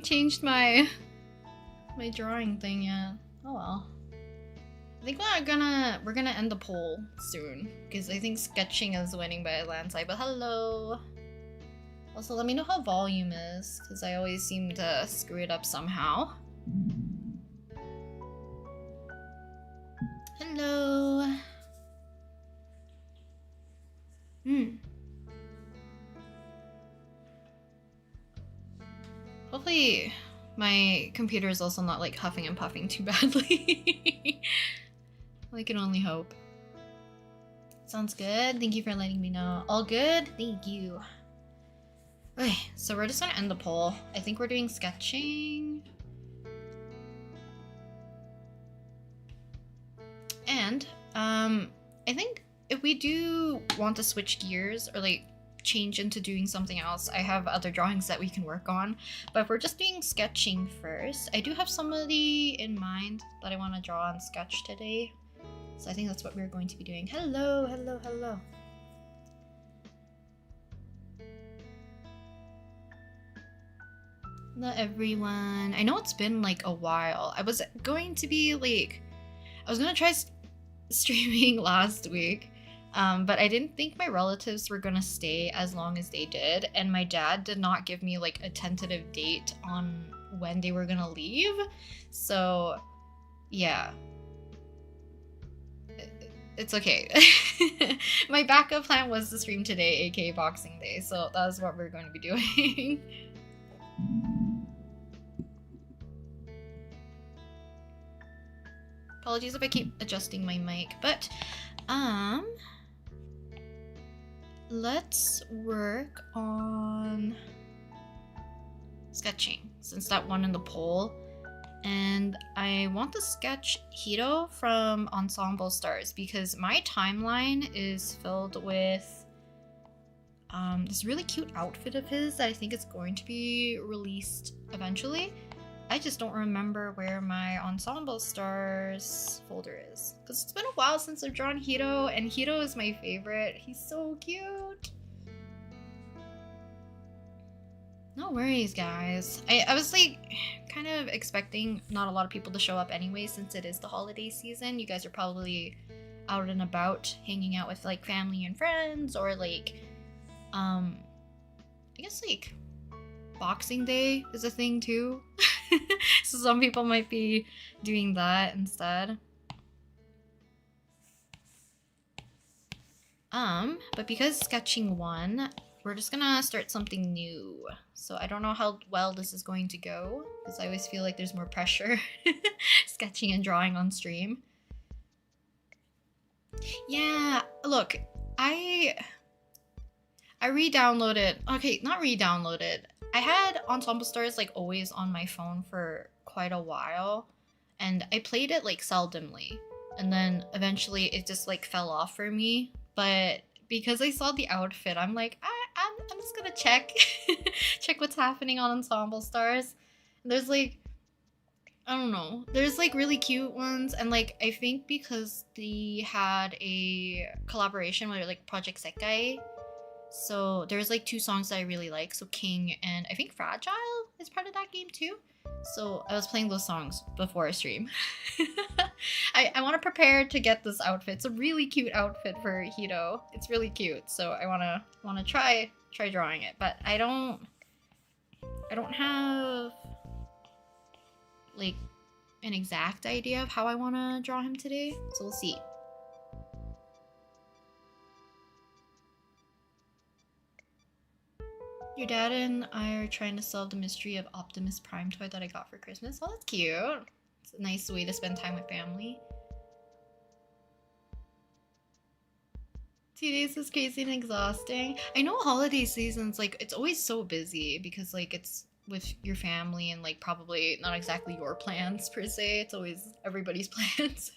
changed my drawing thing yet. Oh well. I think we're gonna end the poll soon because I think sketching is winning by a landslide. But hello. Also, let me know how volume is because I always seem to screw it up somehow. Hello. Hopefully my computer is also not like huffing and puffing too badly. I can only hope. Sounds good. Thank you for letting me know. All good? Thank you. Okay, so we're just gonna end the poll. I think we're doing sketching. And I think if we do want to switch gears or like change into doing something else, I have other drawings that we can work on. But if we're just doing sketching first, I do have somebody in mind that I want to draw and sketch today. So I think that's what we're going to be doing. Hello, hello, hello. Hello everyone. I know it's been like a while. I was going to try streaming last week. But I didn't think my relatives were gonna stay as long as they did, and my dad did not give me like a tentative date on when they were gonna leave. So yeah, it's okay. My backup plan was to stream today, aka Boxing Day, so that's what we're going to be doing. Apologies if I keep adjusting my mic, but let's work on sketching since that won in the poll. And I want to sketch Hiro from Ensemble Stars because my timeline is filled with this really cute outfit of his that I think is going to be released eventually. I just don't remember where my Ensemble Stars folder is because it's been a while since I've drawn Hiro, and Hiro is my favorite. He's so cute. No worries, guys. I was like kind of expecting not a lot of people to show up anyway since it is the holiday season. You guys are probably out and about hanging out with like family and friends, or like I guess like Boxing Day is a thing too. So some people might be doing that instead. But because sketching won, we're just gonna start something new. So I don't know how well this is going to go because I always feel like there's more pressure sketching and drawing on stream. Yeah, look, I re-downloaded. Okay, not re-downloaded. I had Ensemble Stars like always on my phone for quite a while, and I played it like seldomly, and then eventually it just like fell off for me. But because I saw the outfit, I'm like, I'm just gonna check check what's happening on Ensemble Stars. And there's like, I don't know, there's like really cute ones, and like I think because they had a collaboration with like Project Sekai, so there's like 2 songs that I really like. So King and I think Fragile is part of that game too. So I was playing those songs before I stream. I want to prepare to get this outfit. It's a really cute outfit for Hiro. It's really cute. So I wanna try drawing it, but I don't have like an exact idea of how I want to draw him today. So we'll see. Your dad and I are trying to solve the mystery of Optimus Prime toy that I got for Christmas. Oh, that's cute. It's a nice way to spend time with family. 2 days is crazy and exhausting. I know holiday seasons, like, it's always so busy because, like, it's with your family and, like, probably not exactly your plans per se. It's always everybody's plans.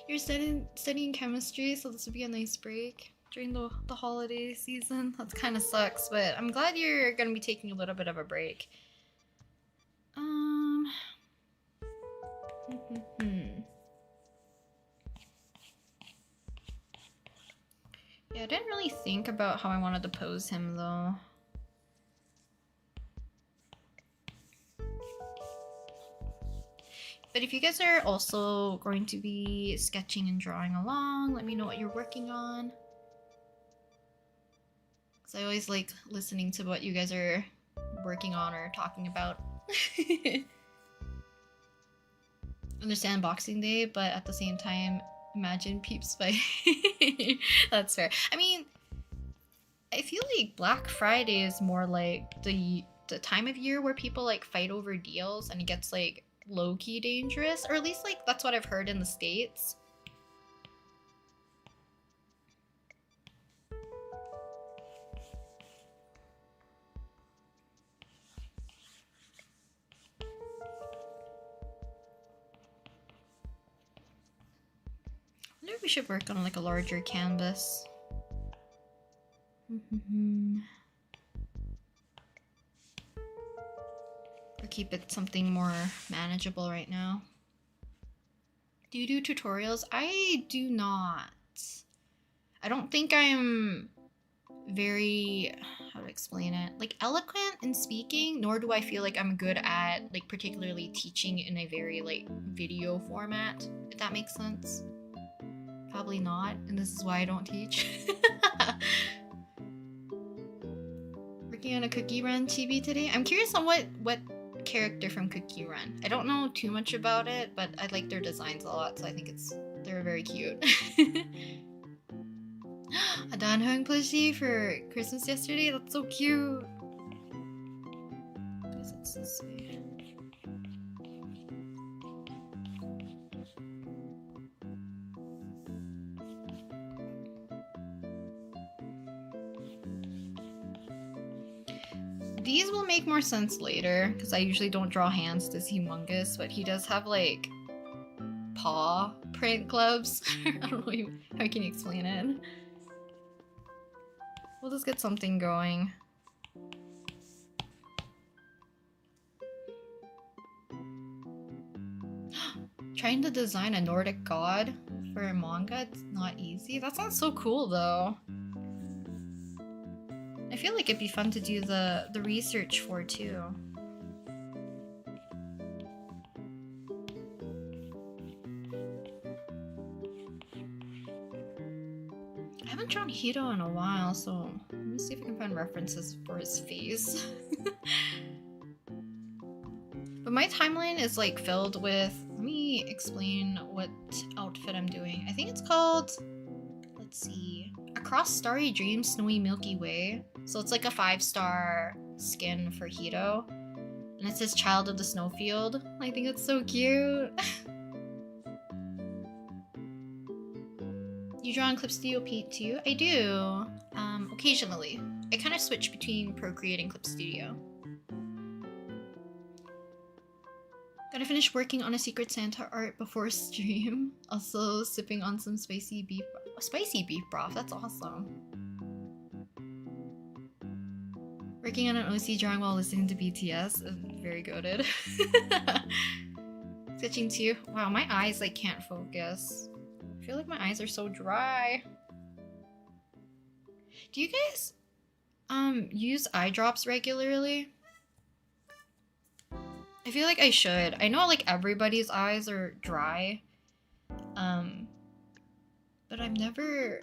You're studying chemistry, so this would be a nice break during the holiday season. That kind of sucks, but I'm glad you're gonna be taking a little bit of a break. Yeah, I didn't really think about how I wanted to pose him though. But if you guys are also going to be sketching and drawing along, let me know what you're working on. Because I always like listening to what you guys are working on or talking about. Understand Boxing Day, but at the same time, imagine peeps fight. That's fair. I mean, I feel like Black Friday is more like the time of year where people like fight over deals and it gets like low-key dangerous, or at least like that's what I've heard in the States. I wonder if we should work on like a larger canvas. Or keep it something more manageable right now. Do you do tutorials? I do not. I don't think I'm very, how to explain it, like eloquent in speaking, nor do I feel like I'm good at like particularly teaching in a very like video format, if that makes sense. Probably not, and this is why I don't teach. Working on a Cookie Run TV today. I'm curious on what character from Cookie Run. I don't know too much about it, but I like their designs a lot, so I think they're very cute. A Danheng plushie for Christmas yesterday. That's so cute. What does it say? These will make more sense later, because I usually don't draw hands this humongous, but he does have like paw print gloves. I don't know how I can explain it. We'll just get something going. Trying to design a Nordic god for a manga, it's not easy. That sounds so cool though. I feel like it'd be fun to do the research for too. I haven't drawn Hiro in a while, so let me see if I can find references for his face. But my timeline is like filled with, let me explain what outfit I'm doing. I think it's called, let's see, Across Starry Dreams, Snowy Milky Way. So it's like a 5-star skin for Hiro. And it says Child of the Snowfield. I think it's so cute. You draw on Clip Studio Paint too? I do. Occasionally. I kind of switch between Procreate and Clip Studio. Gotta finish working on a Secret Santa art before stream. Also sipping on some spicy beef broth. That's awesome. Working on an OC drawing while listening to BTS. Very goated. Sketching too. Wow, my eyes like can't focus. I feel like my eyes are so dry. Do you guys use eye drops regularly? I feel like I should. I know like everybody's eyes are dry. But I'm never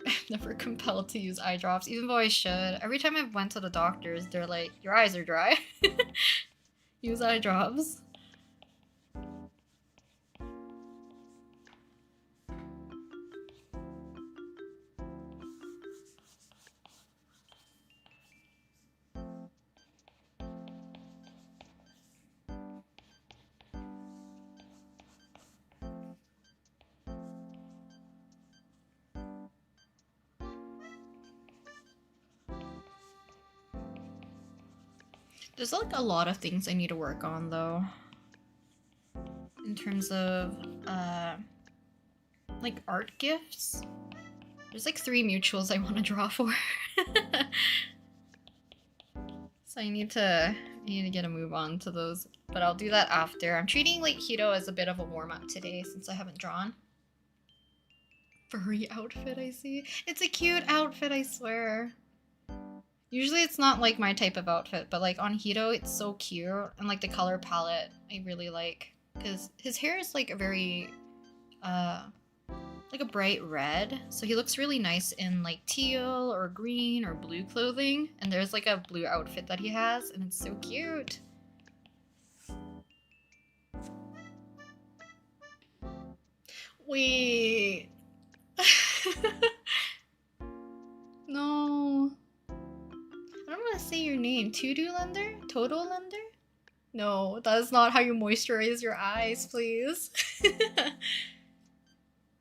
compelled to use eye drops, even though I should. Every time I went to the doctors, they're like, your eyes are dry. Use eye drops. There's like a lot of things I need to work on though. In terms of like art gifts. There's like 3 mutuals I want to draw for. So I need to get a move on to those. But I'll do that after. I'm treating like Hiro as a bit of a warm-up today since I haven't drawn. Furry outfit, I see. It's a cute outfit, I swear. Usually it's not like my type of outfit, but like on Hiro it's so cute, and like the color palette I really like. because his hair is like a very like a bright red, so he looks really nice in like teal or green or blue clothing, and there's like a blue outfit that he has, and it's so cute. Wait. No. I don't want to say your name. To-do lender? Toto lender? No, that is not how you moisturize your eyes, please.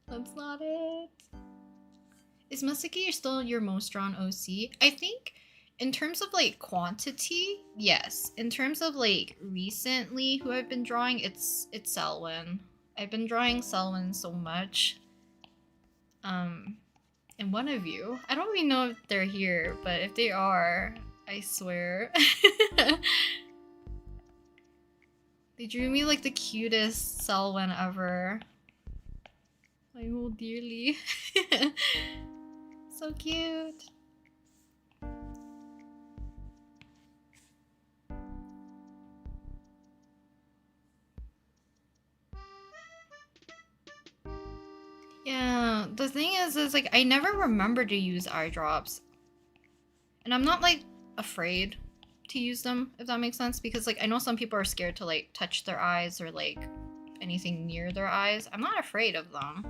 That's not it. Is Masaki still your most drawn OC? I think in terms of like quantity, yes. In terms of like recently who I've been drawing, it's Selwyn. I've been drawing Selwyn so much. And one of you, I don't even know if they're here, but if they are, I swear. They drew me like the cutest Selwyn ever. I hold dearly. So cute. Yeah, the thing is like I never remember to use eye drops. And I'm not like afraid to use them, if that makes sense, because like I know some people are scared to like touch their eyes or like anything near their eyes. I'm not afraid of them.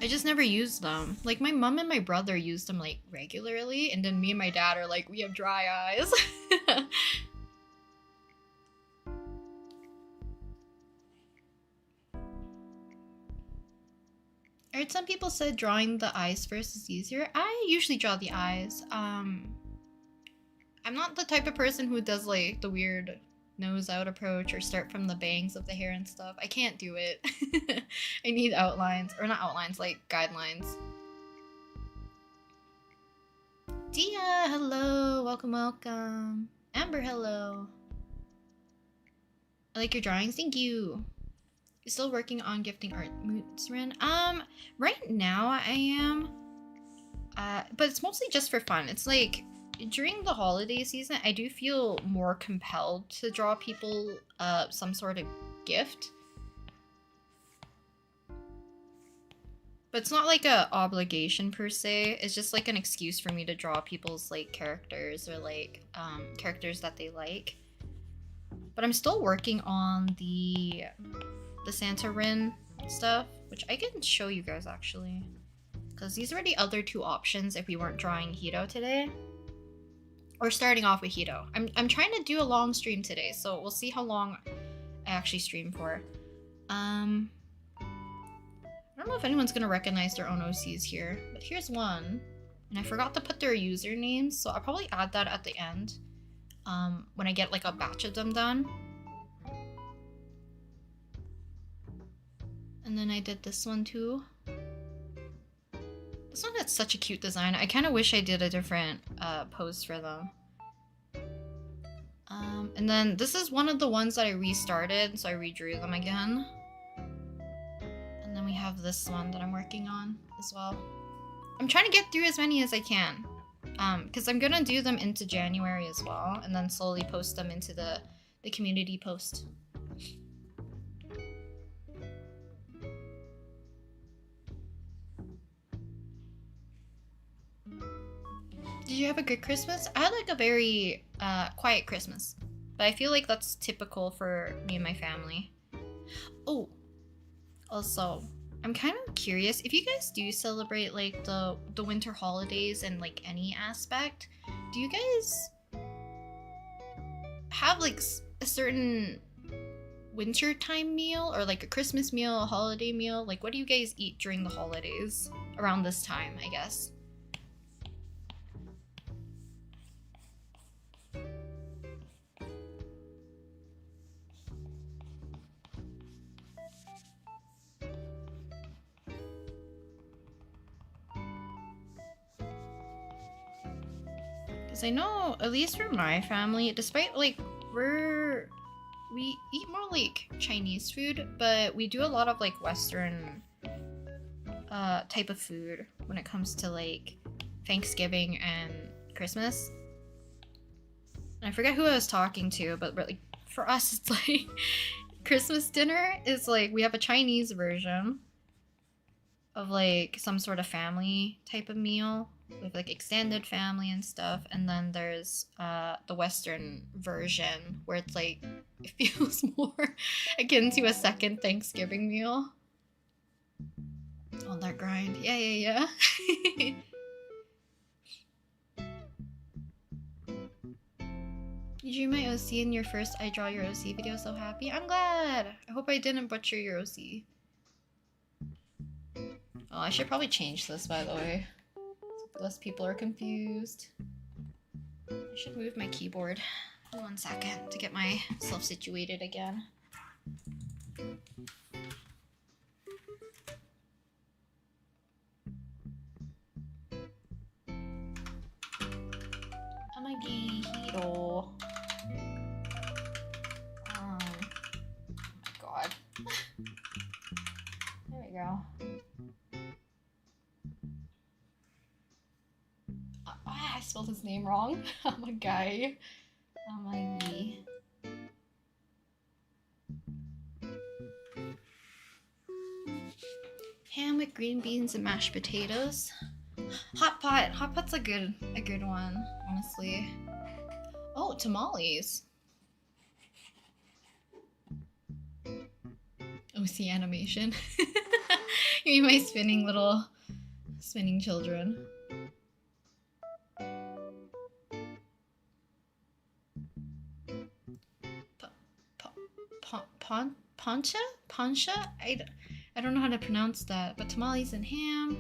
I just never used them. Like my mom and my brother used them like regularly, and then me and my dad are like, we have dry eyes. I heard some people said drawing the eyes first is easier. I usually draw the eyes. I'm not the type of person who does like the weird nose out approach or start from the bangs of the hair and stuff. I can't do it. I need outlines, or not outlines, like guidelines. Dia, hello, welcome, welcome. Amber, hello. I like your drawings, thank you. You're still working on gifting art moods, Ren? Right now I am. But it's mostly just for fun. It's like during the holiday season, I do feel more compelled to draw people some sort of gift. But it's not like a obligation per se. It's just like an excuse for me to draw people's like characters or like characters that they like. But I'm still working on the Santa Rin stuff, which I can show you guys actually, because these are the other two options if we weren't drawing Hito today, or starting off with Hito. I'm trying to do a long stream today, so we'll see how long I actually stream for. I don't know if anyone's gonna recognize their own OCs here, but here's one, and I forgot to put their usernames, so I'll probably add that at the end when I get like a batch of them done. And then I did this one too. This one had such a cute design. I kind of wish I did a different pose for them. And then this is one of the ones that I restarted, so I redrew them again. And then we have this one that I'm working on as well. I'm trying to get through as many as I can, because I'm gonna do them into January as well, and then slowly post them into the community post. Did you have a good Christmas? I had like a very quiet Christmas, but I feel like that's typical for me and my family. Oh, also, I'm kind of curious if you guys do celebrate like the winter holidays in like any aspect. Do you guys have like a certain winter time meal, or like a Christmas meal, a holiday meal? Like what do you guys eat during the holidays around this time, I guess? Because I know, at least for my family, despite like we eat more like Chinese food, but we do a lot of like Western type of food when it comes to like Thanksgiving and Christmas. And I forget who I was talking to, but like for us, it's like Christmas dinner is like we have a Chinese version of like some sort of family type of meal with like extended family and stuff, and then there's the Western version where it's like it feels more akin to a second Thanksgiving meal. On that grind, yeah. You drew my OC in your first I Draw Your OC video, so happy. I'm glad! I hope I didn't butcher your OC. Oh, I should probably change this, by the way. So less people are confused. I should move my keyboard. 1 second to get myself situated again. Amagihiro. Oh my god. There we go. I spelled his name wrong. Amagai. Amagi. Ham with green beans and mashed potatoes. Hot pot. Hot pot's a good one, honestly. Oh, tamales. OC animation. You mean my spinning children. Pancha? I don't know how to pronounce that, but tamales and ham.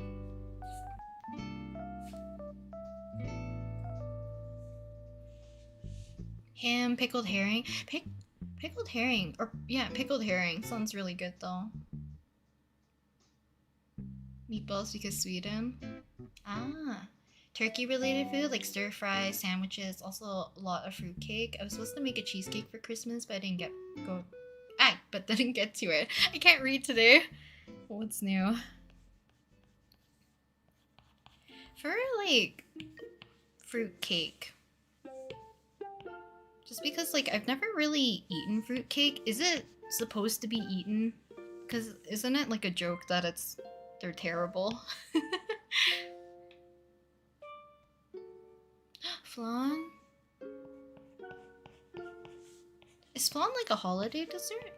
Ham, pickled herring. Pickled herring. Or, yeah, pickled herring. Sounds really good, though. Meatballs because Sweden. Ah. Turkey-related food, like stir-fry, sandwiches, also a lot of fruitcake. I was supposed to make a cheesecake for Christmas, but I didn't didn't get to it. I can't read today. What's new? For, like, fruitcake. Just because, like, I've never really eaten fruitcake. Is it supposed to be eaten? Because isn't it, like, a joke that they're terrible? Flan? Is flan like a holiday dessert?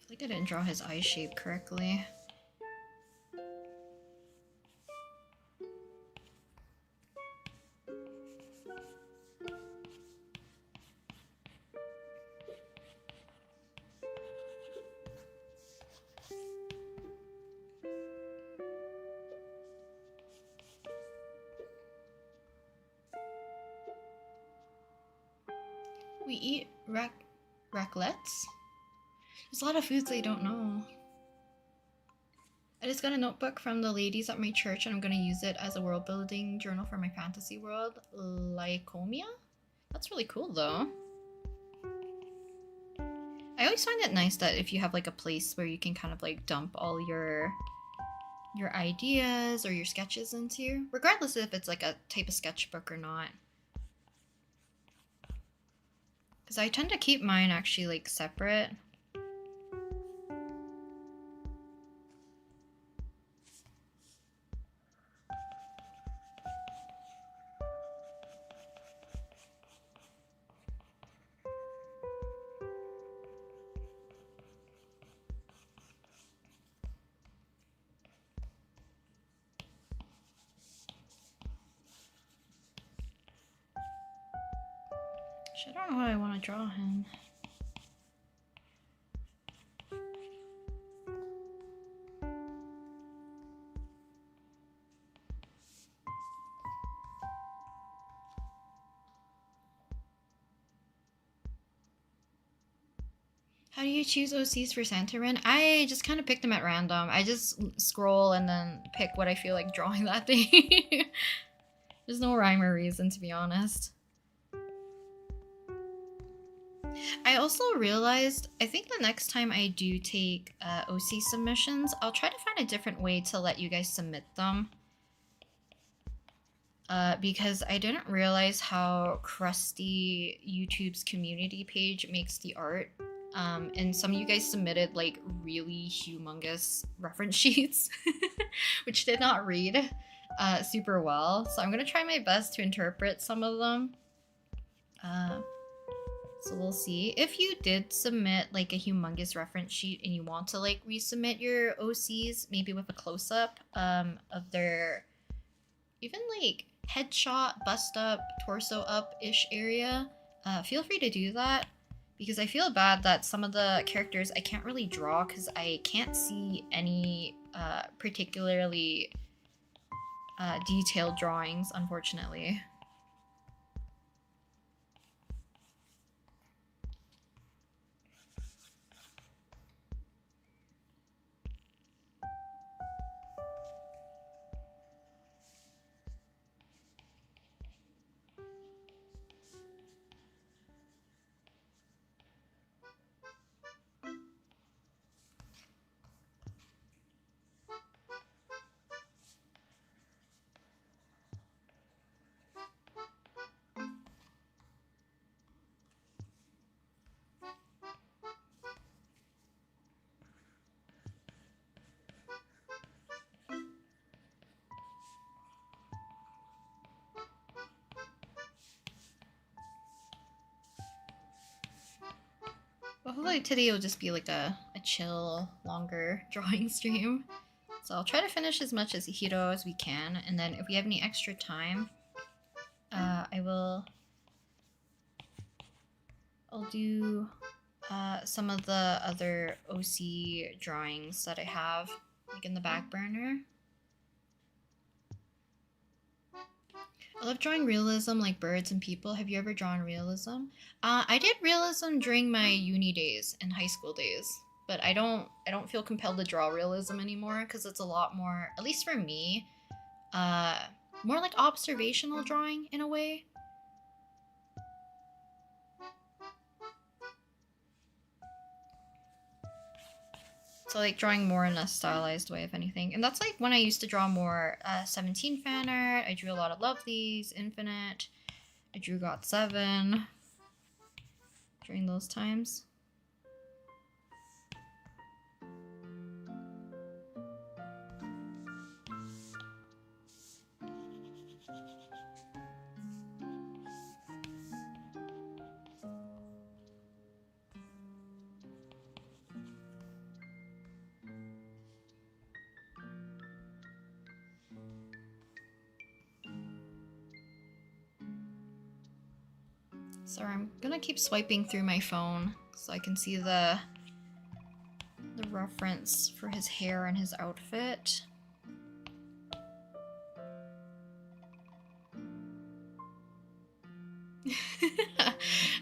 I didn't draw his eye shape correctly. We eat raclettes? There's a lot of foods I don't know. I just got a notebook from the ladies at my church and I'm gonna use it as a world building journal for my fantasy world. Lycomia? That's really cool though. I always find it nice that if you have like a place where you can kind of like dump all your ideas or your sketches into, regardless if it's like a type of sketchbook or not. Because I tend to keep mine actually like separate. I don't know how I want to draw him. How do you choose OCs for Santorin? I just kind of pick them at random. I just scroll and then pick what I feel like drawing that day. There's no rhyme or reason, to be honest. I also realized, I think the next time I do take OC submissions, I'll try to find a different way to let you guys submit them. Because I didn't realize how crusty YouTube's community page makes the art. And some of you guys submitted like really humongous reference sheets, which did not read super well. So I'm gonna try my best to interpret some of them. So we'll see. If you did submit like a humongous reference sheet and you want to like resubmit your OCs, maybe with a close-up of their even like headshot, bust up, torso up-ish area, feel free to do that. Because I feel bad that some of the characters I can't really draw because I can't see any particularly detailed drawings, unfortunately. Well, hopefully today will just be like a chill, longer drawing stream. So I'll try to finish as much as Hiro as we can, and then if we have any extra time, I'll do some of the other OC drawings that I have, like in the back burner. I love drawing realism like birds and people. Have you ever drawn realism? I did realism during my uni days and high school days, but I don't feel compelled to draw realism anymore because it's a lot more, at least for me, more like observational drawing in a way. So like drawing more in a stylized way, if anything. And that's like when I used to draw more 17 fan art. I drew a lot of Lovelies, Infinite. I drew GOT7 during those times. So I'm gonna keep swiping through my phone so I can see the reference for his hair and his outfit.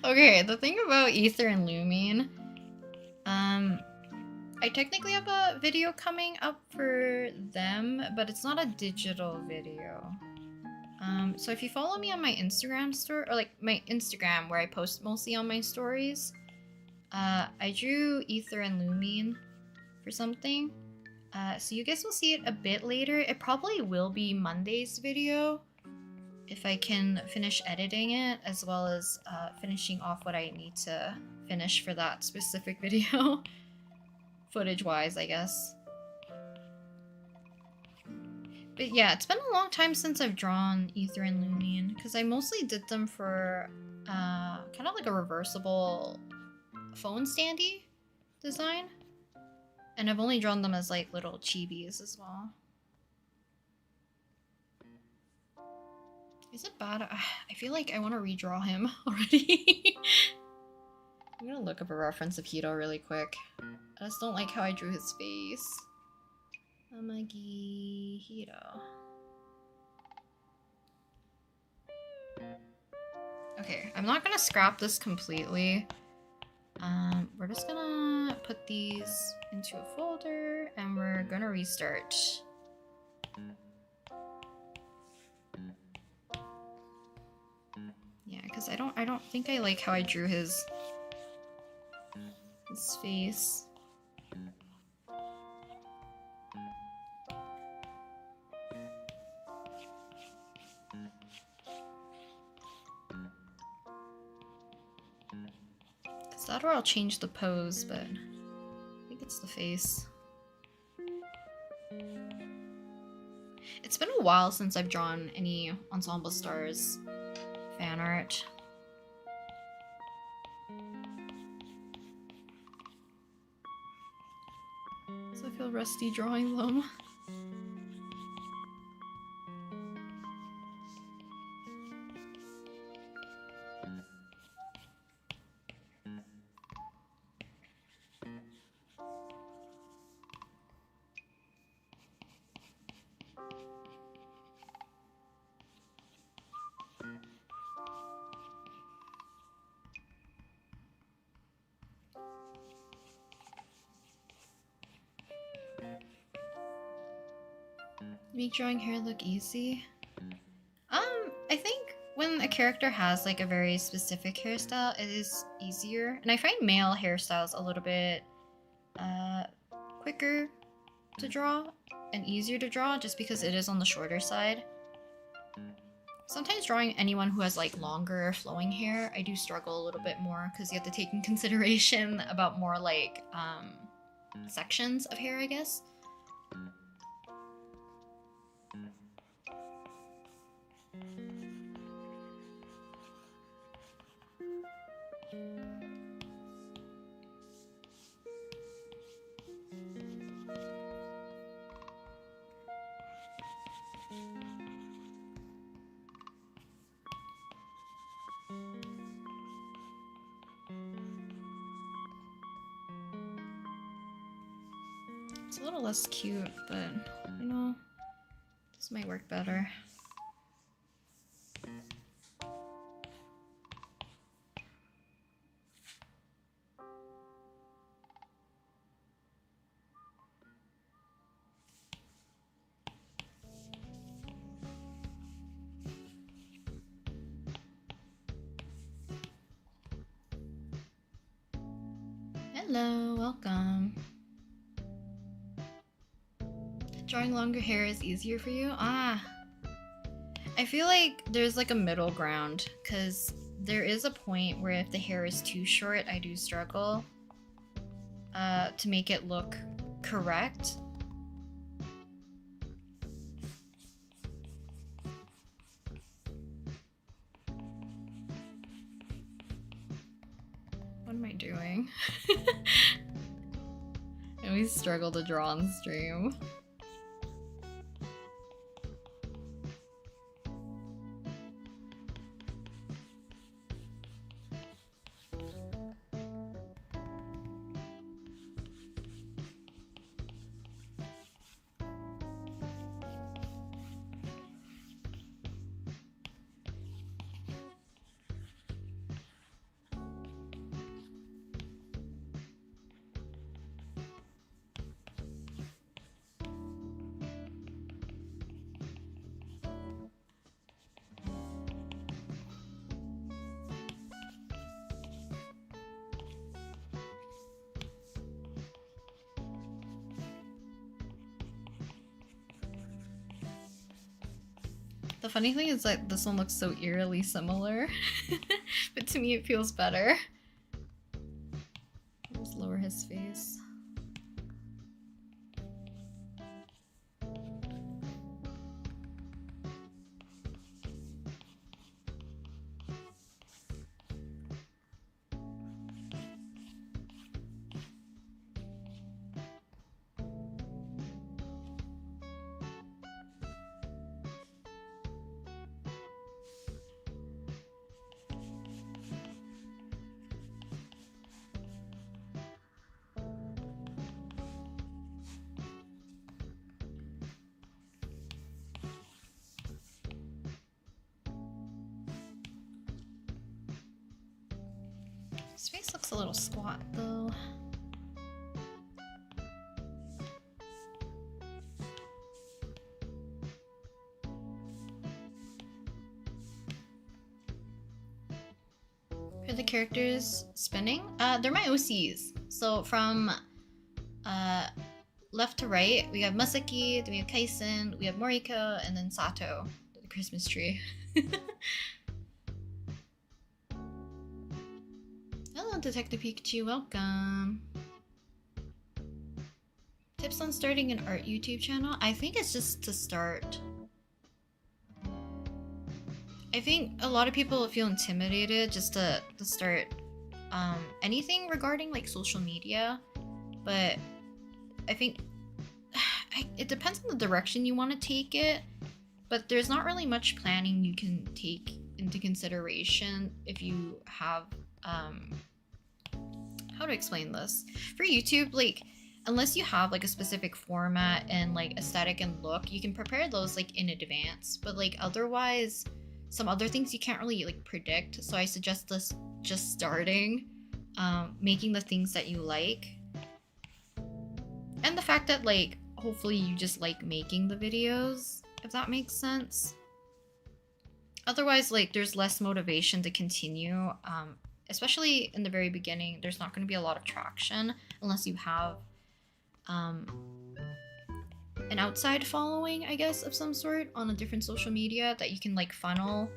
Okay, the thing about Ether and Lumine, I technically have a video coming up for them, but it's not a digital video. So if you follow me on my Instagram store, or like my Instagram where I post mostly on my stories, I drew Ether and Lumine for something. So you guys will see it a bit later. It probably will be Monday's video if I can finish editing it, as well as finishing off what I need to finish for that specific video. Footage-wise, I guess. But yeah, it's been a long time since I've drawn Ether and Lumine, because I mostly did them for kind of like a reversible phone standy design. And I've only drawn them as like little chibis as well. Is it bad? I feel like I want to redraw him already. I'm gonna look up a reference of Hito really quick. I just don't like how I drew his face. Amagi Hito. Okay, I'm not gonna scrap this completely. We're just gonna put these into a folder and we're gonna restart. Yeah, because I don't think I like how I drew his face. Because that or I'll change the pose, but I think it's the face. It's been a while since I've drawn any Ensemble Stars fan art. So I feel rusty drawing them. Make drawing hair look easy? I think when a character has like a very specific hairstyle, it is easier. And I find male hairstyles a little bit quicker to draw and easier to draw just because it is on the shorter side. Sometimes drawing anyone who has like longer flowing hair, I do struggle a little bit more because you have to take in consideration about more like sections of hair, I guess. It's a little less cute, but you know, this might work better. Hello, welcome. Drawing longer hair is easier for you? I feel like there's like a middle ground because there is a point where if the hair is too short, I do struggle to make it look correct. What am I doing? I always struggle to draw on stream. The funny thing is that this one looks so eerily similar, but to me it feels better. Just lower his face. His face looks a little squat though. Who are the characters spinning? They're my OCs. So from left to right, we have Masaki, then we have Kaisen, we have Moriko, and then Sato, the Christmas tree. Hello, Detective Pikachu, welcome. Tips on starting an art YouTube channel? I think it's just to start. I think a lot of people feel intimidated just to start anything regarding like social media, but I think it depends on the direction you want to take it, but there's not really much planning you can take into consideration if you have how to explain this. For YouTube, like unless you have like a specific format and like aesthetic and look, you can prepare those like in advance, but like otherwise some other things you can't really like predict. So I suggest this just starting, making the things that you like, and the fact that like hopefully you just like making the videos, if that makes sense. Otherwise, like there's less motivation to continue, especially in the very beginning. There's not going to be a lot of traction unless you have an outside following, I guess, of some sort on a different social media that you can like funnel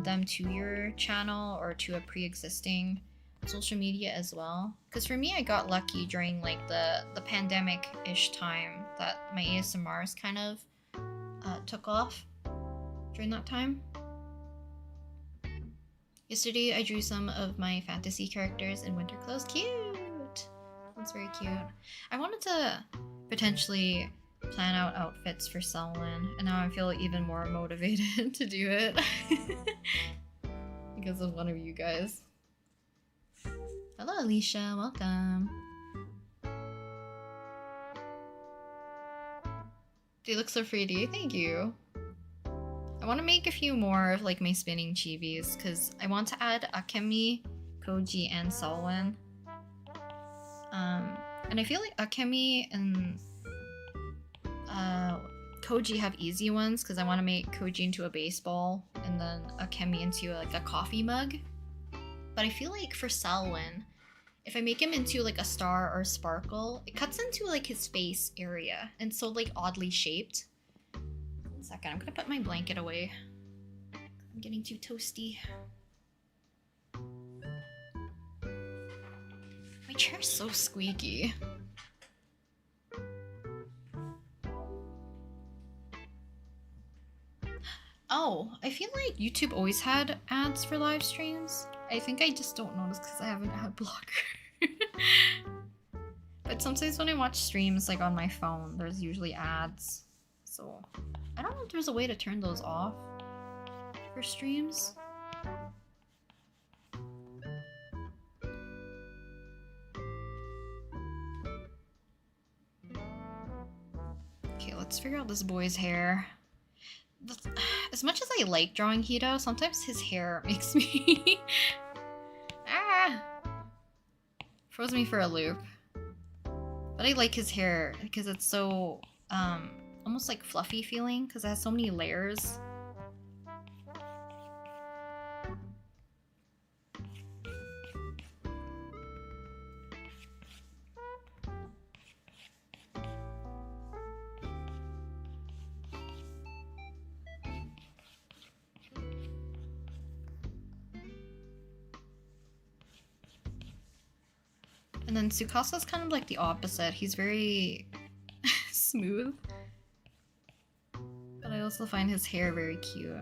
them to your channel or to a pre-existing social media as well. Because for me, I got lucky during like the pandemic-ish time that my ASMRs kind of took off during that time. Yesterday, I drew some of my fantasy characters in winter clothes. Cute! That's very cute. I wanted to potentially plan out outfits for Selwyn, and now I feel even more motivated to do it because of one of you guys. Hello, Alicia. Welcome. They look so pretty. Thank you. I want to make a few more of like my spinning chibis because I want to add Akemi, Koji, and Selwyn. And I feel like Akemi and Koji have easy ones because I want to make Koji into a baseball and then Akemi into like a coffee mug. But I feel like for Selwyn, if I make him into like a star or a sparkle, it cuts into like his face area and so like oddly shaped. 1 second, I'm gonna put my blanket away. I'm getting too toasty. My chair's so squeaky. Oh, I feel like YouTube always had ads for live streams. I think I just don't notice because I have an ad blocker. But sometimes when I watch streams like on my phone, there's usually ads. So I don't know if there's a way to turn those off for streams. Okay, let's figure out this boy's hair. As much as I like drawing Hito, sometimes his hair makes me throws me for a loop. But I like his hair because it's so almost like fluffy feeling because it has so many layers. And then Tsukasa's kind of like the opposite. He's very smooth. But I also find his hair very cute.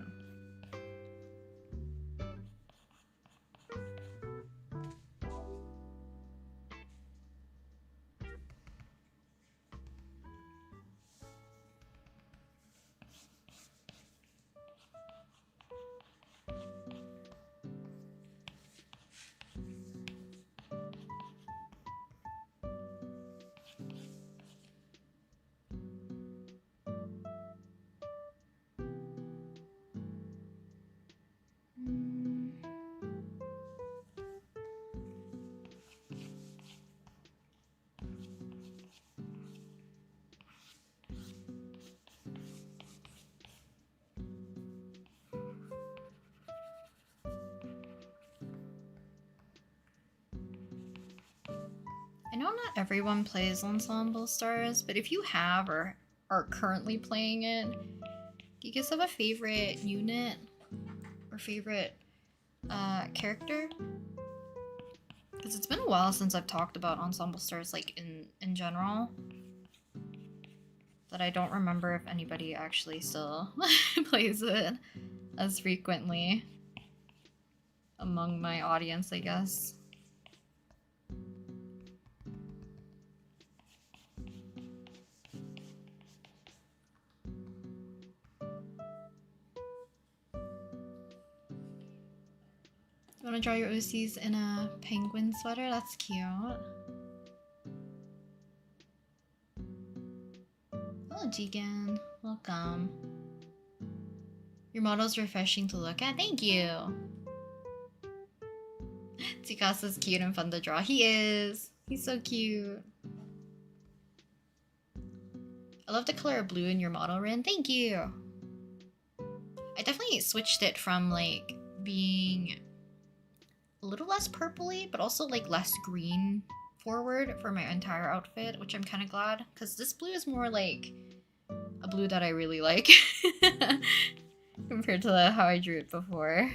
know not everyone plays Ensemble Stars, but if you have or are currently playing it, do you guys have a favorite unit or favorite character? Because it's been a while since I've talked about Ensemble Stars like in general, that I don't remember if anybody actually still plays it as frequently among my audience, I guess. You want to draw your OCs in a penguin sweater? That's cute. Hello, Jigen. Welcome. Your model's refreshing to look at. Thank you. Tsukasa's cute and fun to draw. He is. He's so cute. I love the color of blue in your model, Rin. Thank you. I definitely switched it from like being a little less purpley, but also like less green forward for my entire outfit, which I'm kind of glad, because this blue is more like a blue that I really like compared to how I drew it before.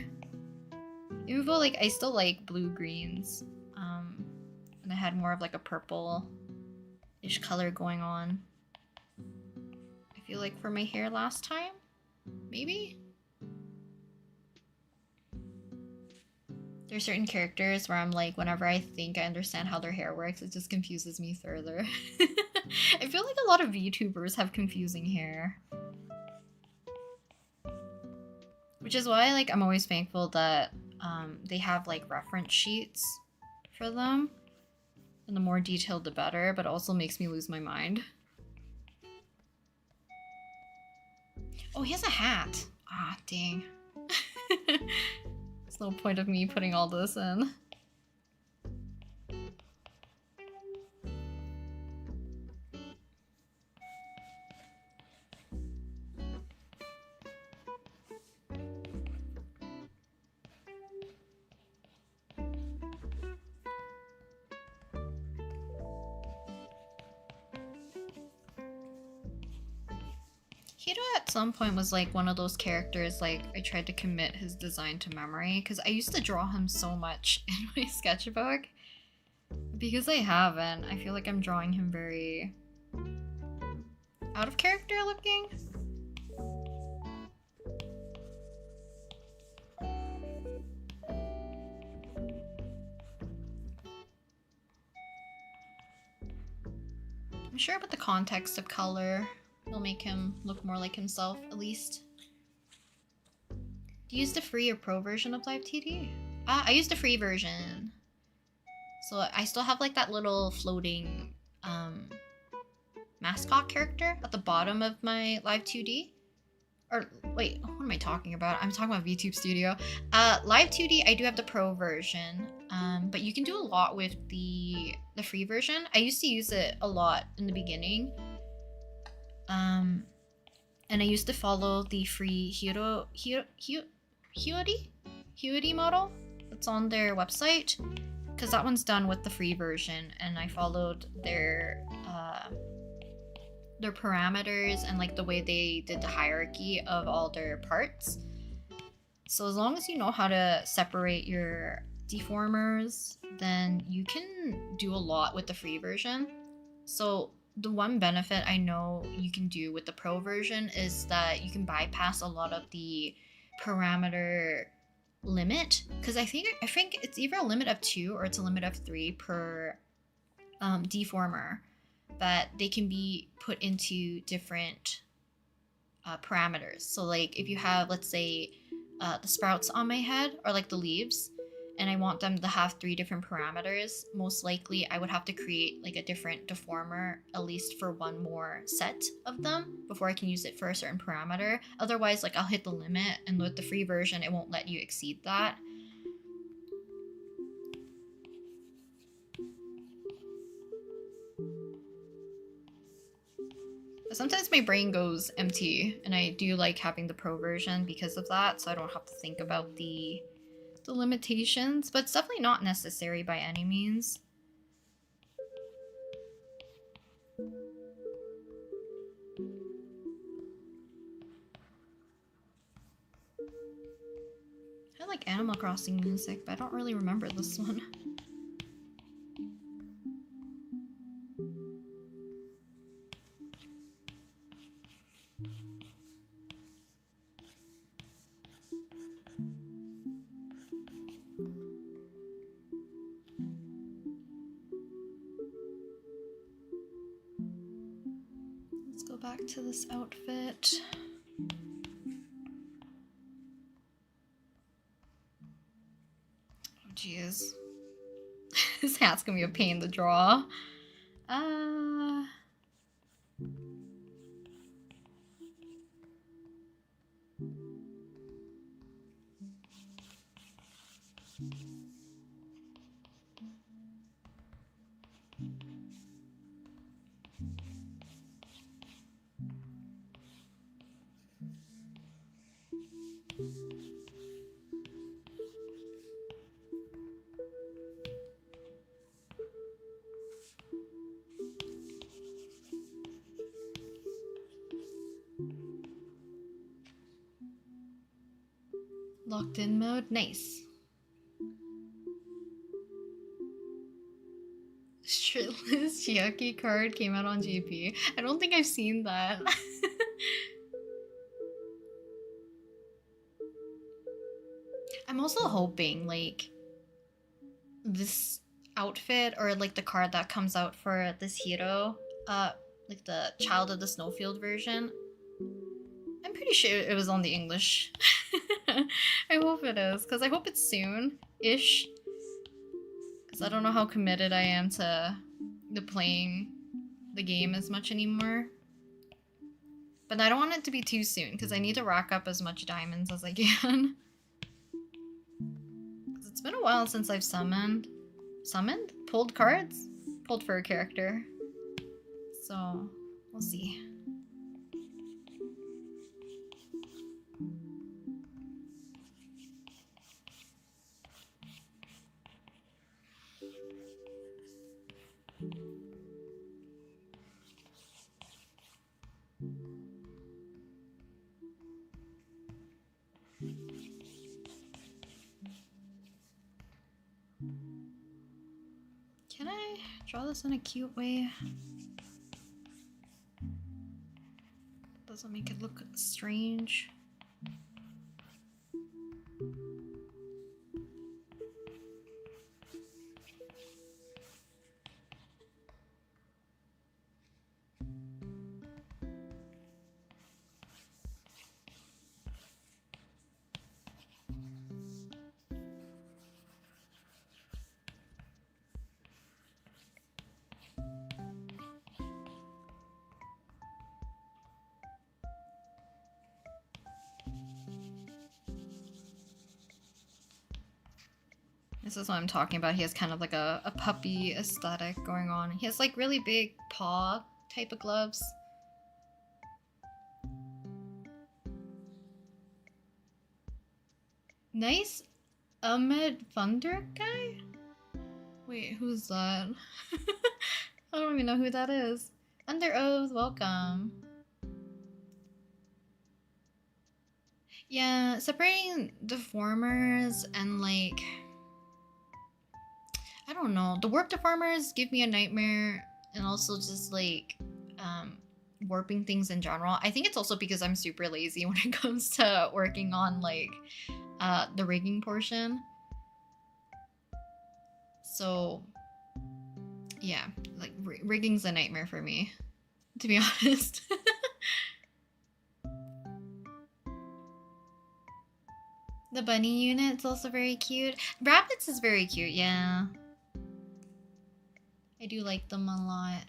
Even though like I still like blue greens, and I had more of like a purple-ish color going on. I feel like for my hair last time, maybe? There's certain characters where I'm like, whenever I think I understand how their hair works, it just confuses me further. I feel like a lot of VTubers have confusing hair. Which is why like I'm always thankful that they have like reference sheets for them. And the more detailed the better, but it also makes me lose my mind. Oh, he has a hat. Ah, dang. There's no point of me putting all this in. Hiro at some point was like one of those characters like I tried to commit his design to memory because I used to draw him so much in my sketchbook. Because I haven't, I feel like I'm drawing him very out of character looking. I'm sure with the context of color will make him look more like himself, at least. Do you use the free or pro version of Live TD? I used the free version. So I still have like that little floating mascot character at the bottom of my Live 2D. Or wait, what am I talking about? I'm talking about VTube Studio. Live 2D, I do have the pro version, but you can do a lot with the free version. I used to use it a lot in the beginning. And I used to follow the free Hyori model that's on their website, because that one's done with the free version, and I followed their parameters and like the way they did the hierarchy of all their parts. So as long as you know how to separate your deformers, then you can do a lot with the free version. So the one benefit I know you can do with the pro version is that you can bypass a lot of the parameter limit, because I think it's either a limit of 2 or it's a limit of 3 per deformer that they can be put into different parameters. So like if you have, let's say, the sprouts on my head or like the leaves, and I want them to have 3 different parameters, most likely I would have to create like a different deformer at least for one more set of them before I can use it for a certain parameter. Otherwise, like I'll hit the limit, and with the free version it won't let you exceed that. But sometimes my brain goes empty, and I do like having the pro version because of that, so I don't have to think about the limitations, but it's definitely not necessary by any means. like Animal Crossing music, but I don't really remember this one. Let's go back to this outfit. Oh, jeez. This hat's gonna be a pain to draw. Locked in mode, nice. Shirtless Chiaki card came out on GP. I don't think I've seen that. I'm also hoping like this outfit or like the card that comes out for this hero, like the Child of the Snowfield version. I'm pretty sure it was on the English. I hope it is, because I hope it's soon-ish. Because I don't know how committed I am to playing the game as much anymore. But I don't want it to be too soon, because I need to rack up as much diamonds as I can. Because it's been a while since I've summoned? Pulled cards? Pulled for a character. So, we'll see. Can I draw this in a cute way? Doesn't make it look strange. This is what I'm talking about. He has kind of like a puppy aesthetic going on. He has like really big paw type of gloves. Nice Ahmed Thunder guy? Wait, who's that? I don't even know who that is. Under Oath, welcome. Yeah, separating deformers and like... I don't know. The warp deformers give me a nightmare, and also just like warping things in general. I think it's also because I'm super lazy when it comes to working on like the rigging portion. So yeah, like rigging's a nightmare for me, to be honest. The bunny unit's also very cute. Rabbits is very cute, yeah. I do like them a lot.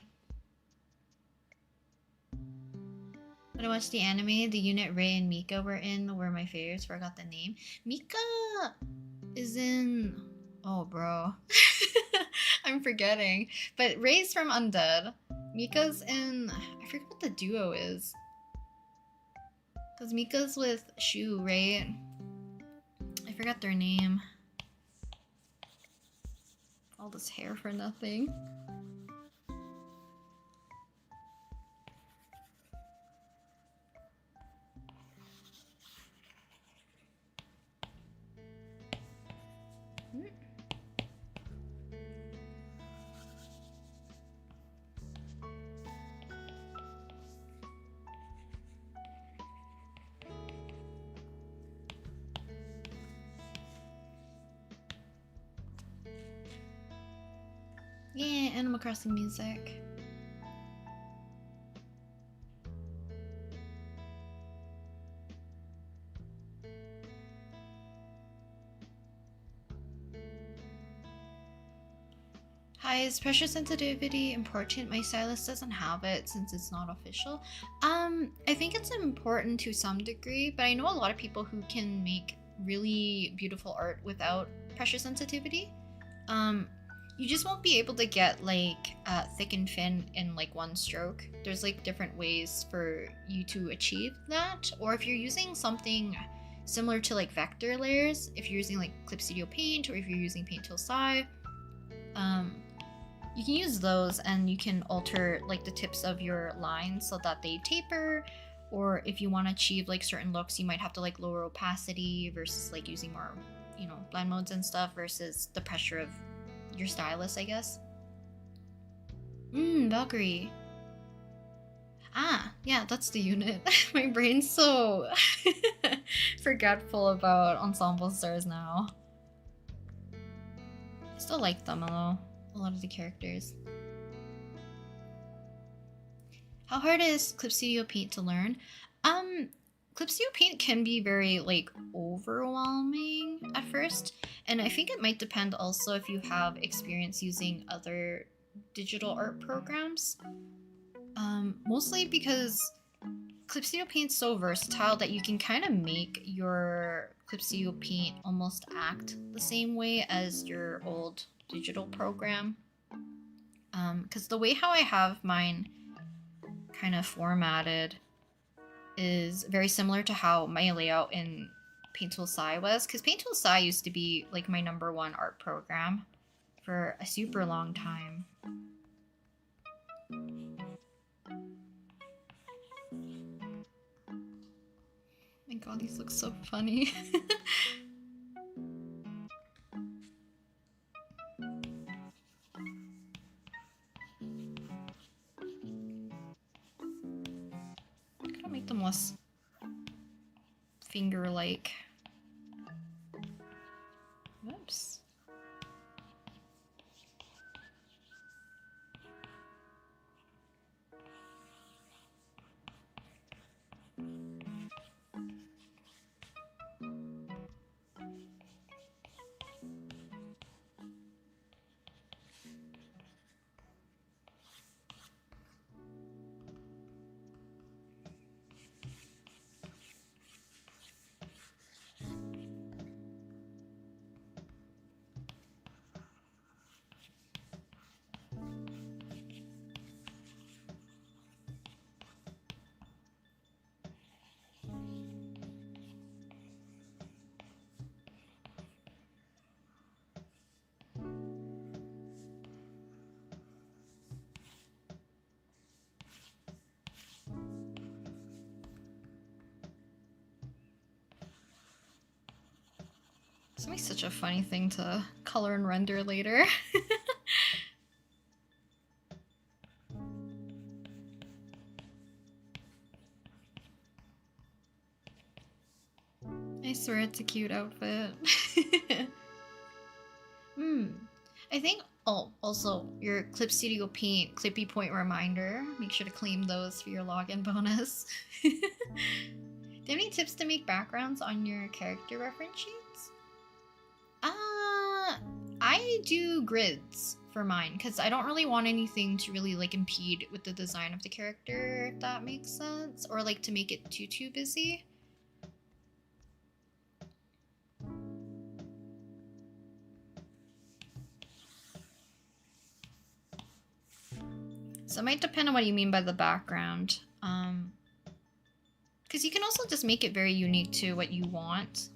When I watched the anime, the unit Rei and Mika were in were my favorites. Forgot the name. Mika is in... Oh, bro. I'm forgetting. But Rei's from Undead. Mika's in... I forget what the duo is. Because Mika's with Shu, right? I forgot their name. All this hair for nothing. Yeah, Animal Crossing music. Hi, is pressure sensitivity important? My stylist doesn't have it since it's not official. I think it's important to some degree, but I know a lot of people who can make really beautiful art without pressure sensitivity. Um, you just won't be able to get like thick and thin in like one stroke. There's like different ways for you to achieve that, or if you're using something similar to like vector layers, if you're using like Clip Studio Paint or if you're using Paint Tool Sai, um, you can use those and you can alter like the tips of your lines so that they taper, or if you want to achieve like certain looks, you might have to like lower opacity versus like using more, you know, blend modes and stuff versus the pressure of your stylus, I guess. Valkyrie. Ah, yeah, that's the unit. My brain's so forgetful about Ensemble Stars now. I still like them though, a lot of the characters. How hard is Clip Studio Paint to learn? Clip Studio Paint can be very like overwhelming at first, and I think it might depend also if you have experience using other digital art programs. Mostly because Clip Studio Paint's so versatile that you can kind of make your Clip Studio Paint almost act the same way as your old digital program. Because the way how I have mine kind of formatted is very similar to how my layout in Paint Tool Sai was, because Paint Tool Sai used to be like my ¡1 art program for a super long time. My god, these look so funny. Gotta make them less finger-like. Whoops. It's gonna be such a funny thing to color and render later. I swear it's a cute outfit. I think, oh, also your Clip Studio Paint Clippy Point reminder. Make sure to claim those for your login bonus. Do you have any tips to make backgrounds on your character reference sheets? I do grids for mine because I don't really want anything to really like impede with the design of the character, if that makes sense, or like to make it too busy. So it might depend on what you mean by the background. Because you can also just make it very unique to what you want.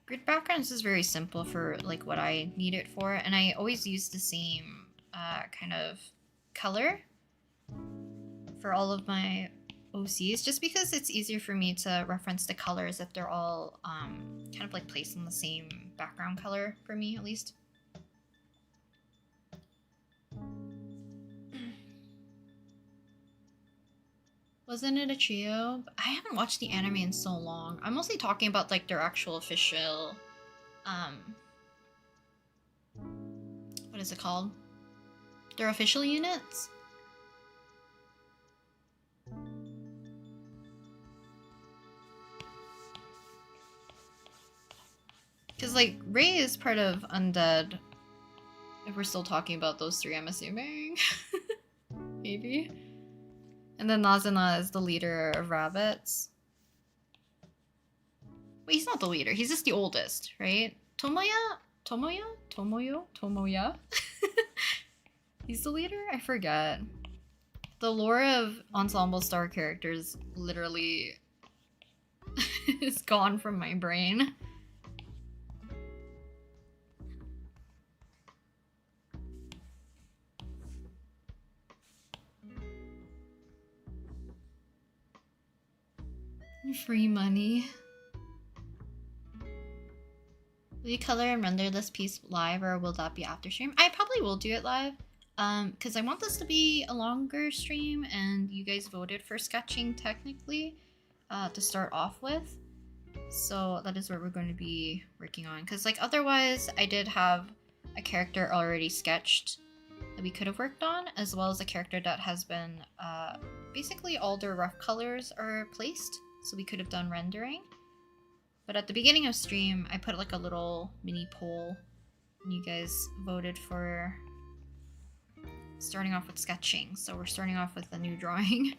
Grid backgrounds is very simple for like what I need it for, and I always use the same kind of color for all of my OCs, just because it's easier for me to reference the colors if they're all kind of like placed in the same background color, for me at least. Wasn't it a trio? I haven't watched the anime in so long. I'm mostly talking about like their actual official what is it called? Their official units? Because, like, Rei is part of Undead. If we're still talking about those three, I'm assuming. Maybe. And then Nazuna is the leader of rabbits. Wait, he's not the leader. He's just the oldest, right? Tomoya? He's the leader? I forget. The lore of Ensemble Star characters literally is gone from my brain. Free money. Will you color and render this piece live, or will that be after stream? I probably will do it live. Because I want this to be a longer stream, and you guys voted for sketching technically to start off with. So that is what we're going to be working on. Because, like, otherwise I did have a character already sketched that we could have worked on, as well as a character that has been basically all their rough colors are placed, so we could have done rendering. But at the beginning of stream, I put like a little mini poll, and you guys voted for starting off with sketching. So we're starting off with a new drawing.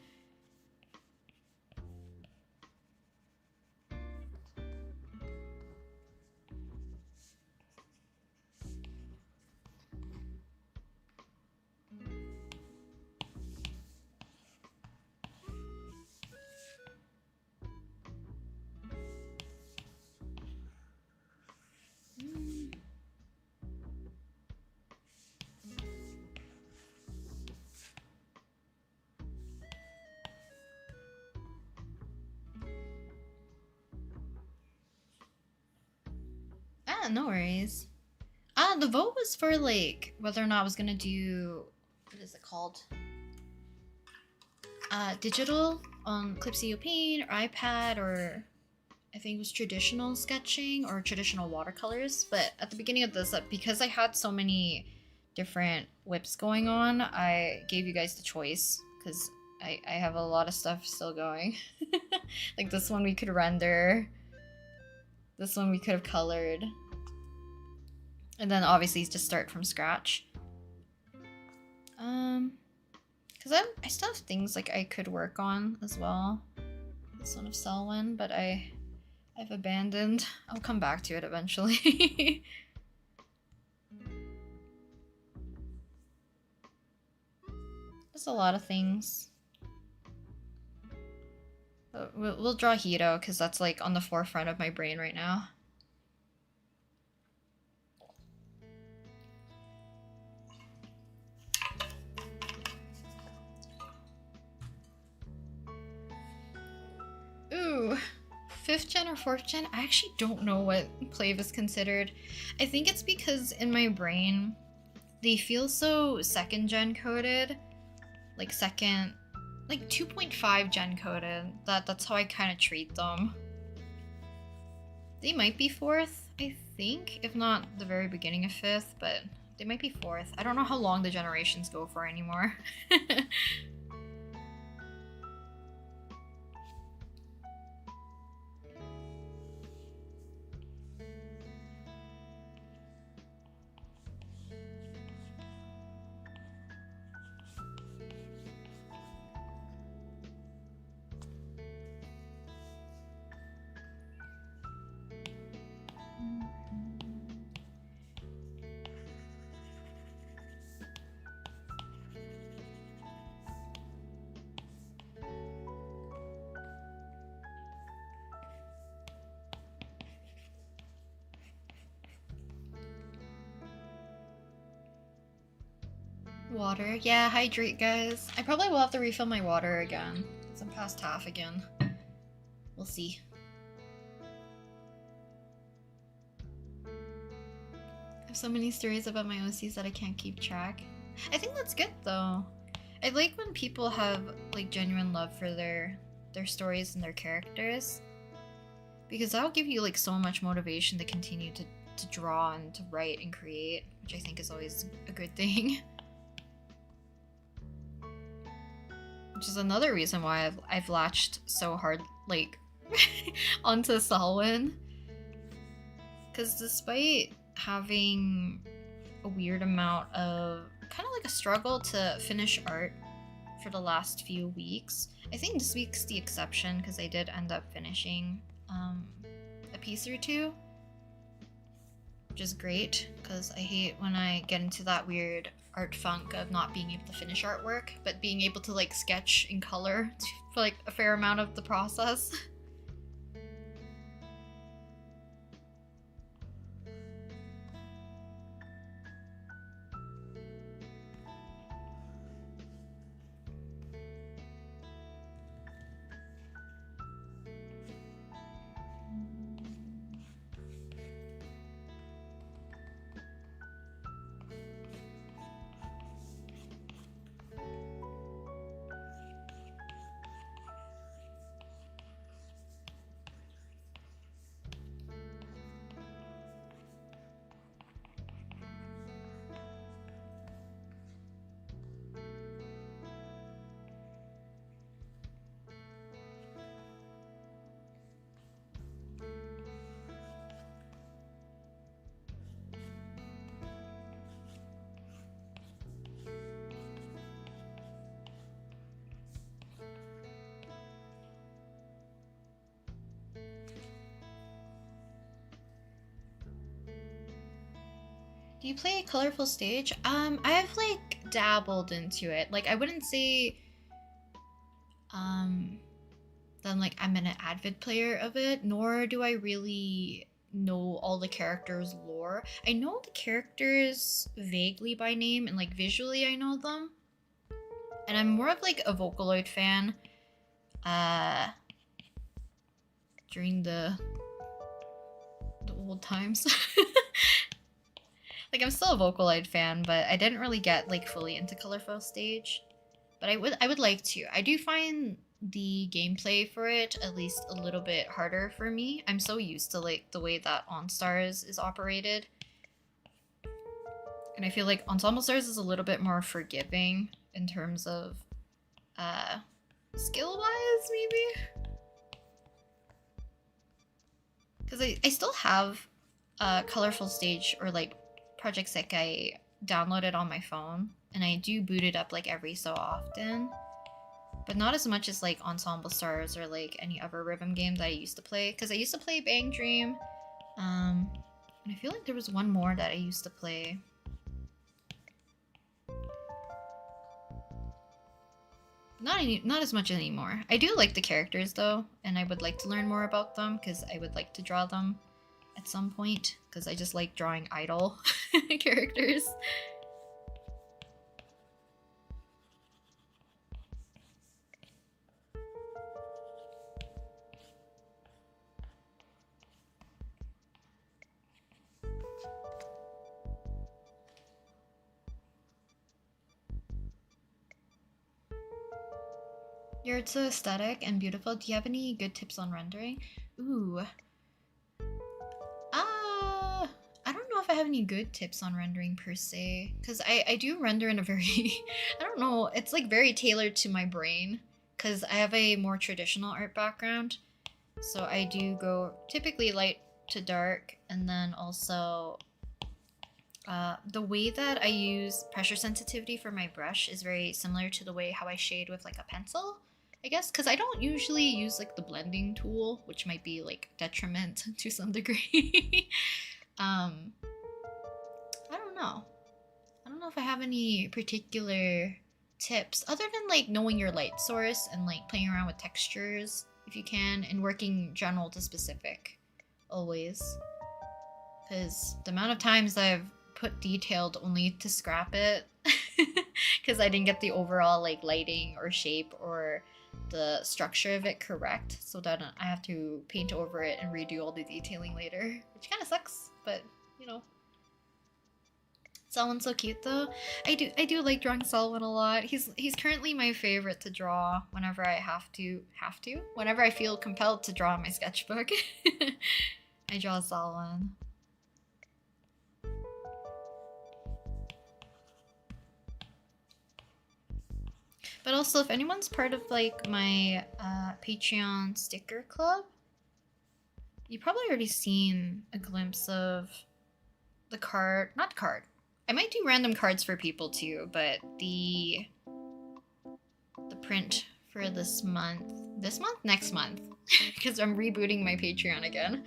No worries. The vote was for like whether or not I was gonna do, what is it called? Digital on Clipsio Paint or iPad, or I think it was traditional sketching or traditional watercolors. But at the beginning of this, because I had so many different whips going on, I gave you guys the choice because I have a lot of stuff still going. Like this one we could render. This one we could have colored. And then obviously just start from scratch. Because I still have things like I could work on as well. This one of Selwyn, but I've abandoned. I'll come back to it eventually. There's a lot of things. But we'll draw Hito because that's like on the forefront of my brain right now. Ooh, 5th gen or 4th gen? I actually don't know what Plave is considered. I think it's because in my brain, they feel so 2nd gen coded. Like 2.5 gen coded. That's how I kind of treat them. They might be 4th, I think. If not the very beginning of 5th, but they might be 4th. I don't know how long the generations go for anymore. Water. Yeah, hydrate, guys. I probably will have to refill my water again, because I'm past half again. We'll see. I have so many stories about my OCs that I can't keep track. I think that's good, though. I like when people have, like, genuine love for their stories and their characters. Because that'll give you, like, so much motivation to continue to to draw and to write and create, which I think is always a good thing. Which is another reason why I've latched so hard, like, onto Selwyn. Because despite having a weird amount of kind of like a struggle to finish art for the last few weeks, I think this week's the exception because I did end up finishing a piece or two, which is great because I hate when I get into that weird art funk of not being able to finish artwork, but being able to like sketch in color for like a fair amount of the process. Do you play Colorful Stage? I've like dabbled into it. Like I wouldn't say then like I'm an avid player of it, nor do I really know all the characters' lore. I know the characters vaguely by name and like visually I know them. And I'm more of like a Vocaloid fan. During the old times. Like I'm still a Vocaloid fan, but I didn't really get like fully into Colorful Stage. But I would like to. I do find the gameplay for it at least a little bit harder for me. I'm so used to like the way that OnStars is operated. And I feel like Ensemble Stars is a little bit more forgiving in terms of skill-wise, maybe? Because I still have Colorful Stage or like Project Sekai downloaded on my phone, and I do boot it up like every so often, but not as much as like Ensemble Stars or like any other rhythm game that I used to play, because I used to play Bang Dream, and I feel like there was one more that I used to play. Not as much anymore. I do like the characters though, and I would like to learn more about them because I would like to draw them at some point, because I just like drawing idle characters. You're so aesthetic and beautiful. Do you have any good tips on rendering? Ooh. I don't know if I have any good tips on rendering per se, because I do render in a very, I don't know, it's like very tailored to my brain, because I have a more traditional art background. So I do go typically light to dark, and then also the way that I use pressure sensitivity for my brush is very similar to the way how I shade with like a pencil, I guess, because I don't usually use like the blending tool, which might be like detriment to some degree. I don't know. I don't know if I have any particular tips other than like knowing your light source and like playing around with textures if you can, and working general to specific always. Because the amount of times I've put detailed only to scrap it because I didn't get the overall like lighting or shape or the structure of it correct, so that I have to paint over it and redo all the detailing later, which kind of sucks, but you know. Selwyn's so cute though. I do like drawing Selwyn a lot. He's currently my favorite to draw whenever I whenever I feel compelled to draw in my sketchbook. I draw Selwyn. But also, if anyone's part of like my Patreon sticker club, you probably already seen a glimpse of the card. Not card. I might do random cards for people too, but the print for this month, next month, because I'm rebooting my Patreon again,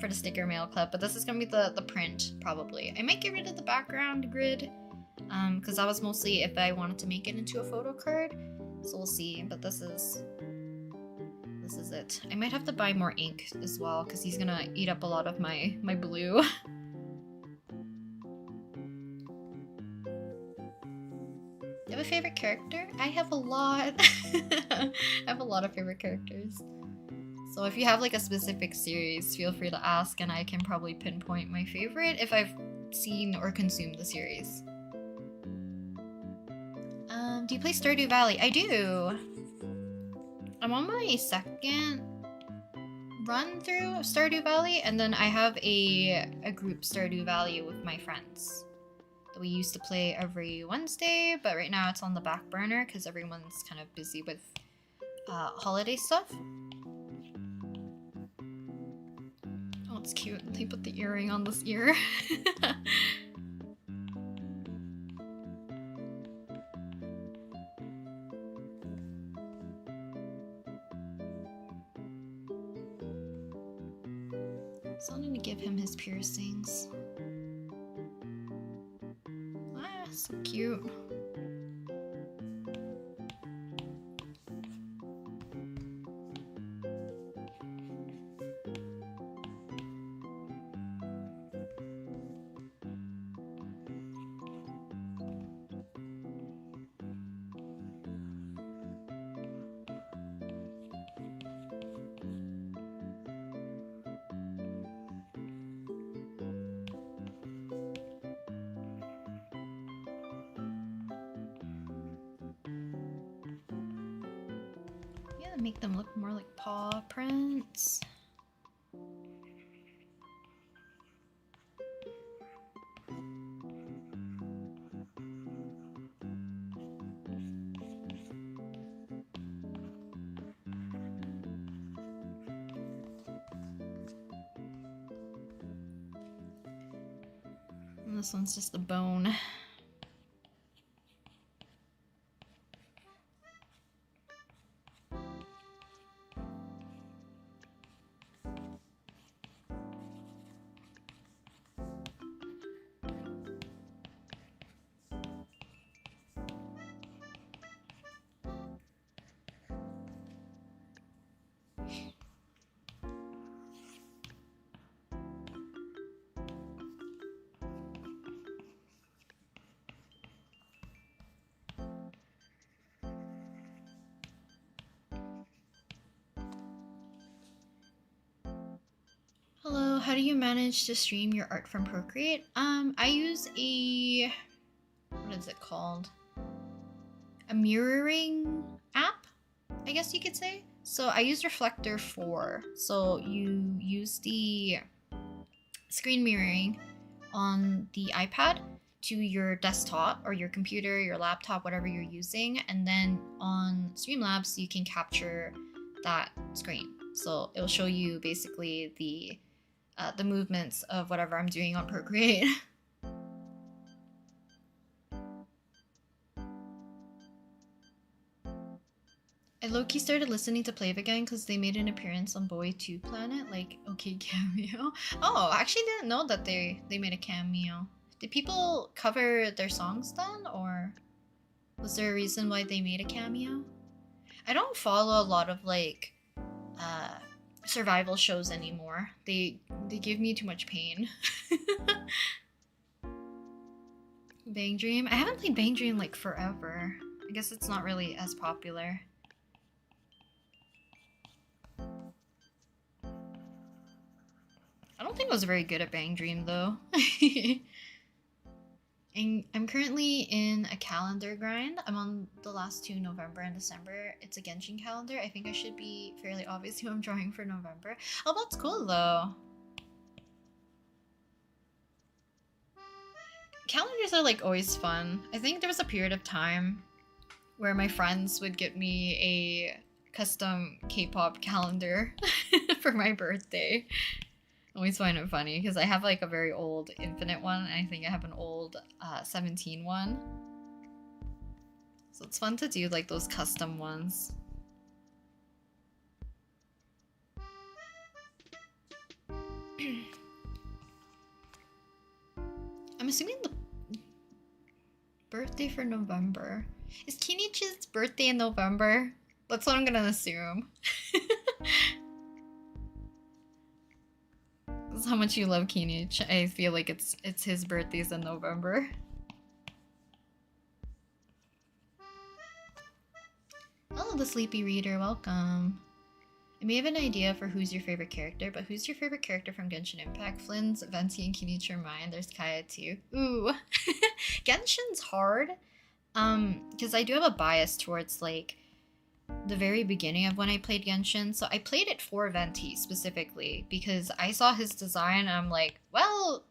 for the sticker mail club. But this is gonna be the print probably. I might get rid of the background grid, because that was mostly if I wanted to make it into a photo card. So we'll see. But this is it. I might have to buy more ink as well because he's gonna eat up a lot of my blue. You have a favorite character? I have a lot. I have a lot of favorite characters. So if you have like a specific series, feel free to ask and I can probably pinpoint my favorite if I've seen or consumed the series. Do you play Stardew Valley? I do! I'm on my second run through Stardew Valley, and then I have a group Stardew Valley with my friends that we used to play every Wednesday, but right now it's on the back burner because everyone's kind of busy with holiday stuff. Oh, it's cute. They put the earring on this ear. So I'm gonna give him his piercings. Ah, so cute. Make them look more like paw prints. And this one's just a bone. Hello, how do you manage to stream your art from Procreate? I use what is it called? A mirroring app, I guess you could say. So I use Reflector 4. So you use the screen mirroring on the iPad to your desktop or your computer, your laptop, whatever you're using. And then on Streamlabs, you can capture that screen. So it'll show you basically the movements of whatever I'm doing on Procreate. I low-key started listening to Plave again because they made an appearance on Boy 2 Planet, like, okay, cameo. Oh, I actually didn't know that they made a cameo. Did people cover their songs then, or was there a reason why they made a cameo? I don't follow a lot of, like, survival shows anymore. They give me too much pain. Bang Dream? I haven't played Bang Dream, like, forever. I guess it's not really as popular. I don't think I was very good at Bang Dream, though. And I'm currently in a calendar grind. I'm on the last 2, November and December. It's a Genshin calendar. I think I should be fairly obvious who I'm drawing for November. Oh, that's cool, though. Calendars are, like, always fun. I think there was a period of time where my friends would get me a custom K-pop calendar for my birthday. I always find it funny because I have like a very old Infinite one, and I think I have an old 17 one. So it's fun to do like those custom ones. I'm assuming the birthday for November. Is Kinichi's birthday in November? That's what I'm gonna assume. That's how much you love Kinich. I feel like it's his birthday's in November. Hello, the sleepy reader. Welcome. I may have an idea for who's your favorite character, but who's your favorite character from Genshin Impact? Flynn's, Venti, and Kinichi are mine. There's Kaya too. Ooh. Genshin's hard. Because I do have a bias towards like the very beginning of when I played Genshin. So I played it for Venti specifically because I saw his design and I'm like, well,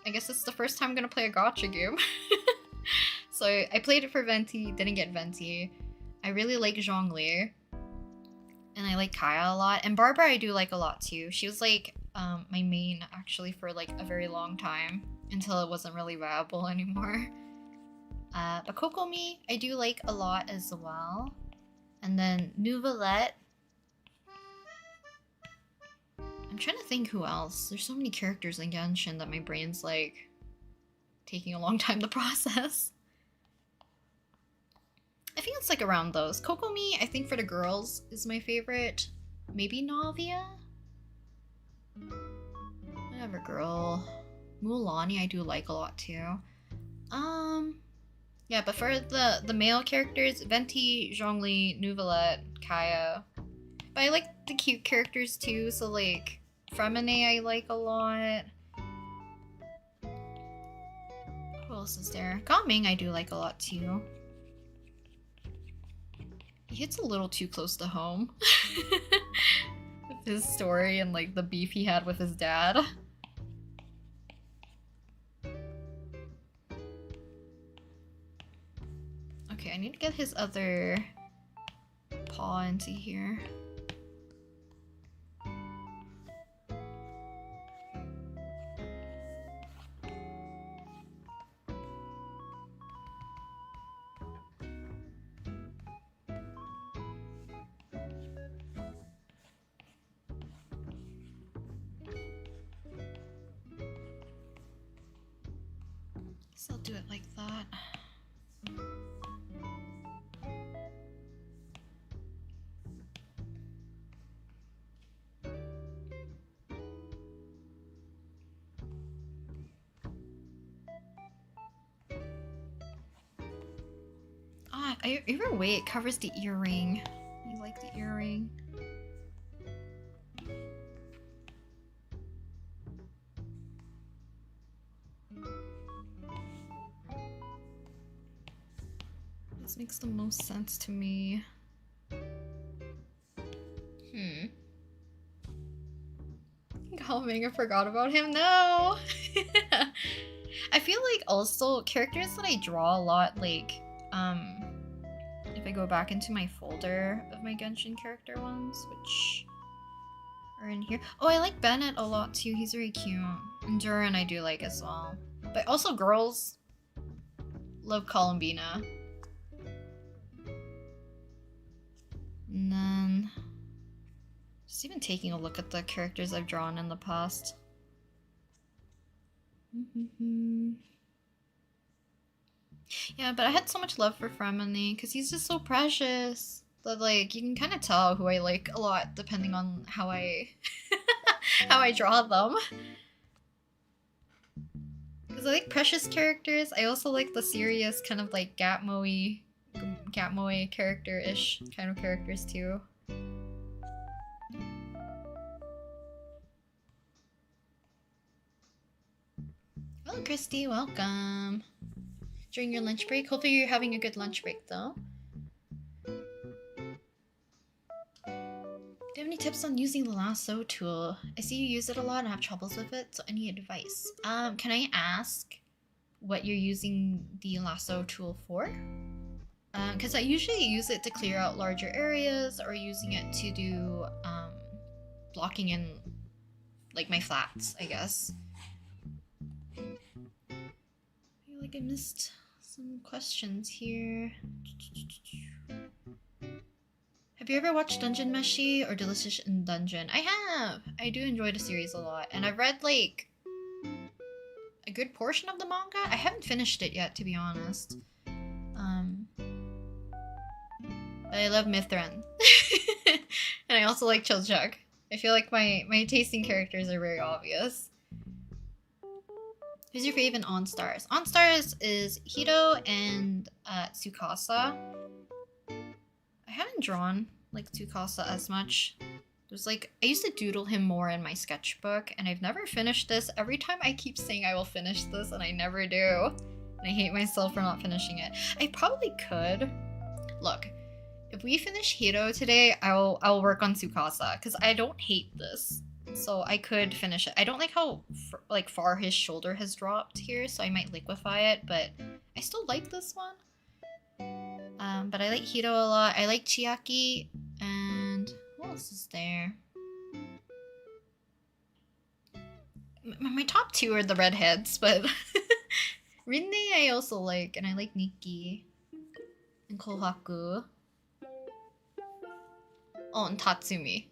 I guess it's the first time I'm gonna play a gacha game. So I played it for Venti, didn't get Venti. I really like Zhongli. And I like Kaya a lot. And Barbara I do like a lot too. She was like my main actually for like a very long time until it wasn't really viable anymore. But Kokomi I do like a lot as well. And then Nouvellette. I'm trying to think who else. There's so many characters in Genshin that my brain's like taking a long time to process. I think it's like around those. Kokomi, I think for the girls is my favorite. Maybe Navia? Whatever, girl. Mulaney I do like a lot too. Yeah, but for the male characters, Venti, Zhongli, Nouvellette, Kaya. But I like the cute characters too, so like Fremine I like a lot. Who else is there? Gaming I do like a lot too. He hits a little too close to home. With his story and like the beef he had with his dad. Okay, I need to get his other paw into here. So I'll do it like that. Either way, it covers the earring. You like the earring? This makes the most sense to me. Calming, I forgot about him. No! I feel like also characters that I draw a lot, like, if I go back into my folder of my Genshin character ones, which are in here. Oh, I like Bennett a lot too. He's very cute. And Duran I do like as well. But also girls love Columbina. And then just even taking a look at the characters I've drawn in the past. Yeah, but I had so much love for Fremini because he's just so precious that like you can kind of tell who I like a lot depending on how I how I draw them. Because I like precious characters. I also like the serious kind of like Gatmoe character-ish kind of characters too. Hello, Christy. Welcome. During your lunch break. Hopefully you're having a good lunch break though. Do you have any tips on using the lasso tool? I see you use it a lot and have troubles with it, so any advice? Can I ask what you're using the lasso tool for? Because I usually use it to clear out larger areas or using it to do blocking in like my flats, I guess. I feel like I missed some questions here. Have you ever watched Dungeon Meshi or Delicious in Dungeon? I have! I do enjoy the series a lot, and I've read like a good portion of the manga. I haven't finished it yet, to be honest. But I love Mithrin. And I also like Chilchuk. I feel like my tasting characters are very obvious. Who's your favorite on-stars? On-stars is Hito and Tsukasa. I haven't drawn like Tsukasa as much. There's like, I used to doodle him more in my sketchbook, and I've never finished this. Every time I keep saying I will finish this, and I never do. And I hate myself for not finishing it. I probably could. Look, if we finish Hiro today, I'll work on Tsukasa, because I don't hate this. So I could finish it. I don't like how far his shoulder has dropped here, so I might liquefy it, but I still like this one. But I like Hiro a lot. I like Chiaki, and what else is there? My top two are the redheads, but Rinne I also like, and I like Nikki and Kohaku. Oh, and Tatsumi.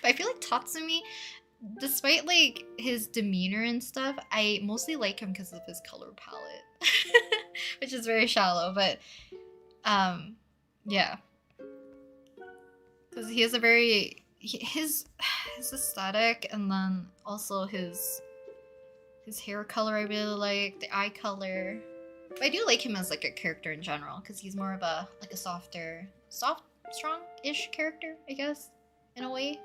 But I feel like Tatsumi, despite like his demeanor and stuff, I mostly like him because of his color palette, which is very shallow. But yeah, because he has a very his aesthetic, and then also his hair color I really like, the eye color. But I do like him as like a character in general, because he's more of a like a strong-ish character, I guess, in a way.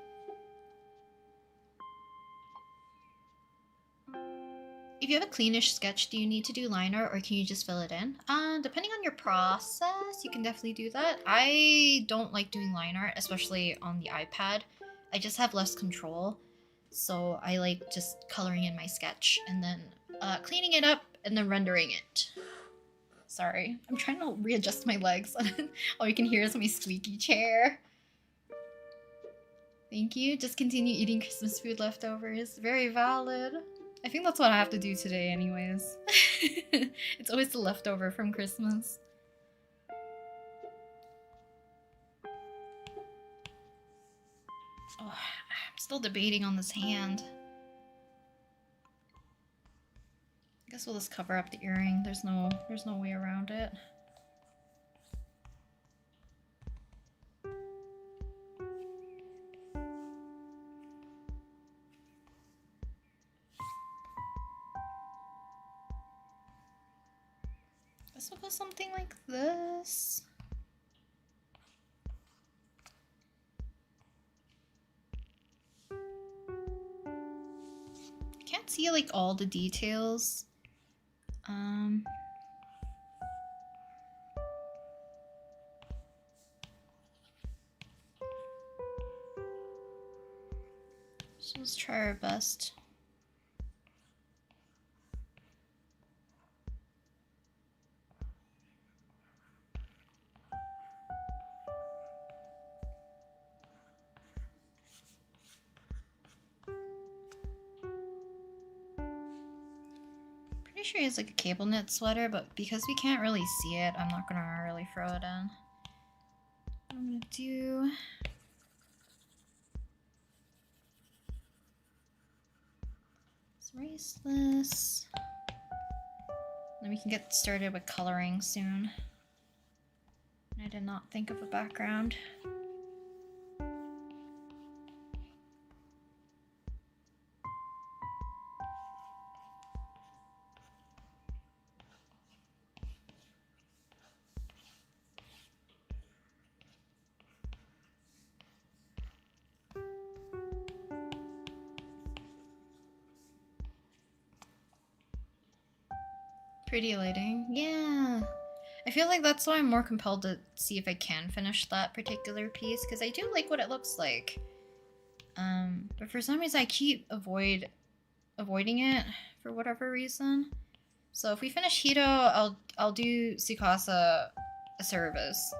If you have a cleanish sketch, do you need to do line art or can you just fill it in? Depending on your process, you can definitely do that. I don't like doing line art, especially on the iPad. I just have less control. So I like just coloring in my sketch and then cleaning it up and then rendering it. Sorry, I'm trying to readjust my legs. All you can hear is my squeaky chair. Thank you. Just continue eating Christmas food leftovers. Very valid. I think that's what I have to do today anyways. It's always the leftover from Christmas. Oh, I'm still debating on this hand. I guess we'll just cover up the earring. There's no way around it. Guess we'll go something like this. I can't see like all the details. So let's try our best. Pretty sure it's like a cable knit sweater, but because we can't really see it, I'm not gonna really throw it in. What I'm gonna do. Erase this. Then we can get started with coloring soon. I did not think of a background. Pretty lighting. Yeah. I feel like that's why I'm more compelled to see if I can finish that particular piece, because I do like what it looks like. But for some reason I keep avoiding it for whatever reason. So if we finish Hito, I'll do Tsukasa a service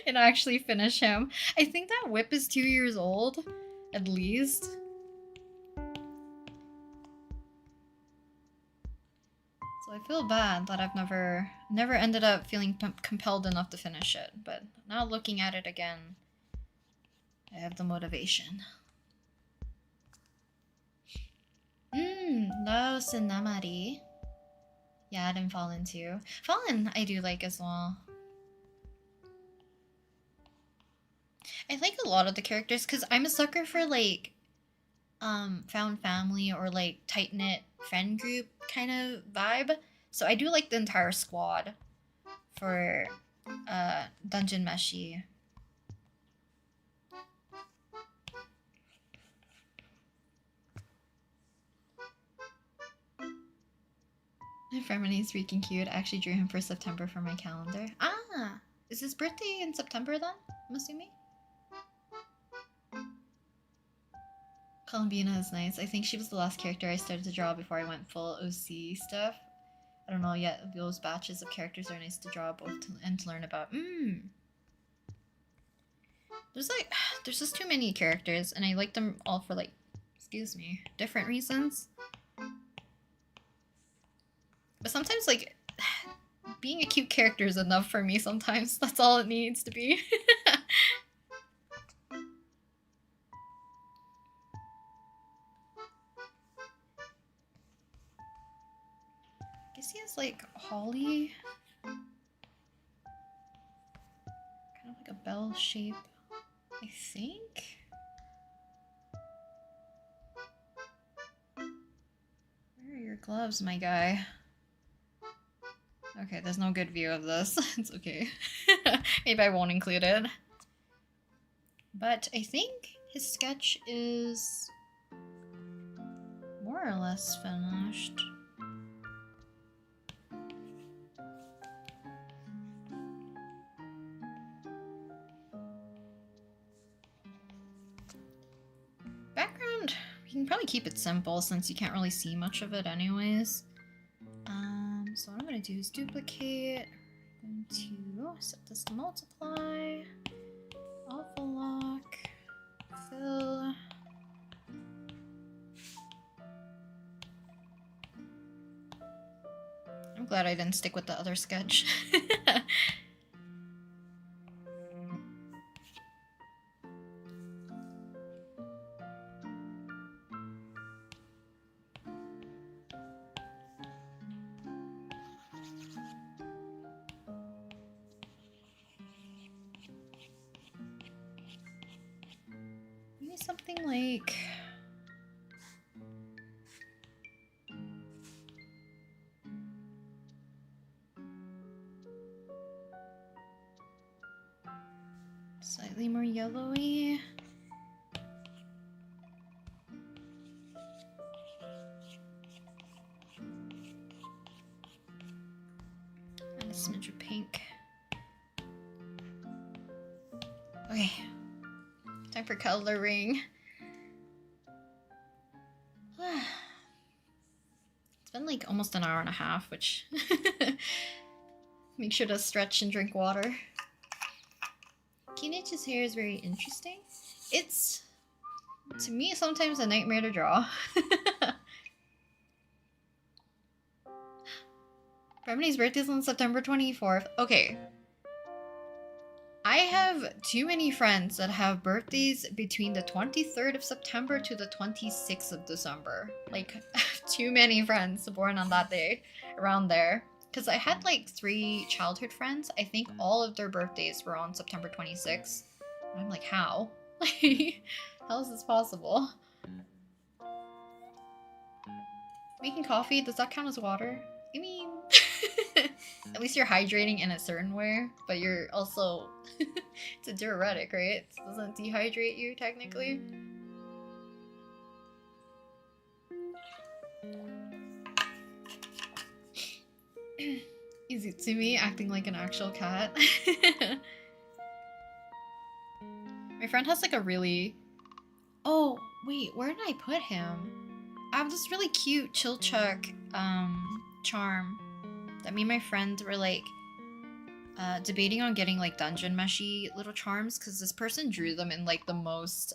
and actually finish him. I think that whip is 2 years old, at least. So I feel bad that I've never ended up feeling compelled enough to finish it, but now looking at it again, I have the motivation. Laos and Namari. Yeah, and Fallen too. Fallen I do like as well. I like a lot of the characters because I'm a sucker for like found family or like tight-knit friend group kind of vibe. So I do like the entire squad for Dungeon Meshi. Fermine's freaking cute. I actually drew him for September for my calendar. Ah! Is his birthday in September then? I'm assuming? Columbina is nice. I think she was the last character I started to draw before I went full OC stuff. I don't know yet. Those batches of characters are nice to draw both and to learn about. There's just too many characters, and I like them all for like, excuse me, different reasons. But sometimes like, being a cute character is enough for me sometimes. That's all it needs to be. I guess he has like holly. Kind of like a bell shape, I think. Where are your gloves, my guy? Okay, there's no good view of this. It's okay. Maybe I won't include it. But I think his sketch is more or less finished. Background, you can probably keep it simple since you can't really see much of it anyways. So what I'm going to do is duplicate. I'm going to set this to multiply. Alpha lock. Fill. I'm glad I didn't stick with the other sketch. Something like slightly more yellowy. And a smidge of pink. Okay. Time for coloring. It's been like almost an hour and a half, which make sure to stretch and drink water. Kinich's hair is very interesting. It's, to me, sometimes a nightmare to draw. Remini's birthday is on September 24th. Okay. I have too many friends that have birthdays between the 23rd of September to the 26th of December. Like, too many friends born on that day, around there. Because I had like 3 childhood friends. I think all of their birthdays were on September 26th. And I'm like, how? How is this possible? Making coffee, does that count as water? I mean, at least you're hydrating in a certain way, but you're also, it's a diuretic, right? It doesn't dehydrate you, technically. Easy to me, acting like an actual cat. My friend has like a really... Oh, wait, where did I put him? I have this really cute Chilchuck charm that me and my friend were like debating on getting like dungeon meshy little charms because this person drew them in like the most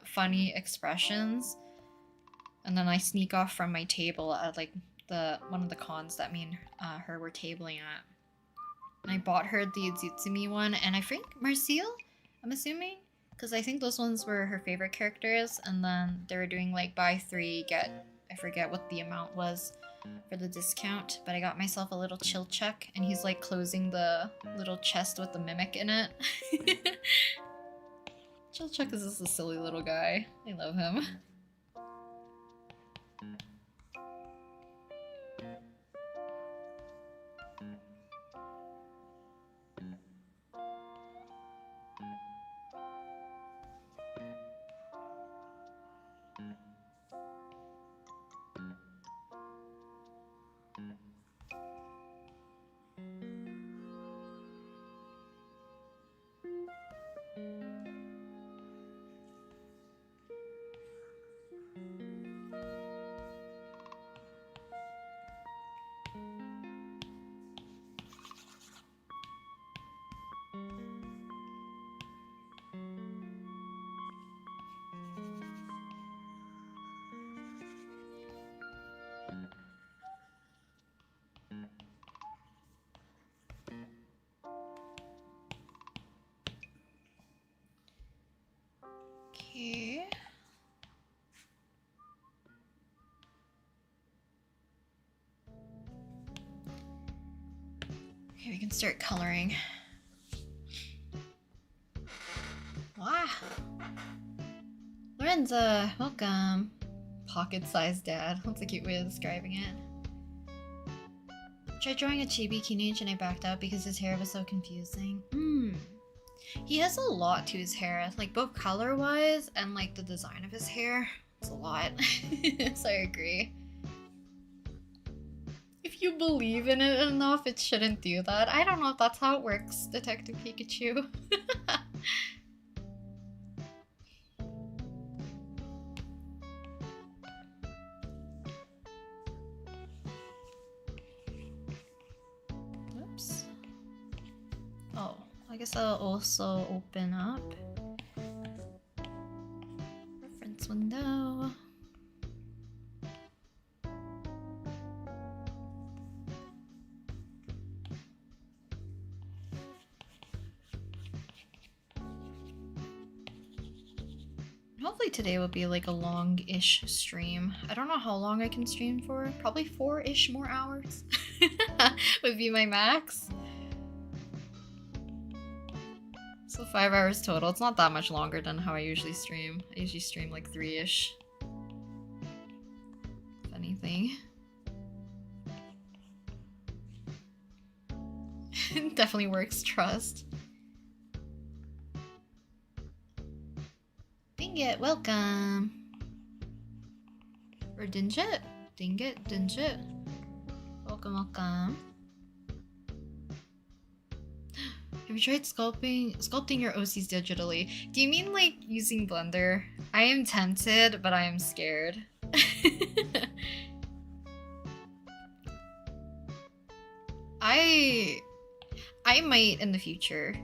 funny expressions, and then I sneak off from my table at like the one of the cons that me and her were tabling at. And I bought her the Zutsumi one, and I think Marcille, I'm assuming, because I think those ones were her favorite characters, and then they were doing like buy 3 get, I forget what the amount was for the discount, but I got myself a little chill check, and he's like closing the little chest with the mimic in it. Chill check is just a silly little guy. I love him. Okay. Okay, we can start coloring. Wow. Lorenza, welcome. Pocket-sized dad. That's a cute way of describing it. Tried drawing a chibi teenage and I backed out because his hair was so confusing. He has a lot to his hair, like both color-wise and like the design of his hair. It's a lot. So I agree. If you believe in it enough, it shouldn't do that. I don't know if that's how it works, Detective Pikachu. Oops. Oh, I guess I'll also open up reference window. Hopefully today will be like a long-ish stream. I don't know how long I can stream for. Probably 4-ish more hours would be my max. So 5 hours total. It's not that much longer than how I usually stream. I usually stream like 3-ish. If anything. Definitely works, trust. Dingit, welcome. Or Dingit. Dingit. Welcome, welcome. Have you tried sculpting your OCs digitally? Do you mean like using Blender? I am tempted, but I am scared. I might in the future.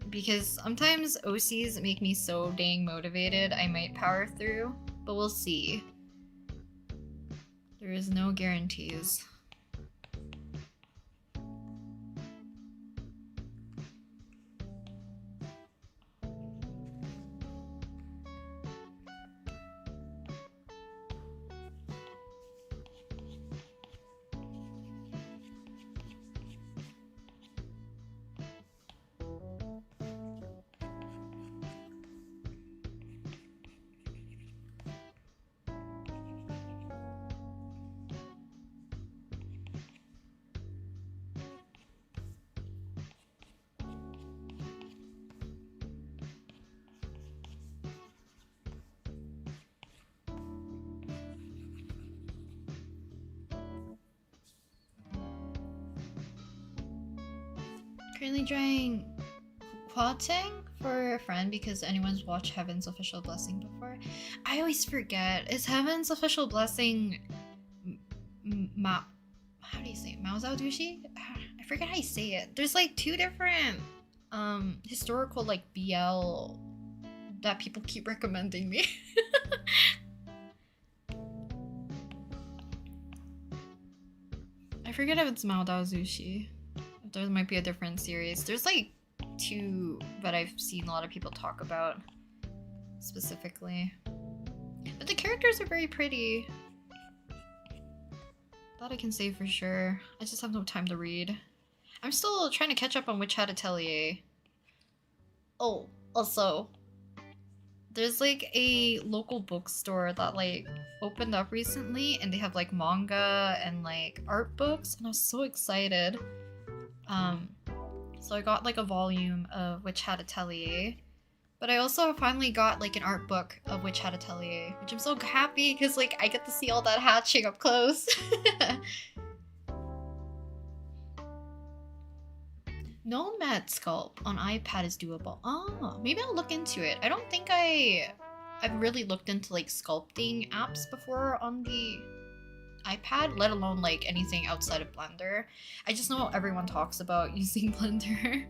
Because sometimes OCs make me so dang motivated, I might power through, but we'll see. There is no guarantees. Currently drawing Quatang for a friend because anyone's watched Heaven's Official Blessing before. I always forget. Is Heaven's Official Blessing how do you say it? Maozao Dushi? I I forget how you say it. There's like two different historical like BL that people keep recommending me. I forget if it's Maodao Zushi. There might be a different series. There's like two that I've seen a lot of people talk about specifically. But the characters are very pretty. That I can say for sure. I just have no time to read. I'm still trying to catch up on Witch Hat Atelier. Oh, also, there's like a local bookstore that like opened up recently and they have like manga and like art books and I was so excited. So I got like a volume of Witch Hat Atelier, but I also finally got like an art book of Witch Hat Atelier, which I'm so happy because like I get to see all that hatching up close. Nomad Sculpt on iPad is doable. Oh, maybe I'll look into it. I don't think I've really looked into like sculpting apps before on the iPad, let alone like anything outside of Blender. I just know everyone talks about using Blender.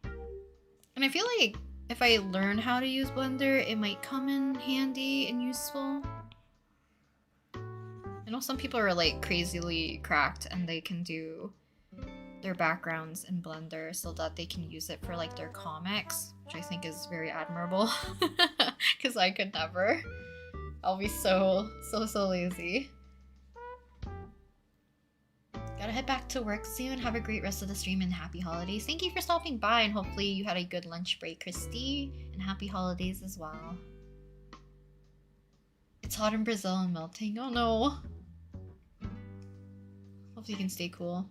And I feel like if I learn how to use Blender, it might come in handy and useful. I know some people are like crazily cracked and they can do their backgrounds in Blender so that they can use it for like their comics, which I think is very admirable because I could never. I'll be so lazy. Gotta head back to work soon. Have a great rest of the stream and happy holidays. Thank you for stopping by and hopefully you had a good lunch break, Christy, and happy holidays as well. It's hot in Brazil and melting. Oh no. Hopefully you can stay cool.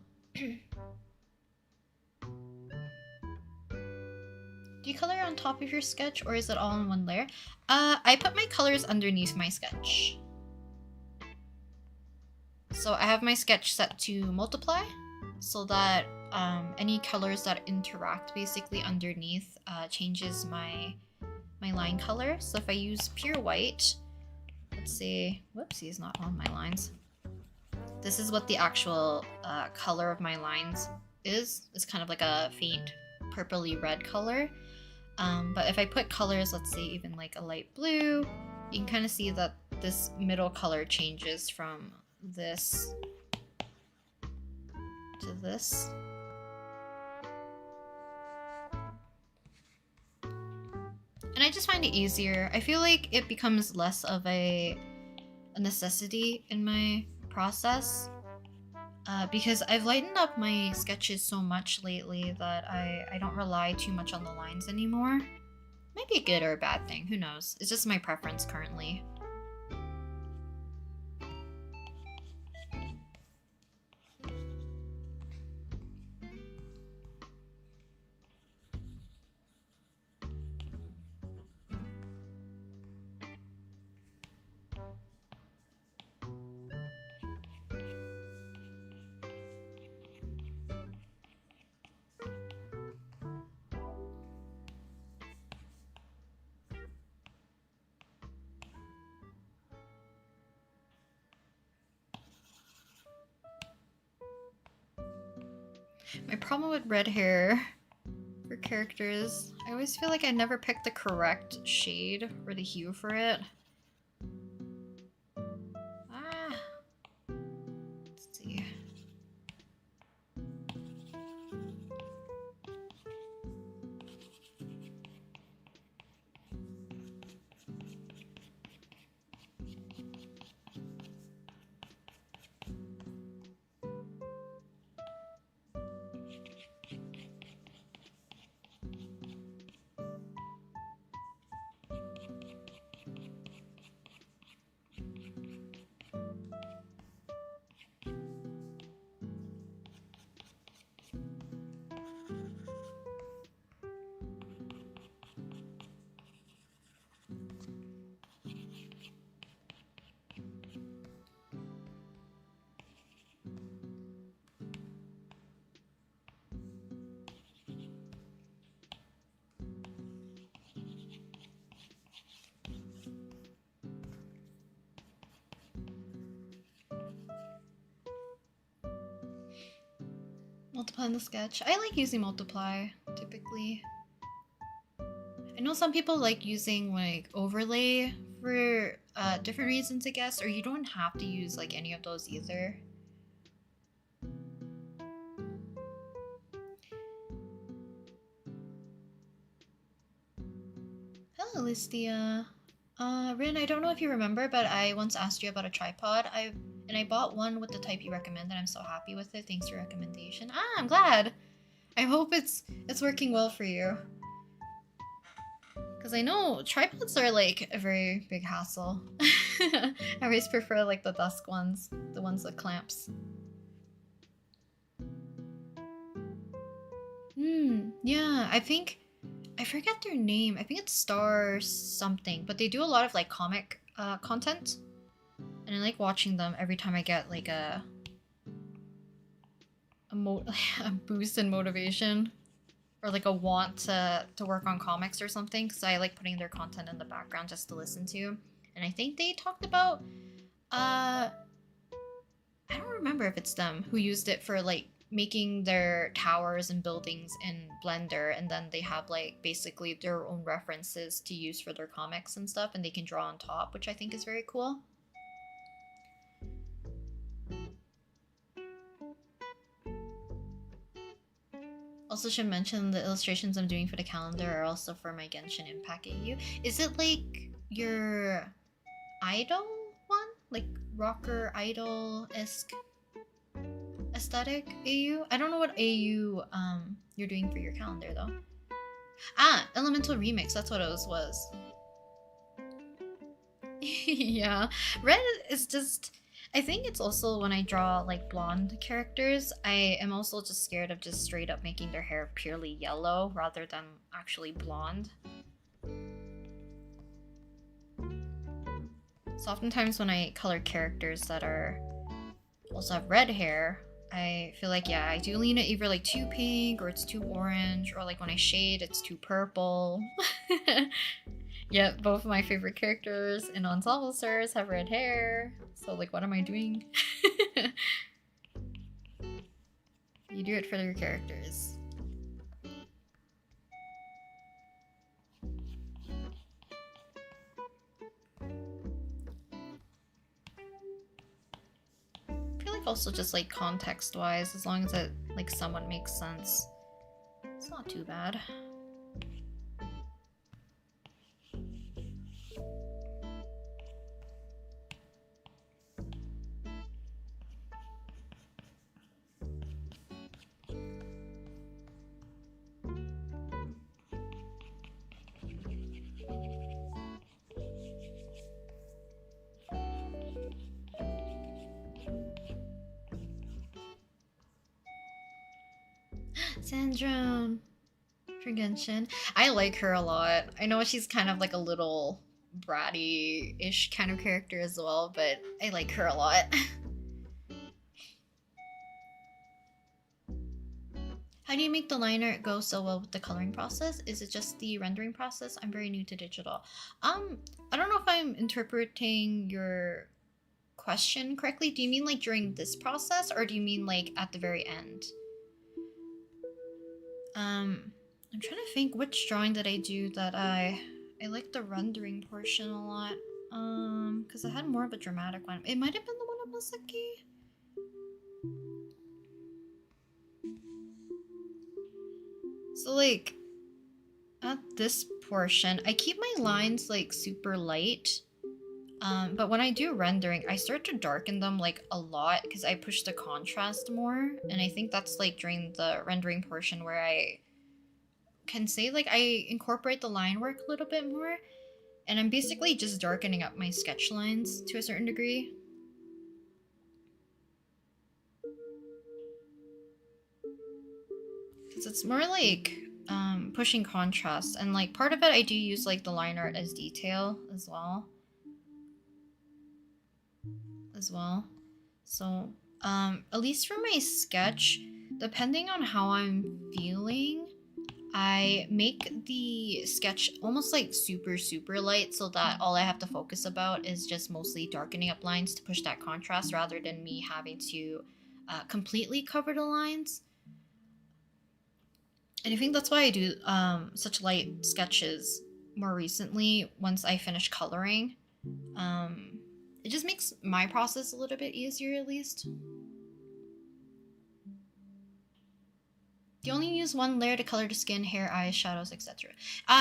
Do you color on top of your sketch or is it all in one layer? I put my colors underneath my sketch. So I have my sketch set to multiply so that any colors that interact basically underneath changes my line color. So if I use pure white, let's see, whoopsie, is not on my lines. This is what the actual color of my lines is. It's kind of like a faint purpley red color. But if I put colors, let's say even like a light blue, you can kind of see that this middle color changes from this to this. And I just find it easier. I feel like it becomes less of a necessity in my process. Because I've lightened up my sketches so much lately that I don't rely too much on the lines anymore. Might be a good or a bad thing, who knows? It's just my preference currently. My problem with red hair for characters, I always feel like I never pick the correct shade or the hue for it. Let's see. Multiply in the sketch. I like using multiply, typically. I know some people like using like overlay for different reasons, I guess, or you don't have to use like any of those either. Hello, Listia. Rin, I don't know if you remember, but I once asked you about a tripod. I bought one with the type you recommend, and I'm so happy with it. Thanks for your recommendation. Ah, I'm glad. I hope it's working well for you. Because I know tripods are like a very big hassle. I always prefer like the dusk ones, the ones with clamps. Yeah, I forget their name. I think it's Star something, but they do a lot of like comic content. And I like watching them every time I get like a boost in motivation. Or like a want to work on comics or something, because I like putting their content in the background just to listen to. And I think they talked about I don't remember if it's them who used it for like making their towers and buildings in Blender, and then they have like basically their own references to use for their comics and stuff, and they can draw on top, which I think is very cool. Also should mention the illustrations I'm doing for the calendar are also for my Genshin Impact AU. Is it like your idol one? Like rocker idol-esque aesthetic AU? I don't know what AU you're doing for your calendar though. Ah, Elemental Remix, that's what it was. Yeah, red is just... I think it's also when I draw like blonde characters, I am also just scared of just straight up making their hair purely yellow rather than actually blonde. So oftentimes when I color characters that are also have red hair, I feel like, yeah, I do lean it either like too pink or it's too orange, or like when I shade it's too purple. Yeah, both of my favorite characters in Ensemble Stars have red hair. So like, what am I doing? You do it for your characters. I feel like also just like context-wise, as long as it like somewhat makes sense, it's not too bad. Sandrone for Genshin. I like her a lot. I know she's kind of like a little bratty-ish kind of character as well, but I like her a lot. How do you make the liner go so well with the coloring process? Is it just the rendering process? I'm very new to digital. I don't know if I'm interpreting your question correctly. Do you mean like during this process, or do you mean like at the very end? I'm trying to think which drawing did I do that I like the rendering portion a lot. Because I had more of a dramatic one. It might have been the one of Masaki. So like at this portion, I keep my lines like super light. But when I do rendering, I start to darken them like a lot because I push the contrast more. And I think that's like during the rendering portion where I can say like I incorporate the line work a little bit more. And I'm basically just darkening up my sketch lines to a certain degree. Because it's more like pushing contrast. And like part of it I do use like the line art as detail as well. So at least for my sketch, depending on how I'm feeling, I make the sketch almost like super light so that all I have to focus about is just mostly darkening up lines to push that contrast rather than me having to completely cover the lines. And I think that's why I do such light sketches more recently once I finish coloring. Um, it just makes my process a little bit easier, at least. You only use one layer to color the skin, hair, eyes, shadows, etc.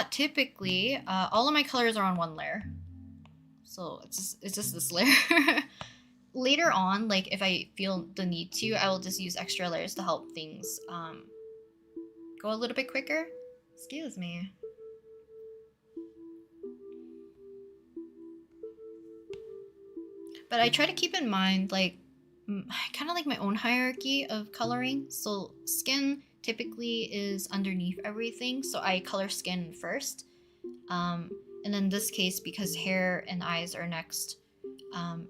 Typically, all of my colors are on one layer. So it's just this layer. Later on, like if I feel the need to, I will just use extra layers to help things go a little bit quicker. Excuse me. But I try to keep in mind like kind of like my own hierarchy of coloring. So skin typically is underneath everything, so I color skin first. And in this case, because hair and eyes are next,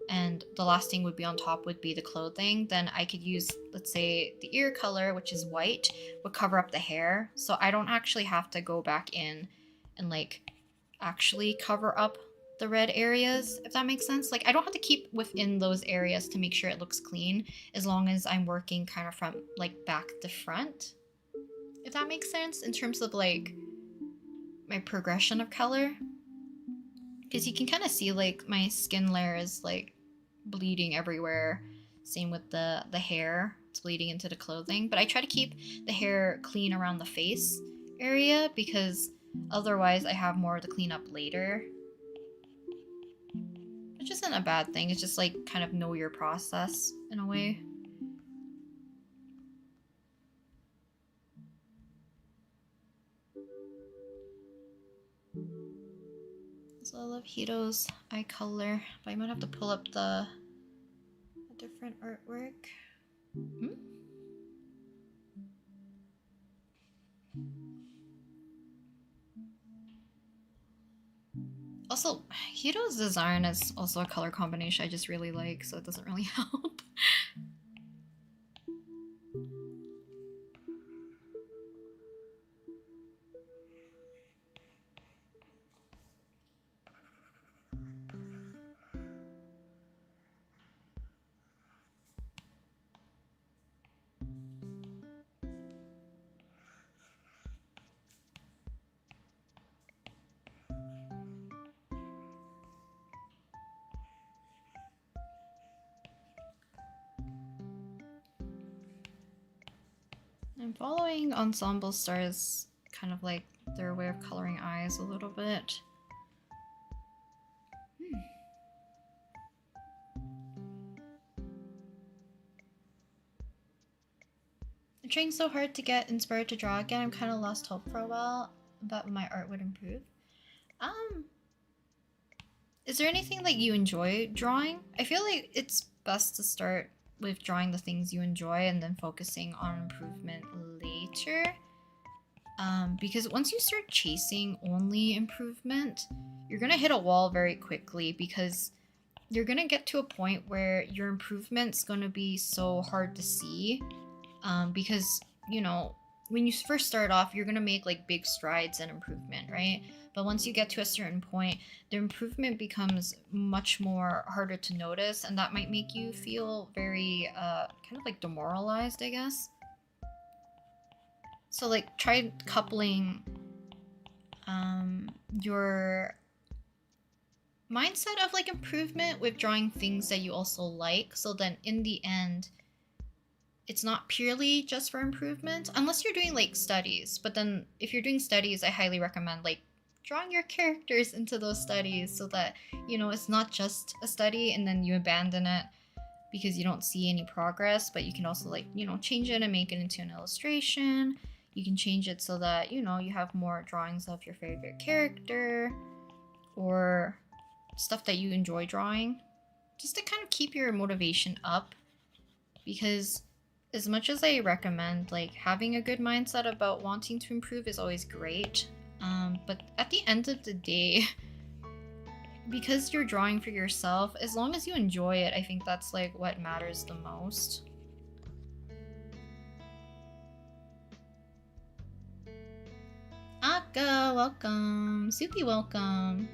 and the last thing would be on top would be the clothing, then I could use, let's say, the ear color, which is white, would cover up the hair. So I don't actually have to go back in and like actually cover up the red areas, if that makes sense. Like I don't have to keep within those areas to make sure it looks clean, as long as I'm working kind of from like back to front, if that makes sense, in terms of like my progression of color. Because you can kind of see like my skin layer is like bleeding everywhere. Same with the hair, it's bleeding into the clothing. But I try to keep the hair clean around the face area, because otherwise I have more to clean up later, which isn't a bad thing. It's just like kind of know your process in a way. So I love Hito's eye color, but I might have to pull up a different artwork. Also, Hito's design is also a color combination I just really like, so it doesn't really help. I'm following Ensemble Stars, kind of like their way of coloring eyes a little bit. I'm trying so hard to get inspired to draw again. I'm kind of lost hope for a while that my art would improve. Is there anything that you enjoy drawing? I feel like it's best to start with drawing the things you enjoy and then focusing on improvement later. Because once you start chasing only improvement, you're gonna hit a wall very quickly, because you're gonna get to a point where your improvement's gonna be so hard to see. Because, you know, when you first start off, you're gonna make like big strides in improvement, right? But once you get to a certain point, the improvement becomes much more harder to notice, and that might make you feel very kind of like demoralized, I guess. So like try coupling your mindset of like improvement with drawing things that you also like, so then in the end it's not purely just for improvement, unless you're doing like studies. But then if you're doing studies, I highly recommend like drawing your characters into those studies, so that, you know, it's not just a study and then you abandon it because you don't see any progress. But you can also like, you know, change it and make it into an illustration. You can change it so that, you know, you have more drawings of your favorite character or stuff that you enjoy drawing, just to kind of keep your motivation up. Because as much as I recommend like having a good mindset about wanting to improve is always great, but at the end of the day, because you're drawing for yourself, as long as you enjoy it, I think that's like what matters the most. Akka, welcome. Soupy, welcome.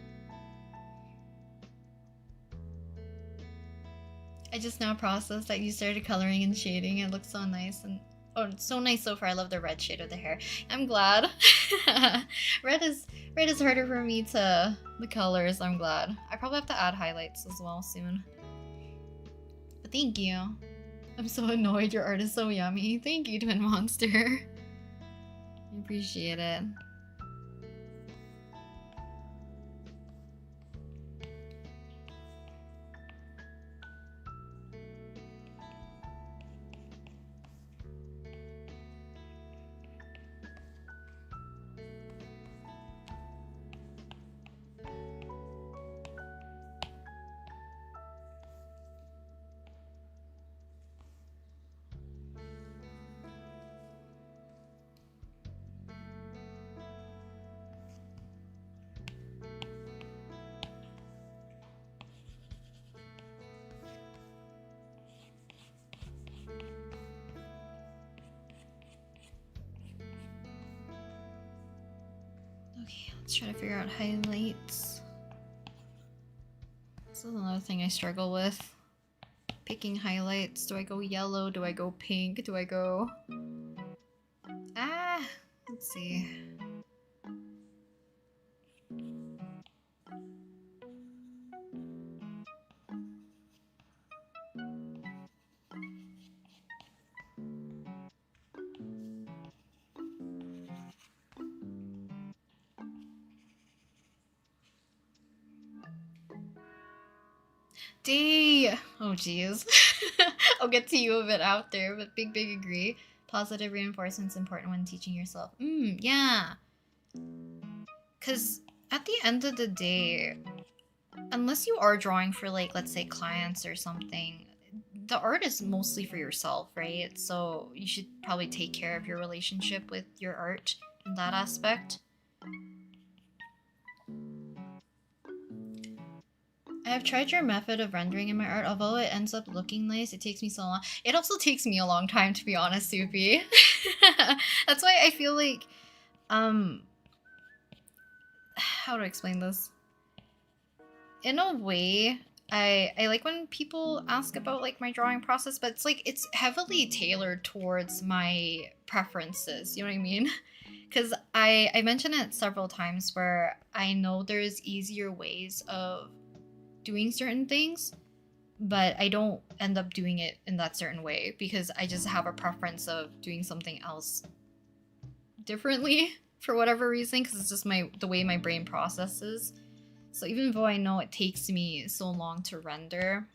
I just now processed that you started coloring and shading. It looks so nice, and Oh, it's so nice so far. I love the red shade of the hair. I'm glad. red is red is harder for me to the colors. I'm glad. I probably have to add highlights as well soon. But thank you. I'm so annoyed. Your art is so yummy. Thank you, Twin Monster. I appreciate it. Okay, let's try to figure out highlights. This is another thing I struggle with. Picking highlights. Do I go yellow? Do I go pink? Do I go... Ah! Let's see. D. Oh jeez. I'll get to you a bit after, but big agree. Positive reinforcement's important when teaching yourself. Yeah. Cause at the end of the day, unless you are drawing for like, let's say clients or something, the art is mostly for yourself, right? So you should probably take care of your relationship with your art in that aspect. I have tried your method of rendering in my art. Although it ends up looking nice, it takes me so long. It also takes me a long time, to be honest, Soupy. That's why I feel like, how to explain this? In a way, I like when people ask about like my drawing process, but it's like it's heavily tailored towards my preferences. You know what I mean? Because I mentioned it several times where I know there's easier ways of doing certain things, but I don't end up doing it in that certain way because I just have a preference of doing something else differently for whatever reason, because it's just the way my brain processes. So even though I know it takes me so long to render,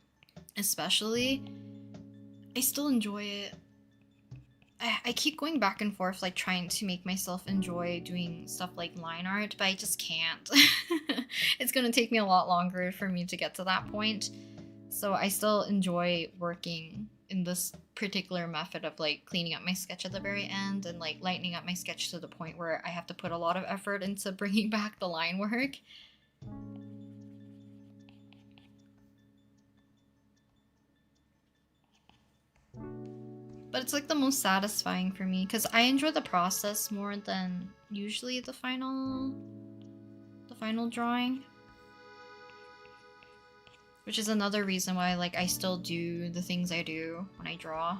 especially, I still enjoy it. I keep going back and forth, like trying to make myself enjoy doing stuff like line art, but I just can't. It's gonna take me a lot longer for me to get to that point. So I still enjoy working in this particular method of like cleaning up my sketch at the very end and like lightening up my sketch to the point where I have to put a lot of effort into bringing back the line work. But it's like the most satisfying for me because I enjoy the process more than usually the final drawing. Which is another reason why like I still do the things I do when I draw.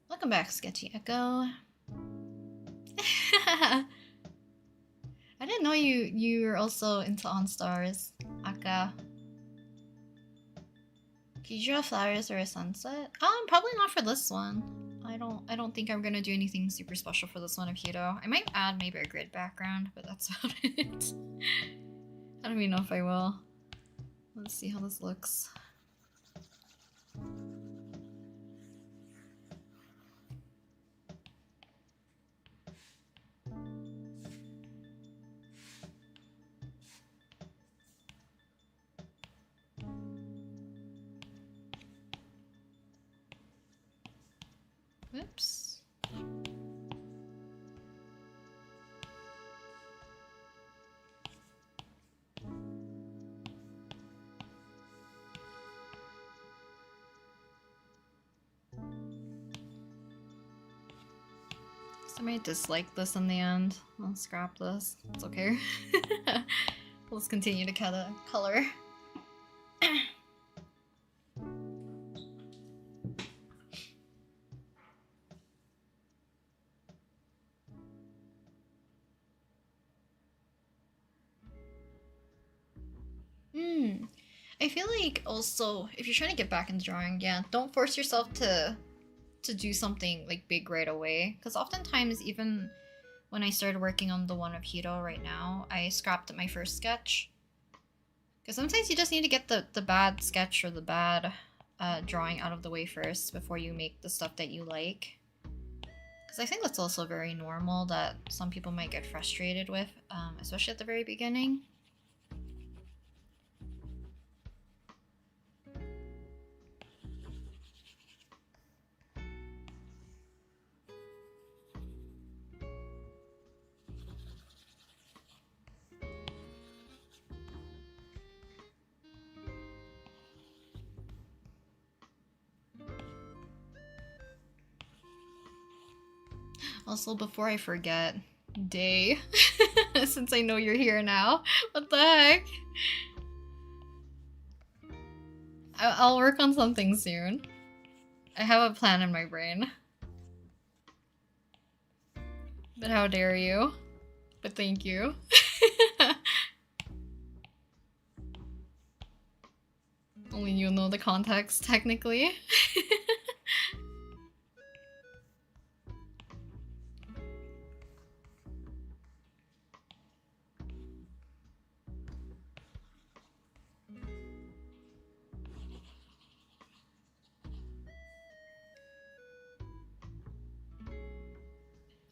Welcome back, Sketchy Echo. I didn't know you were also into OnStars, Aka. Could you draw flowers or a sunset? Probably not for this one. I don't think I'm gonna do anything super special for this one of Hito. I might add maybe a grid background, but that's about it. I don't even know if I will. Let's see how this looks. Whoops. I might dislike this in the end. I'll scrap this. It's okay. Let's continue to color. I feel like also if you're trying to get back into drawing, yeah, don't force yourself to do something like big right away. Because oftentimes, even when I started working on the one of Hiro right now, I scrapped my first sketch. Because sometimes you just need to get the bad sketch or the bad drawing out of the way first before you make the stuff that you like. Because I think that's also very normal that some people might get frustrated with, especially at the very beginning. Also, before I forget, Day, since I know you're here now, what the heck? I'll work on something soon. I have a plan in my brain. But how dare you? But thank you. Only you know the context, technically.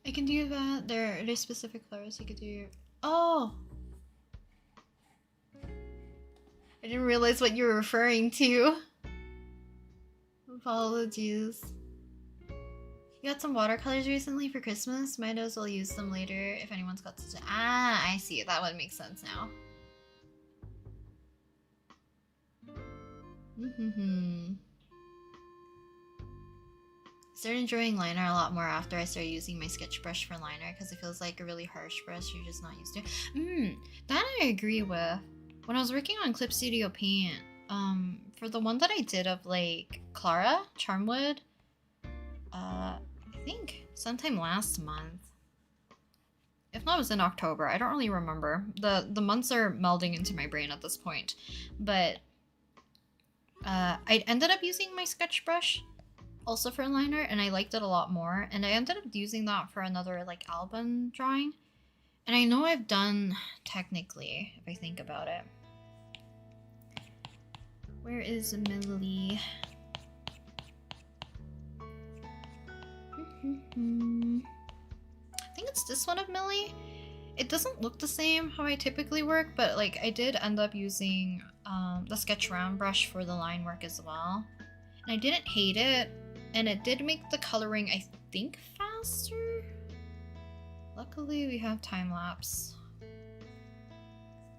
I can do that. There's specific colors you could do. Oh! I didn't realize what you were referring to. Apologies. You got some watercolors recently for Christmas? Might as well use them later if anyone's got such a— Ah, I see. That would make sense now. Started enjoying liner a lot more after I started using my sketch brush for liner because it feels like a really harsh brush you're just not used to. That I agree with. When I was working on Clip Studio Paint, for the one that I did of like Clara, Charmwood, I think sometime last month. If not, it was in October. I don't really remember. The months are melding into my brain at this point. But I ended up using my sketch brush also for liner, and I liked it a lot more. And I ended up using that for another like album drawing. And I know I've done, technically, if I think about it. Where is Millie? I think it's this one of Millie. It doesn't look the same how I typically work, but like I did end up using the sketch round brush for the line work as well. And I didn't hate it, and it did make the coloring, I think, faster. Luckily, we have time lapse.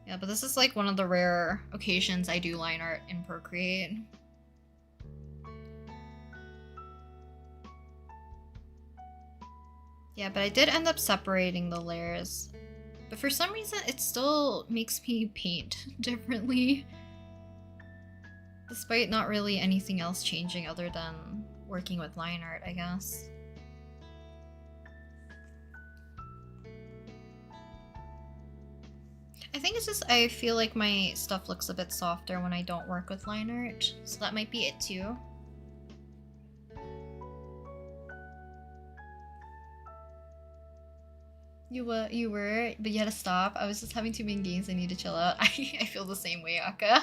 Yeah, but this is like one of the rare occasions I do line art in Procreate. Yeah, but I did end up separating the layers. But for some reason, it still makes me paint differently. Despite not really anything else changing other than working with line art, I guess. I think it's just I feel like my stuff looks a bit softer when I don't work with line art, so that might be it too. You were, but you had to stop. I was just having too many games. I need to chill out. I feel the same way, Aka.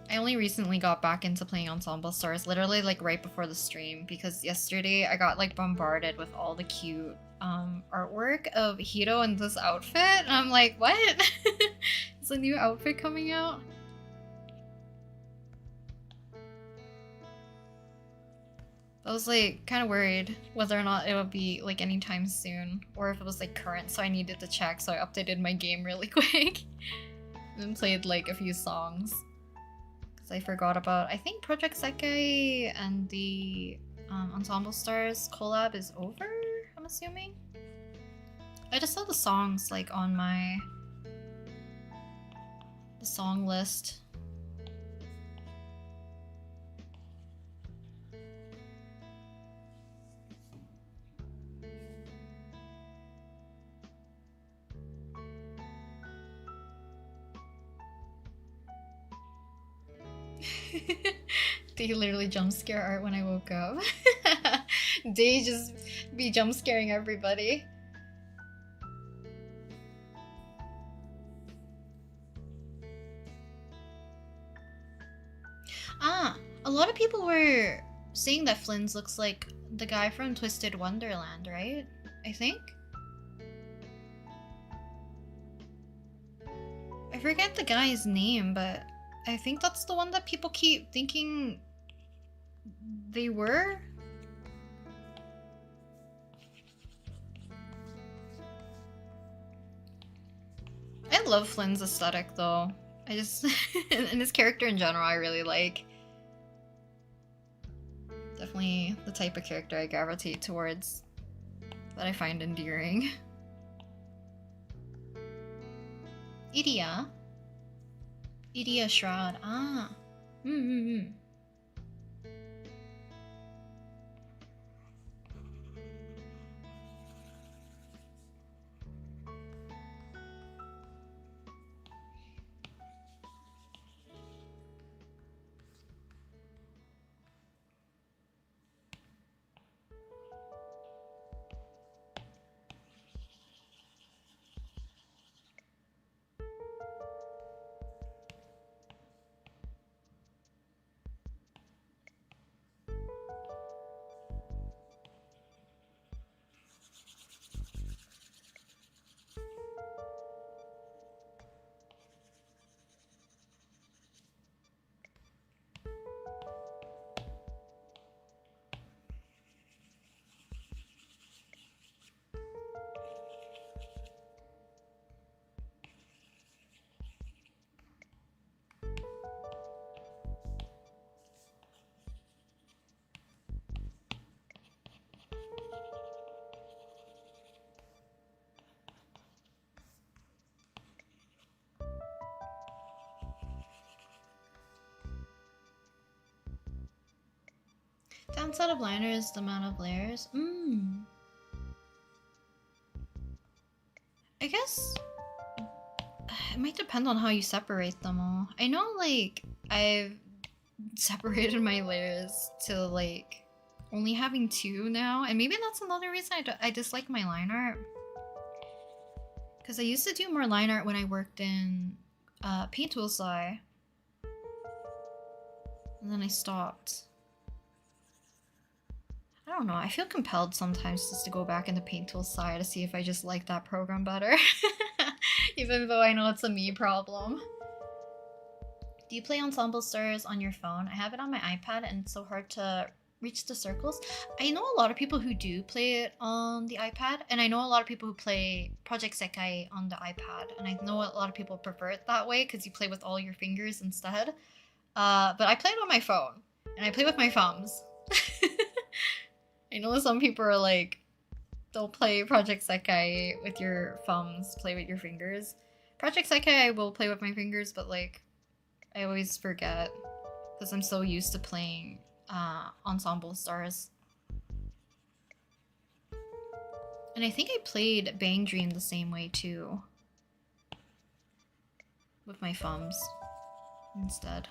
I only recently got back into playing Ensemble Stars, literally like right before the stream, because yesterday I got like bombarded with all the cute artwork of Hiro in this outfit, and I'm like, what? Is a new outfit coming out? I was like kind of worried whether or not it would be like anytime soon, or if it was like current, so I needed to check, so I updated my game really quick and played like a few songs. I forgot about. I think Project Sekai and the Ensemble Stars collab is over, I'm assuming. I just saw the songs like on the song list. They literally jump scare art when I woke up. They just be jump scaring everybody. Ah, a lot of people were saying that Flynn's looks like the guy from Twisted Wonderland, right? I think? I forget the guy's name, but I think that's the one that people keep thinking they were. I love Flynn's aesthetic though. I just and his character in general I really like. Definitely the type of character I gravitate towards, that I find endearing. Iria? Iria Shroud. Ah. Downside of liner is the amount of layers. I guess it might depend on how you separate them all. I know like I've separated my layers to like only having 2 now, and maybe that's another reason I dislike my line art. Because I used to do more line art when I worked in Paint Tool Sci, and then I stopped. I don't know, I feel compelled sometimes just to go back into Paint Tool Sci to see if I just like that program better. Even though I know it's a me problem. Do you play Ensemble Stars on your phone? I have it on my iPad and it's so hard to reach the circles. I know a lot of people who do play it on the iPad, and I know a lot of people who play Project Sekai on the iPad, and I know a lot of people prefer it that way because you play with all your fingers instead. But I play it on my phone, and I play with my thumbs. I know some people are like, they'll play Project Sekai with your thumbs, play with your fingers. Project Sekai I will play with my fingers, but like, I always forget because I'm so used to playing Ensemble Stars. And I think I played Bang Dream the same way too. With my thumbs instead.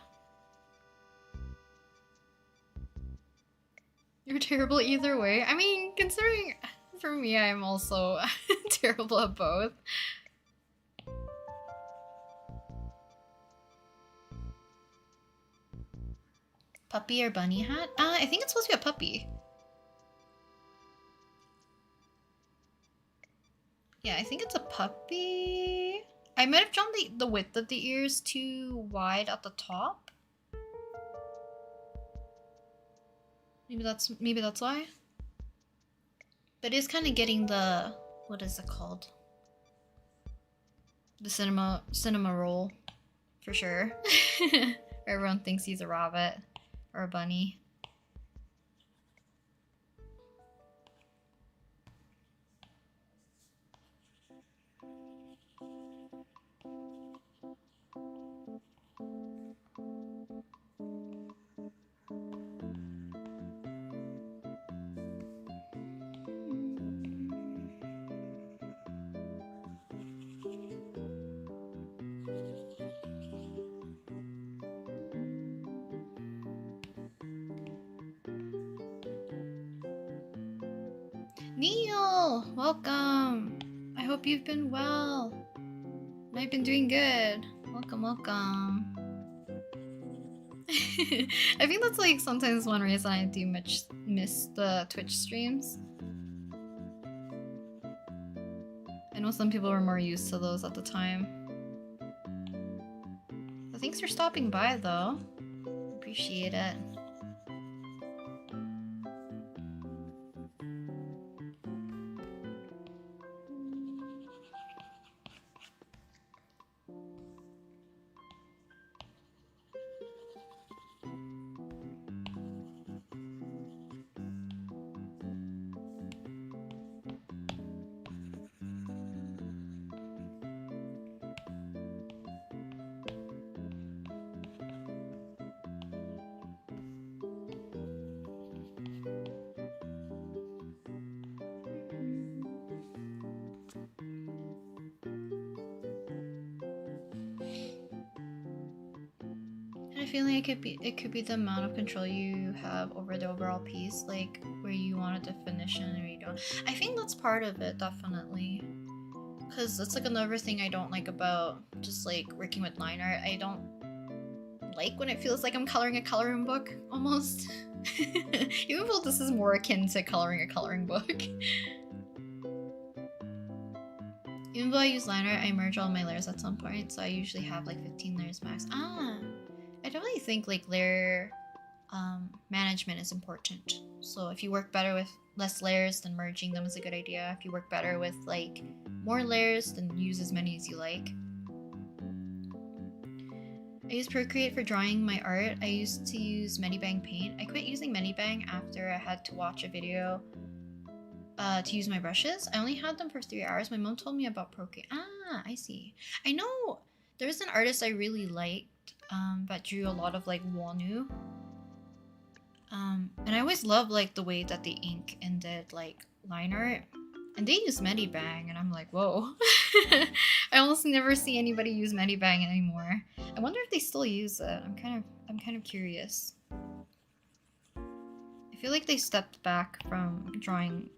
You're terrible either way. I mean, considering for me, I'm also terrible at both. Puppy or bunny hat? I think it's supposed to be a puppy. Yeah, I think it's a puppy. I might have drawn the width of the ears too wide at the top. Maybe that's why. But it's kind of getting the, what is it called? The cinema roll, for sure. Everyone thinks he's a rabbit or a bunny. Neil, welcome. I hope you've been well. I've been doing good. Welcome, welcome. I think that's like sometimes one reason I do miss the Twitch streams. I know some people were more used to those at the time. But thanks for stopping by though. Appreciate it. I have a feeling it could be the amount of control you have over the overall piece, like where you want a definition or you don't. I think that's part of it, definitely. Because that's like another thing I don't like about just like working with line art. I don't like when it feels like I'm coloring a coloring book, almost. Even though this is more akin to coloring a coloring book. Even though I use line art, I merge all my layers at some point, so I usually have like 15 layers max. I definitely think like layer management is important. So if you work better with less layers, then merging them is a good idea. If you work better with like more layers, then use as many as you like. I use Procreate for drawing my art. I used to use Medibang Paint. I quit using Medibang after I had to watch a video to use my brushes. I only had them for 3 hours. My mom told me about Procreate. I see. I know there's an artist I really liked that drew a lot of like wahoo. And I always loved like the way that they ink and did like line art. And they use Medibang, and I'm like, whoa. I almost never see anybody use Medibang anymore. I wonder if they still use it. I'm kind of curious. I feel like they stepped back from drawing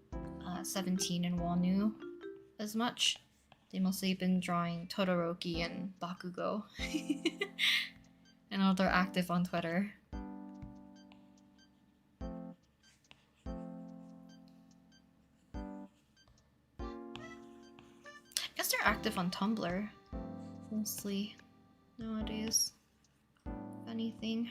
17 and wahoo as much. They mostly been drawing Todoroki and Bakugo. I know they're active on Twitter. I guess they're active on Tumblr mostly nowadays. If anything.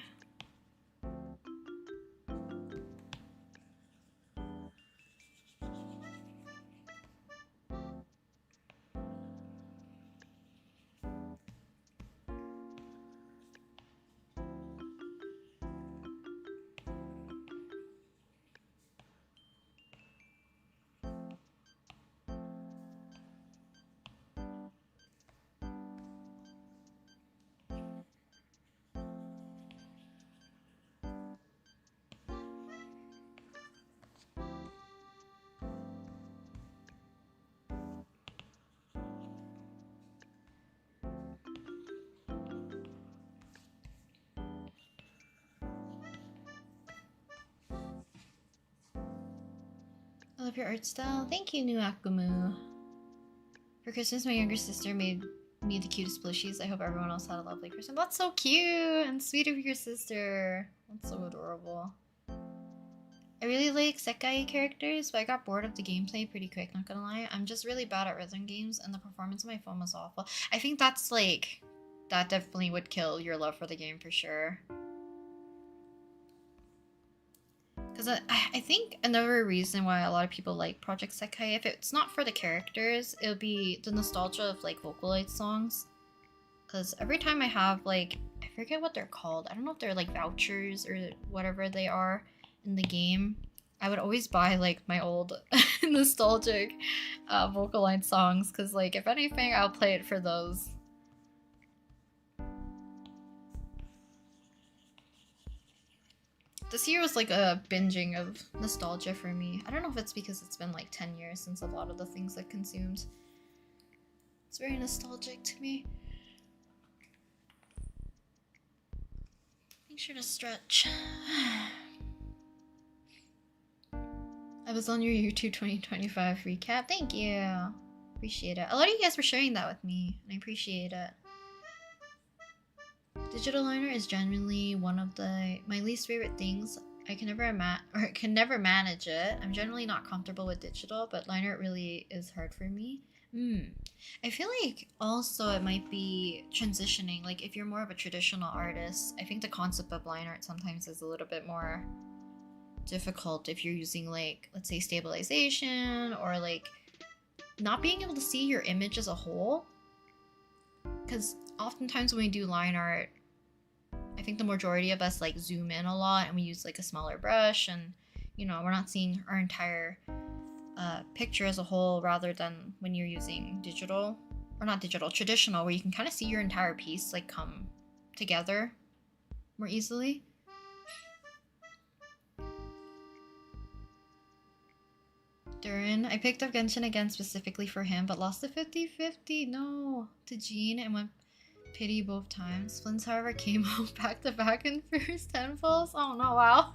I love your art style. Thank you, New Akumu. For Christmas, my younger sister made me the cutest plushies. I hope everyone else had a lovely Christmas. That's so cute and sweet of your sister. That's so adorable. I really like Sekai characters, but I got bored of the gameplay pretty quick, not gonna lie. I'm just really bad at rhythm games, and the performance of my phone was awful. I think that's like, that definitely would kill your love for the game for sure. Because I think another reason why a lot of people like Project Sekai, if it's not for the characters, it'll be the nostalgia of like Vocaloid songs. Because every time I forget what they're called. I don't know if they're like vouchers or whatever they are in the game. I would always buy like my old nostalgic Vocaloid songs because like if anything I'll play it for those. This year was like a binging of nostalgia for me. I don't know if it's because it's been like 10 years since a lot of the things I've consumed. It's very nostalgic to me. Make sure to stretch. I was on your YouTube 2025 recap. Thank you. Appreciate it. A lot of you guys were sharing that with me, and I appreciate it. Digital liner is genuinely one of my least favorite things. I can never manage it. I'm generally not comfortable with digital, but liner really is hard for me. I feel like also it might be transitioning. Like if you're more of a traditional artist, I think the concept of line art sometimes is a little bit more difficult if you're using like, let's say, stabilization or like not being able to see your image as a whole. Because oftentimes when we do line art, I think the majority of us like zoom in a lot and we use like a smaller brush, and you know, we're not seeing our entire picture as a whole, rather than when you're using digital, or not digital, traditional, where you can kind of see your entire piece like come together more easily. Durin, I picked up Genshin again specifically for him, but lost the 50-50. No, to Jean and went pity both times. Flynn's, however, came out back to back in first 10 falls. Oh no, wow.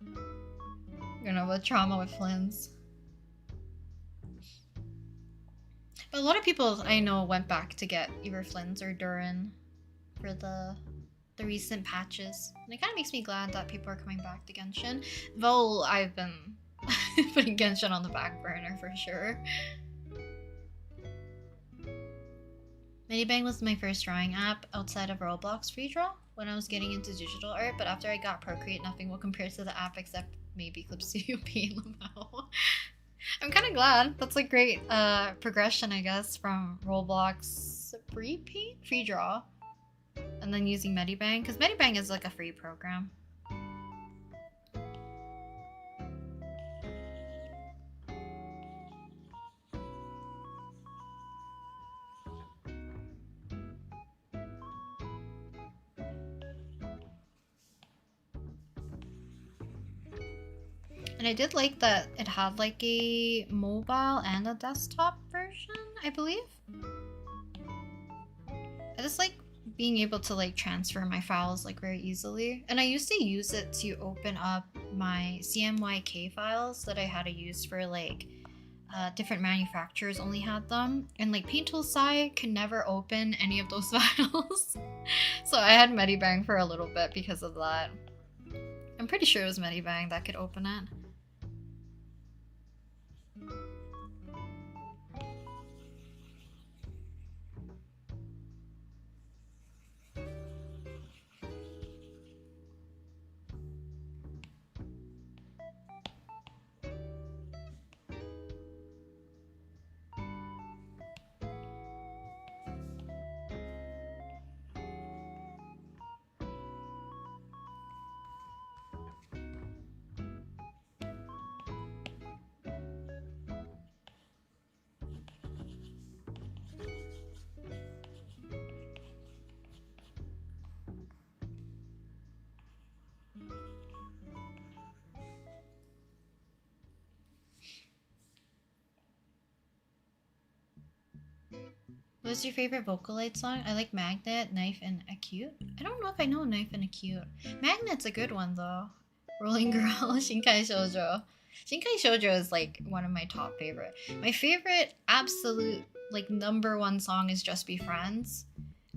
You're gonna have a trauma with Flynn's. But a lot of people I know went back to get either Flynn's or Durin for the recent patches. And it kind of makes me glad that people are coming back to Genshin. Though I've been putting Genshin on the back burner for sure. Medibang was my first drawing app outside of Roblox Free Draw when I was getting into digital art, but after I got Procreate, nothing will compare to the app except maybe Clip Studio Paint Lamau. I'm kind of glad. That's a great progression, I guess, from Roblox Free Draw, and then using Medibang, because Medibang is like a free program. And I did like that it had like a mobile and a desktop version, I believe. I just like being able to like transfer my files like very easily. And I used to use it to open up my CMYK files that I had to use for like different manufacturers only had them. And like Paint Tool Sai could never open any of those files. So I had Medibang for a little bit because of that. I'm pretty sure it was Medibang that could open it. What's your favorite Vocaloid song? I like Magnet, Knife, and Acute. I don't know if I know Knife and Acute. Magnet's a good one though. Rolling Girl, Shinkai Shoujo. Shinkai Shoujo is like one of my top favorite. My favorite absolute like #1 song is Just Be Friends.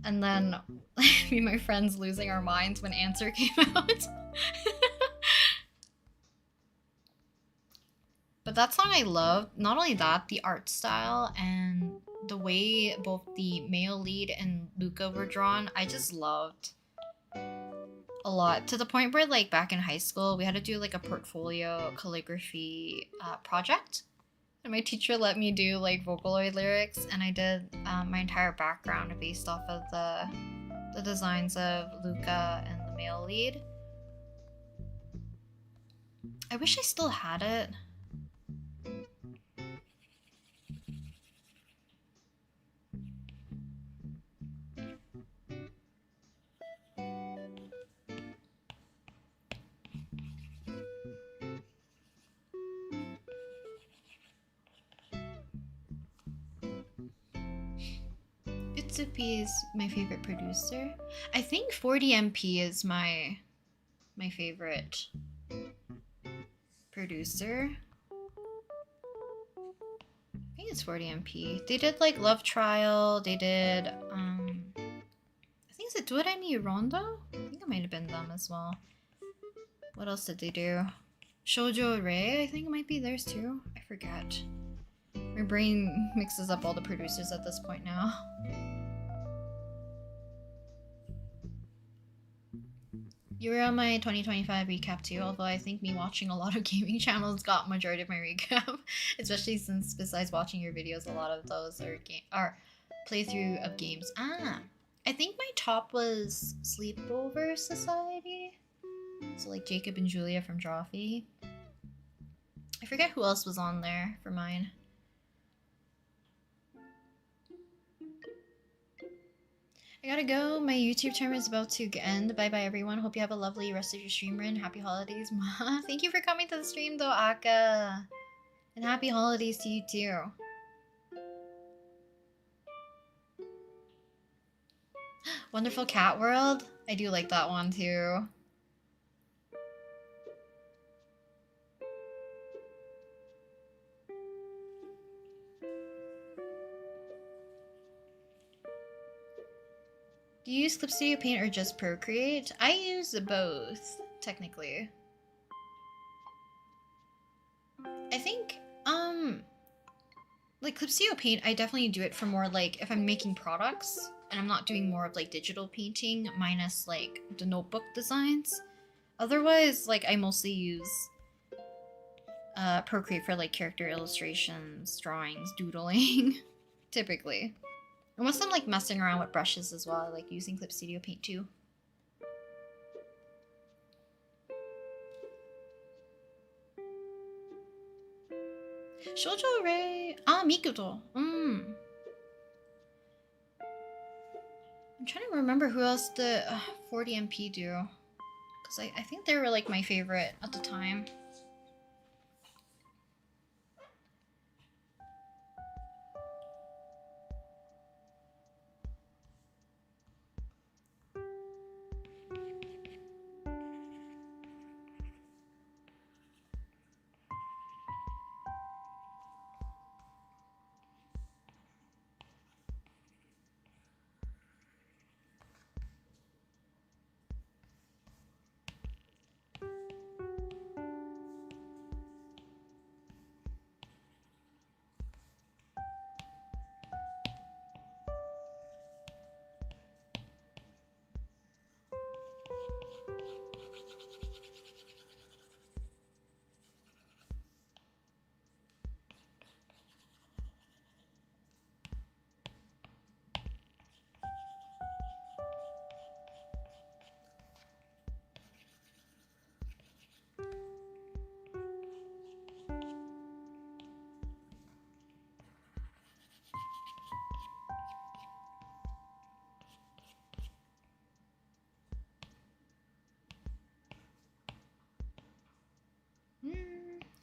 And then me and my friends losing our minds when Answer came out. But that song I love. Not only that, the art style and the way both the male lead and Luca were drawn, I just loved a lot. To the point where like back in high school, we had to do like a portfolio calligraphy project. And my teacher let me do like Vocaloid lyrics, and I did my entire background based off of the the designs of Luca and the male lead. I wish I still had it. Itsupi is my favorite producer. I think 40MP is my favorite producer. I think it's 40MP. They did like Love Trial. They did I think it's Dore ni Rondo? I think it might have been them as well. What else did they do? Shoujo Rei, I think it might be theirs too. I forget. My brain mixes up all the producers at this point now. You were on my 2025 recap too, although I think me watching a lot of gaming channels got majority of my recap, especially since besides watching your videos, a lot of those are playthrough of games. I think my top was Sleepover Society, so like Jacob and Julia from Drawfee. I forget who else was on there for mine. I gotta go. My YouTube term is about to end. Bye bye, everyone. Hope you have a lovely rest of your stream run. Happy holidays. Thank you for coming to the stream, though, Aka. And happy holidays to you, too. Wonderful Cat World. I do like that one, too. Do you use Clip Studio Paint or just Procreate? I use both, technically. I think, like Clip Studio Paint, I definitely do it for more like if I'm making products and I'm not doing more of like digital painting minus like the notebook designs. Otherwise, like I mostly use Procreate for like character illustrations, drawings, doodling, typically. Unless I'm like messing around with brushes as well, I like using Clip Studio Paint too. Shoujo Rei. Mikuto. I'm trying to remember who else the 40MP do. Because I think they were like my favorite at the time.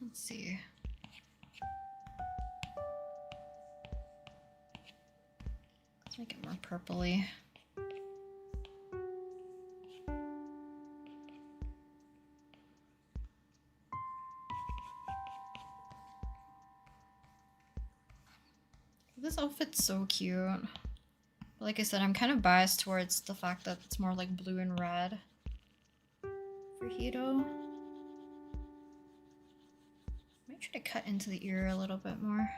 Let's see. Let's make it more purpley. This outfit's so cute. But like I said, I'm kind of biased towards the fact that it's more like blue and red for Hito. Might try to cut into the ear a little bit more.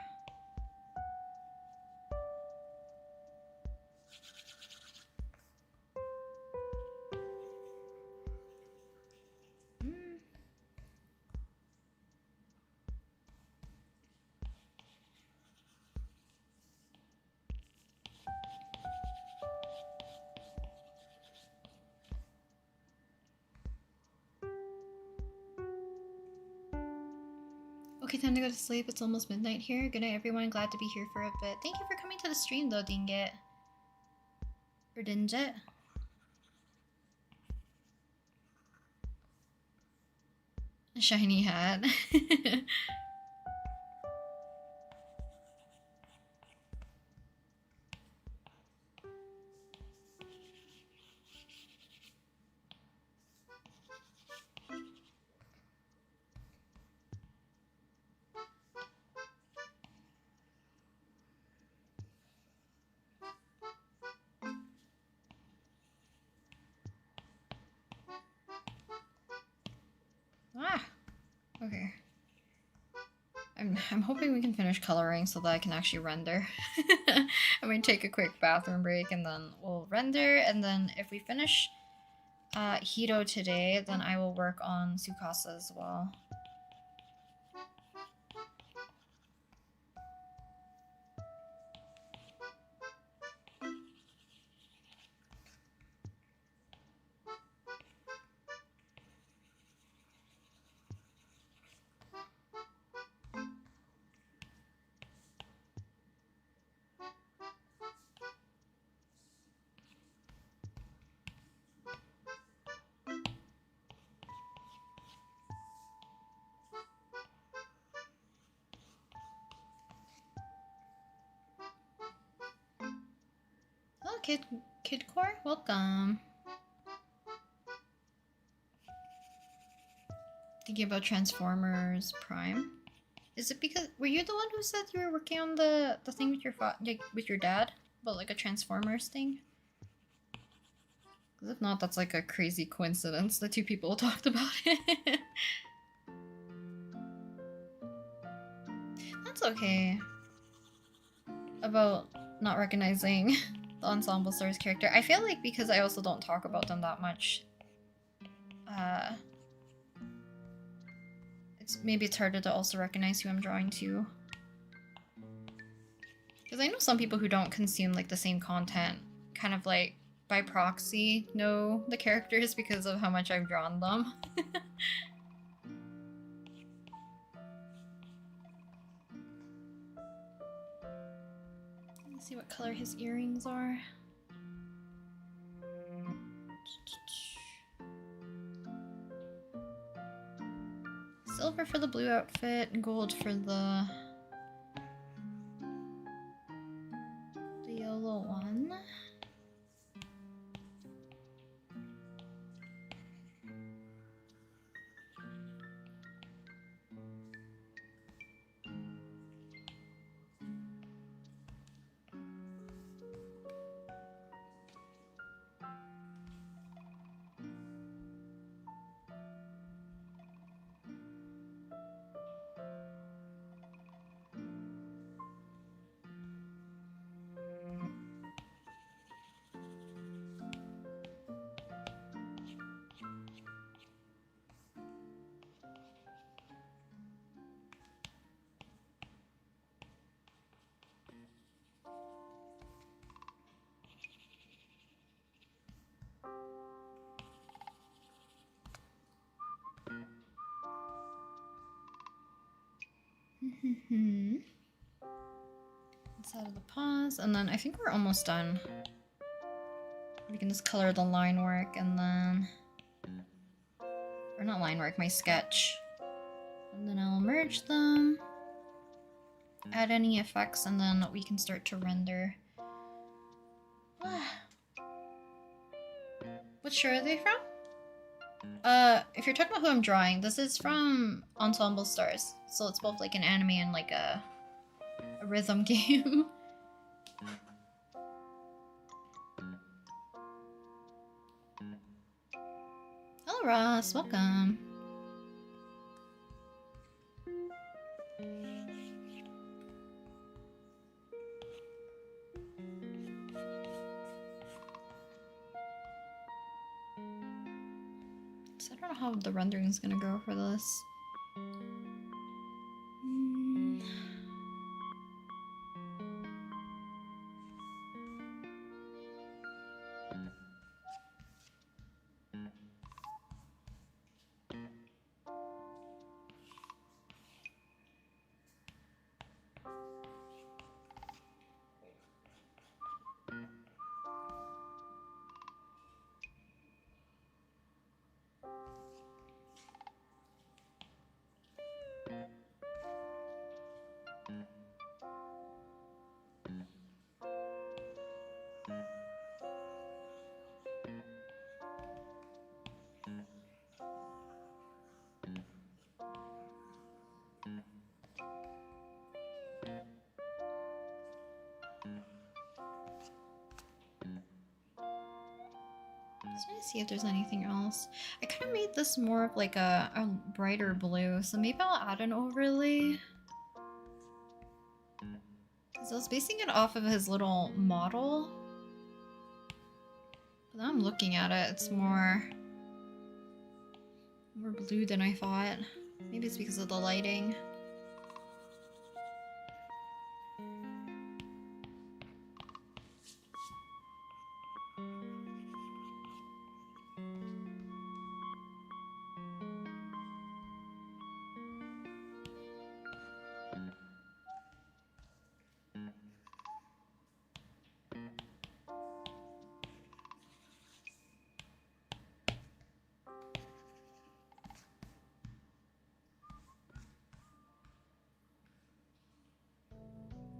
Okay, time to go to sleep. It's almost midnight here. Good night, everyone. Glad to be here for a bit. Thank you for coming to the stream, though, Dinget. Or Dinget. A shiny hat. Ah! Okay. I'm hoping we can finish coloring so that I can actually render. I'm gonna take a quick bathroom break and then we'll render, and then if we finish Hito today, then I will work on Tsukasa as well. Oh, Kidcore, welcome. Thinking about Transformers Prime. Is it because were you the one who said you were working on the thing with your like with your dad about like a Transformers thing? Because if not, that's like a crazy coincidence. The two people talked about it. That's okay. About not recognizing the Ensemble Stars character. I feel like because I also don't talk about them that much, maybe it's harder to also recognize who I'm drawing to. Because I know some people who don't consume like the same content, kind of like by proxy know the characters because of how much I've drawn them. Let's see what color his earrings are. Silver for the blue outfit, gold for the yellow one. Inside of the paws, and then I think we're almost done. We can just color the line work and then, or not line work, my sketch. And then I'll merge them, add any effects, and then we can start to render. What show are they from? If you're talking about who I'm drawing, this is from Ensemble Stars. So it's both like an anime and like a rhythm game. Hello Ross, welcome. So I don't know how the rendering is gonna go for this. Just want to see if there's anything else. I kind of made this more of like a brighter blue, so maybe I'll add an overlay. Because I was basing it off of his little model. But now I'm looking at it, it's more blue than I thought. Maybe it's because of the lighting.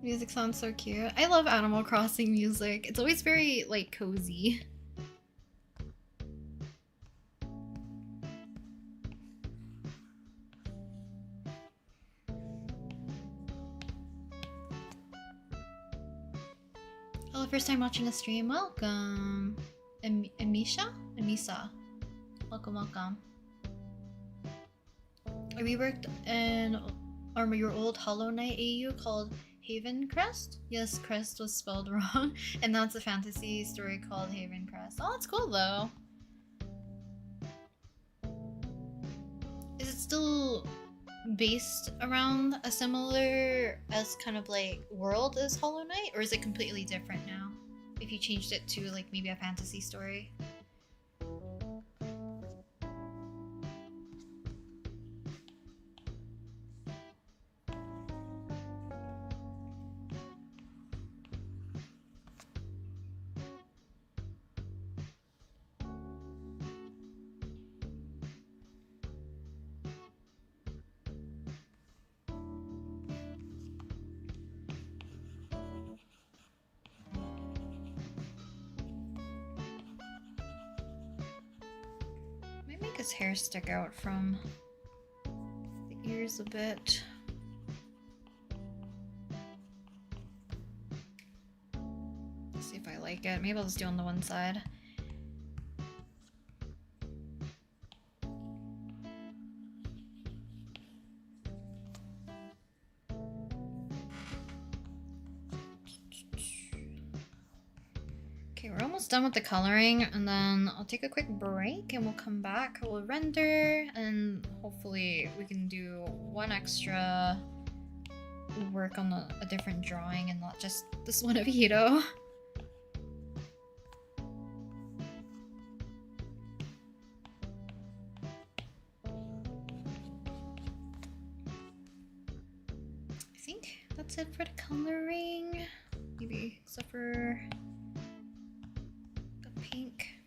Music sounds so cute. I love Animal Crossing music. It's always very, like, cozy. Hello, first time watching a stream. Welcome. Amisha? Amisa. Welcome, welcome. I reworked your old Hollow Knight AU called Haven Crest? Yes, Crest was spelled wrong. And now it's a fantasy story called Haven Crest. Oh, that's cool though. Is it still based around a similar as kind of like world as Hollow Knight? Or is it completely different now? If you changed it to like maybe a fantasy story? His hair stick out from the ears a bit. Let's see if I like it. Maybe I'll just do on the one side. Okay, we're almost done with the coloring, and then I'll take a quick break and we'll come back, we'll render, and hopefully we can do one extra work on a different drawing and not just this one of Hito. I think that's it for the coloring, maybe except for pink.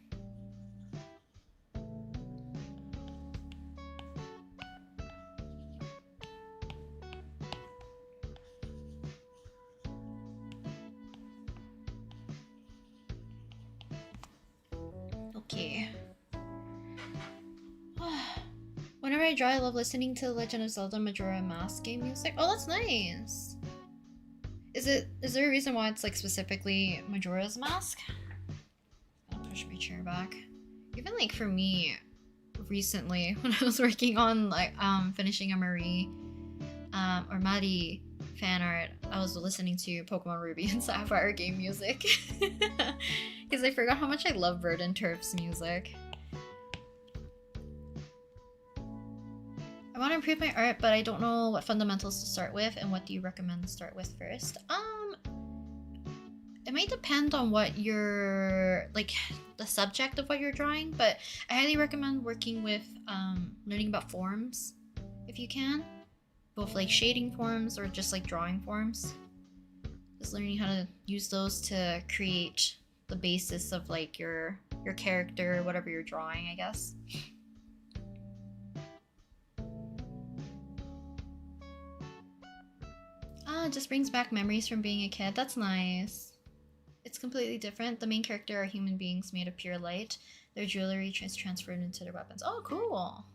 Okay. Whenever I draw, I love listening to Legend of Zelda Majora Mask game music. Oh, that's nice. Is there a reason why it's like specifically Majora's Mask? Push my chair back. Even like for me, recently when I was working on like finishing a Marie or Maddie fan art, I was listening to Pokemon Ruby and Sapphire game music because I forgot how much I love Verdant Turf's music. I want to improve my art, but I don't know what fundamentals to start with, and what do you recommend to start with first? It might depend on what you're, like, the subject of what you're drawing, but I highly recommend working with learning about forms, if you can. Both, like, shading forms or just, like, drawing forms. Just learning how to use those to create the basis of, like, your character, whatever you're drawing, I guess. It just brings back memories from being a kid. That's nice. it's completely different. The main character are human beings made of pure light. Their jewelry is transferred into their weapons. Oh, cool.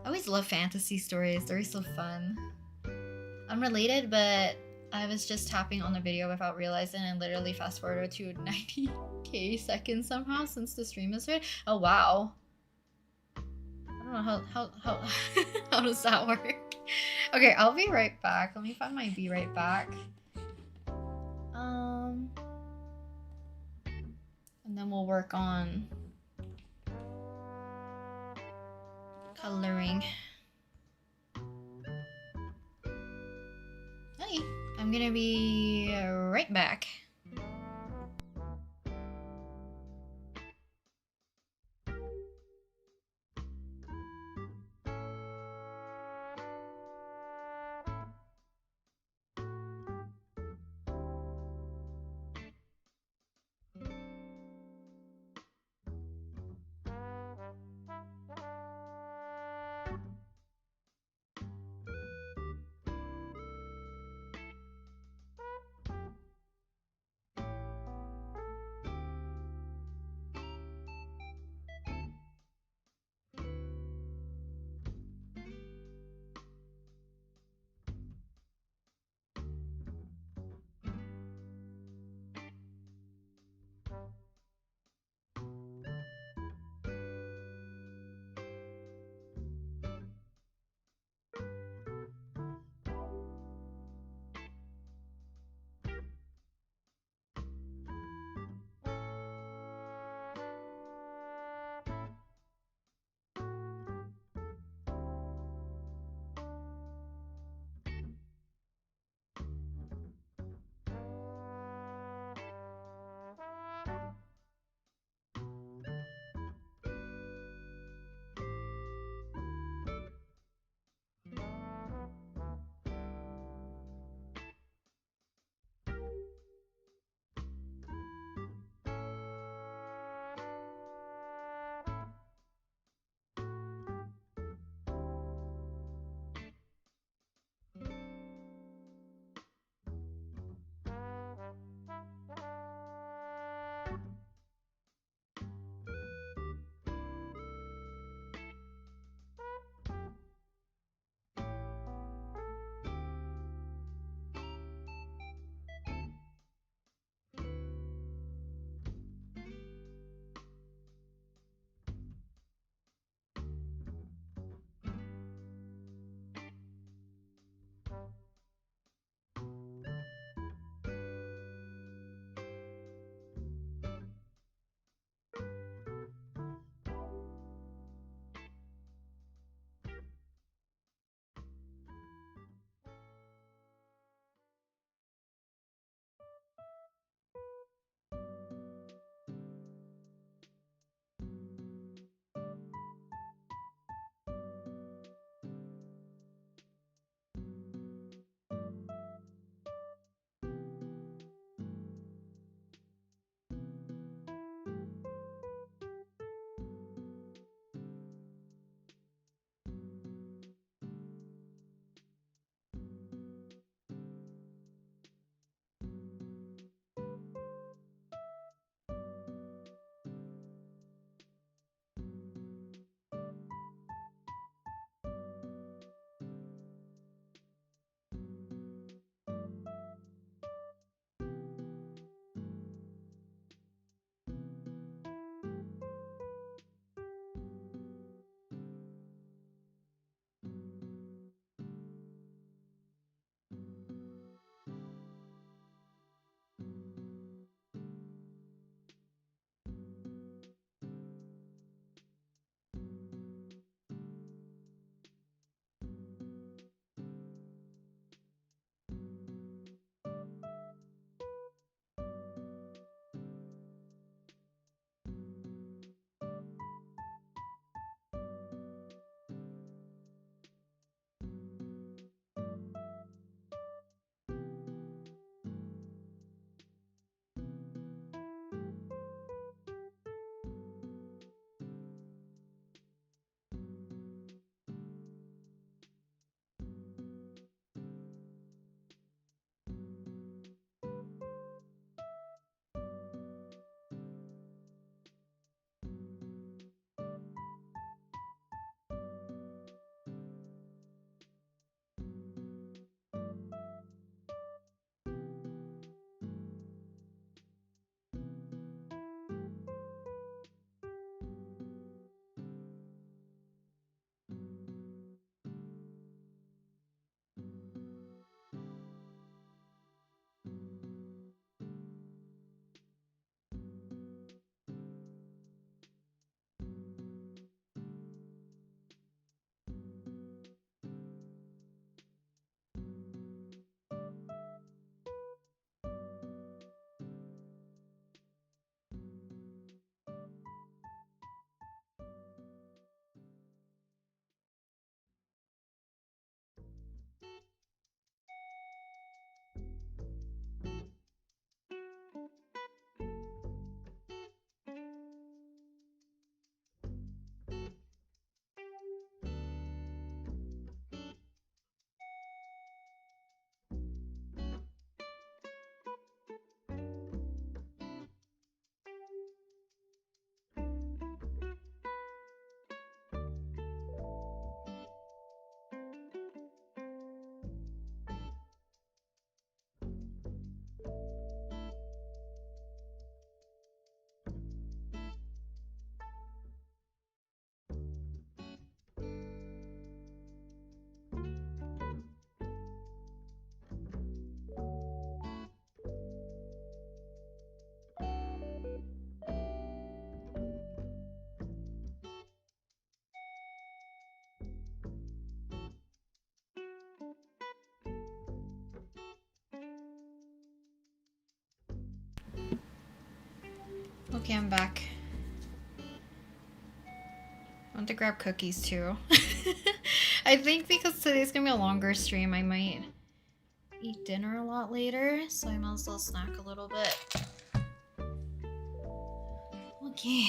I always love fantasy stories. They're so fun. Unrelated, but I was just tapping on the video without realizing and literally fast forwarded to 90k seconds somehow since the stream is right. Oh wow. I don't know how how does that work? Okay, I'll be right back. Let me find my be right back. And then we'll work on coloring. Hi, I'm gonna be right back. Okay, I'm back. I want to grab cookies too. I think because today's gonna be a longer stream, I might eat dinner a lot later, so I might as well snack a little bit. Okay.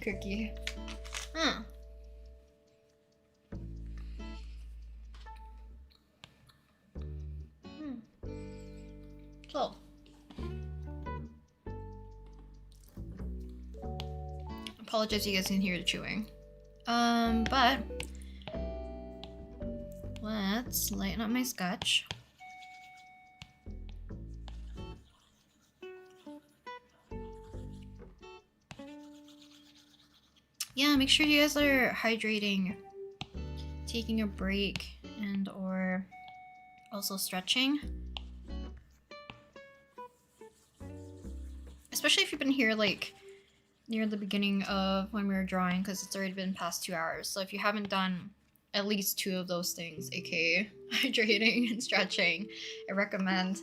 Cookie. Huh. So. Apologize you guys can hear the chewing. But let's lighten up my scotch. Yeah, make sure you guys are hydrating, taking a break, and or also stretching. Especially if you've been here like near the beginning of when we were drawing, because it's already been past 2 hours. So if you haven't done at least 2 of those things, aka hydrating and stretching, I recommend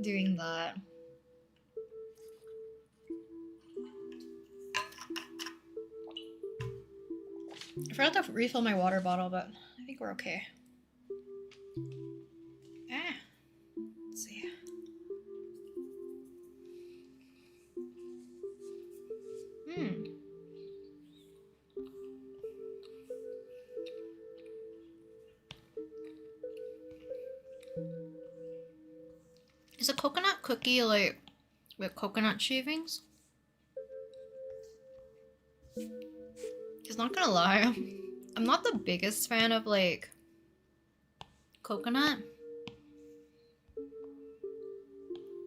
doing that. I forgot to refill my water bottle, but I think we're okay. Let's see. Is a coconut cookie like with coconut shavings? Cause not gonna lie, I'm not the biggest fan of like coconut.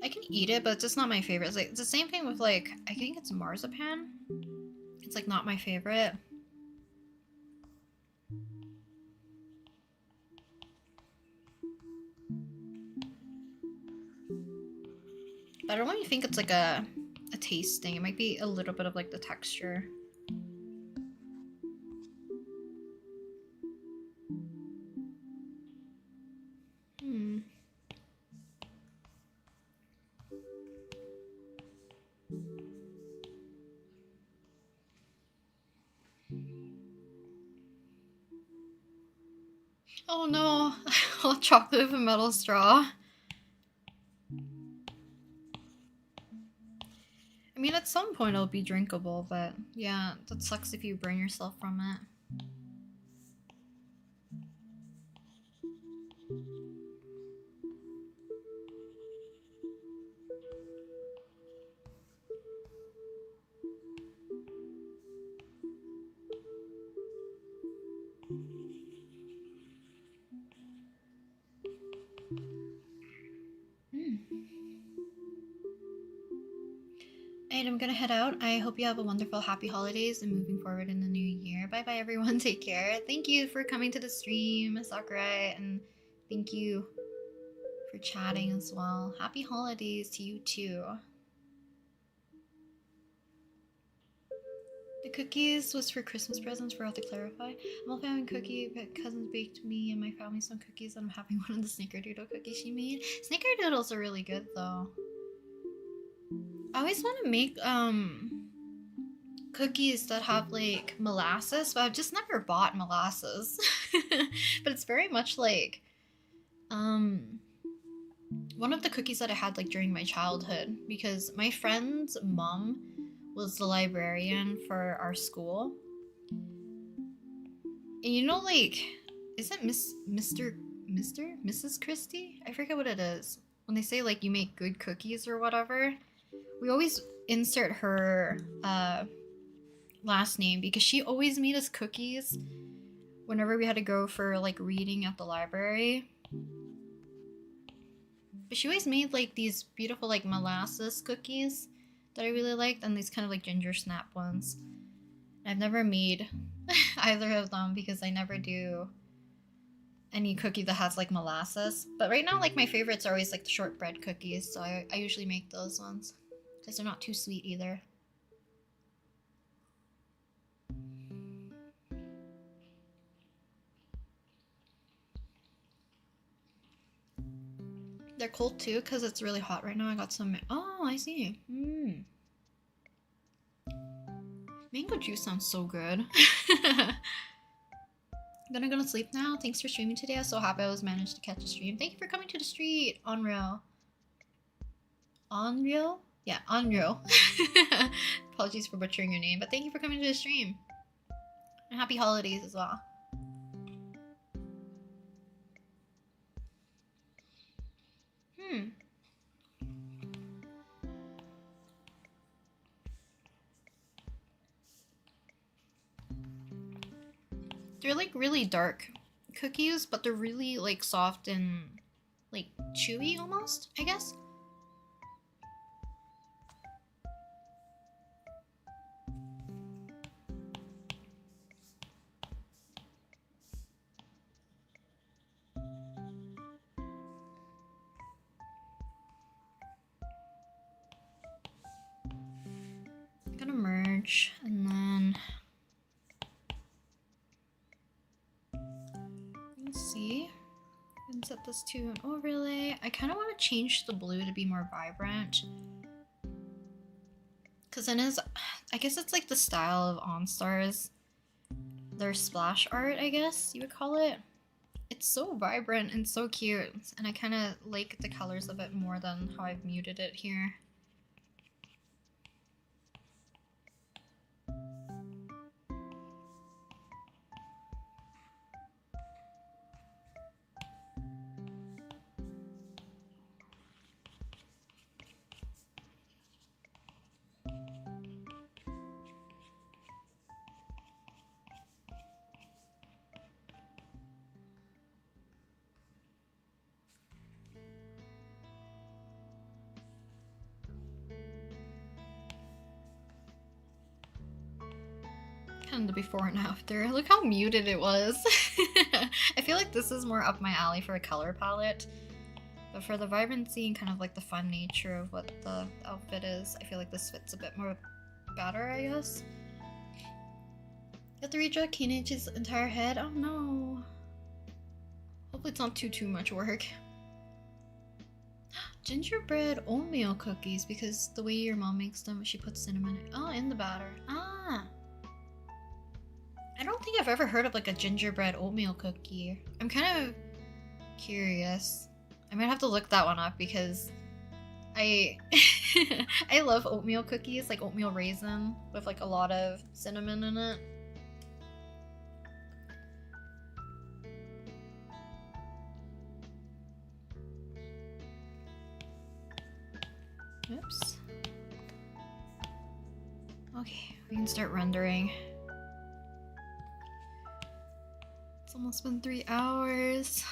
I can eat it, but it's just not my favorite. It's like it's the same thing with like I think it's marzipan. It's like not my favorite. But I don't really think it's like a taste thing. It might be a little bit of like the texture. Oh no, hot chocolate with a metal straw. I mean, at some point it'll be drinkable, but yeah, that sucks if you burn yourself from it. Alright, I'm gonna head out. I hope you have a wonderful, happy holidays and moving forward in the new year. Bye bye, everyone. Take care. Thank you for coming to the stream, Sakurai, and thank you for chatting as well. Happy holidays to you too. The cookies was for Christmas presents, forgot to clarify. I'm also having cookie, but cousins baked me and my family some cookies, and I'm having one of the snickerdoodle cookies she made. Snickerdoodles are really good though. I always want to make cookies that have like molasses, but I've just never bought molasses. But it's very much like one of the cookies that I had like during my childhood, because my friend's mom was the librarian for our school. And you know, like, is it Mrs. Christie? I forget what it is. When they say like you make good cookies or whatever, we always insert her last name because she always made us cookies whenever we had to go for like reading at the library. But she always made like these beautiful like molasses cookies that I really liked, and these kind of like ginger snap ones. I've never made either of them because I never do any cookie that has like molasses. But right now, like my favorites are always like the shortbread cookies, so I usually make those ones because they're not too sweet either. They're cold too because it's really hot right now. I got some. Oh, I see. Mango juice sounds so good. I'm gonna go to sleep now. Thanks for streaming today. I was so happy I was managed to catch a stream. Thank you for coming to the street. Unreal. Unreal? Yeah, Unreal. Apologies for butchering your name, but thank you for coming to the stream. And happy holidays as well. They're like really dark cookies, but they're really like soft and like chewy almost, I guess. I'm gonna merge and then let's see. I can set this to an overlay. I kind of want to change the blue to be more vibrant. Because it is, I guess it's like the style of OnStars. Their splash art, I guess you would call it. It's so vibrant and so cute. And I kind of like the colors of it more than how I've muted it here. Kind of the before and after. Look how muted it was. I feel like this is more up my alley for a color palette. But for the vibrancy and kind of like the fun nature of what the outfit is, I feel like this fits a bit more better, I guess. You have to redraw Keenage's entire head? Oh no. Hopefully it's not too much work. Gingerbread oatmeal cookies, because the way your mom makes them, she puts cinnamon in the batter. Ah. I don't think I've ever heard of like a gingerbread oatmeal cookie. I'm kind of curious. I might have to look that one up because I I love oatmeal cookies, like oatmeal raisin with like a lot of cinnamon in it. Oops. Okay, we can start rendering. It's almost been 3 hours.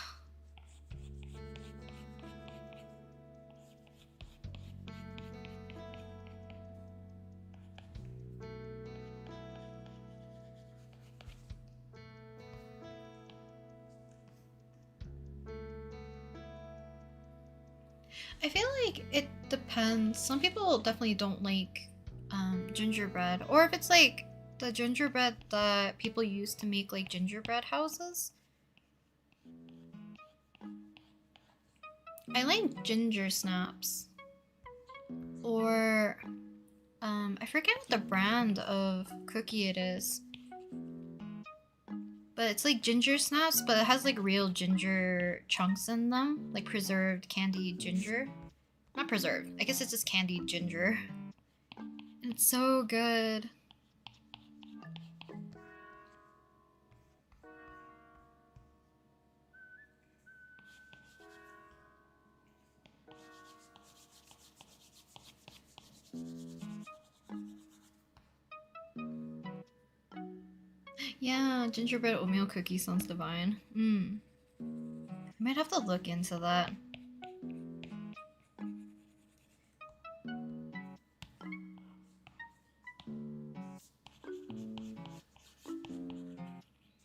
I feel like it depends. Some people definitely don't like gingerbread, or if it's like the gingerbread that people use to make like gingerbread houses. I like ginger snaps, or I forget what the brand of cookie it is, but it's like ginger snaps, but it has like real ginger chunks in them, like preserved candied ginger. Not preserved, I guess it's just candied ginger. And it's so good. Yeah, gingerbread oatmeal cookie sounds divine. I might have to look into that.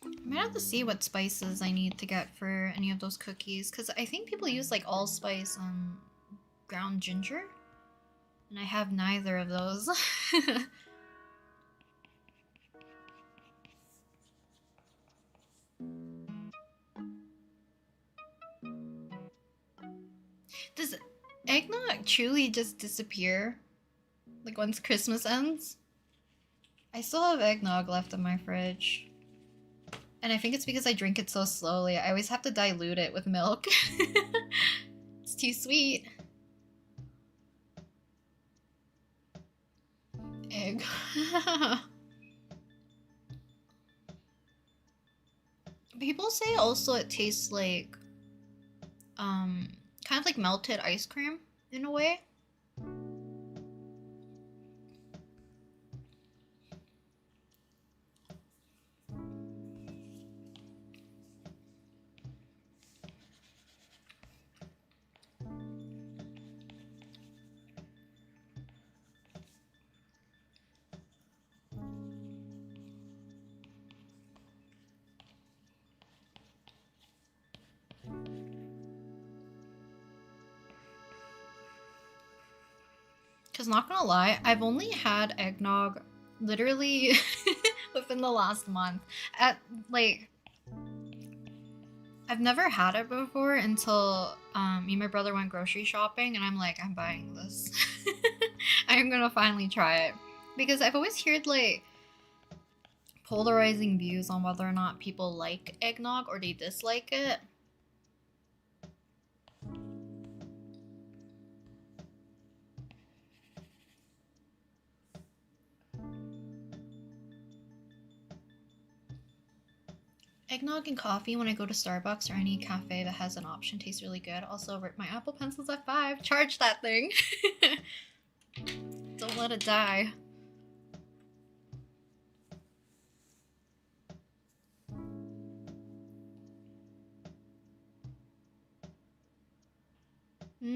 I might have to see what spices I need to get for any of those cookies, because I think people use like allspice and ground ginger, and I have neither of those. truly just disappear. Like once Christmas ends. I still have eggnog left in my fridge. And I think it's because I drink it so slowly. I always have to dilute it with milk. It's too sweet. Egg. People say also it tastes like kind of like melted ice cream in a way. Because not gonna lie, I've only had eggnog literally within the last month. At like, I've never had it before until me and my brother went grocery shopping, and I'm like, I'm buying this. I'm gonna finally try it because I've always heard like polarizing views on whether or not people like eggnog or they dislike it. Eggnog and coffee when I go to Starbucks or any cafe that has an option tastes really good. Also, rip my Apple Pencil's at 5. Charge that thing. Don't let it die. I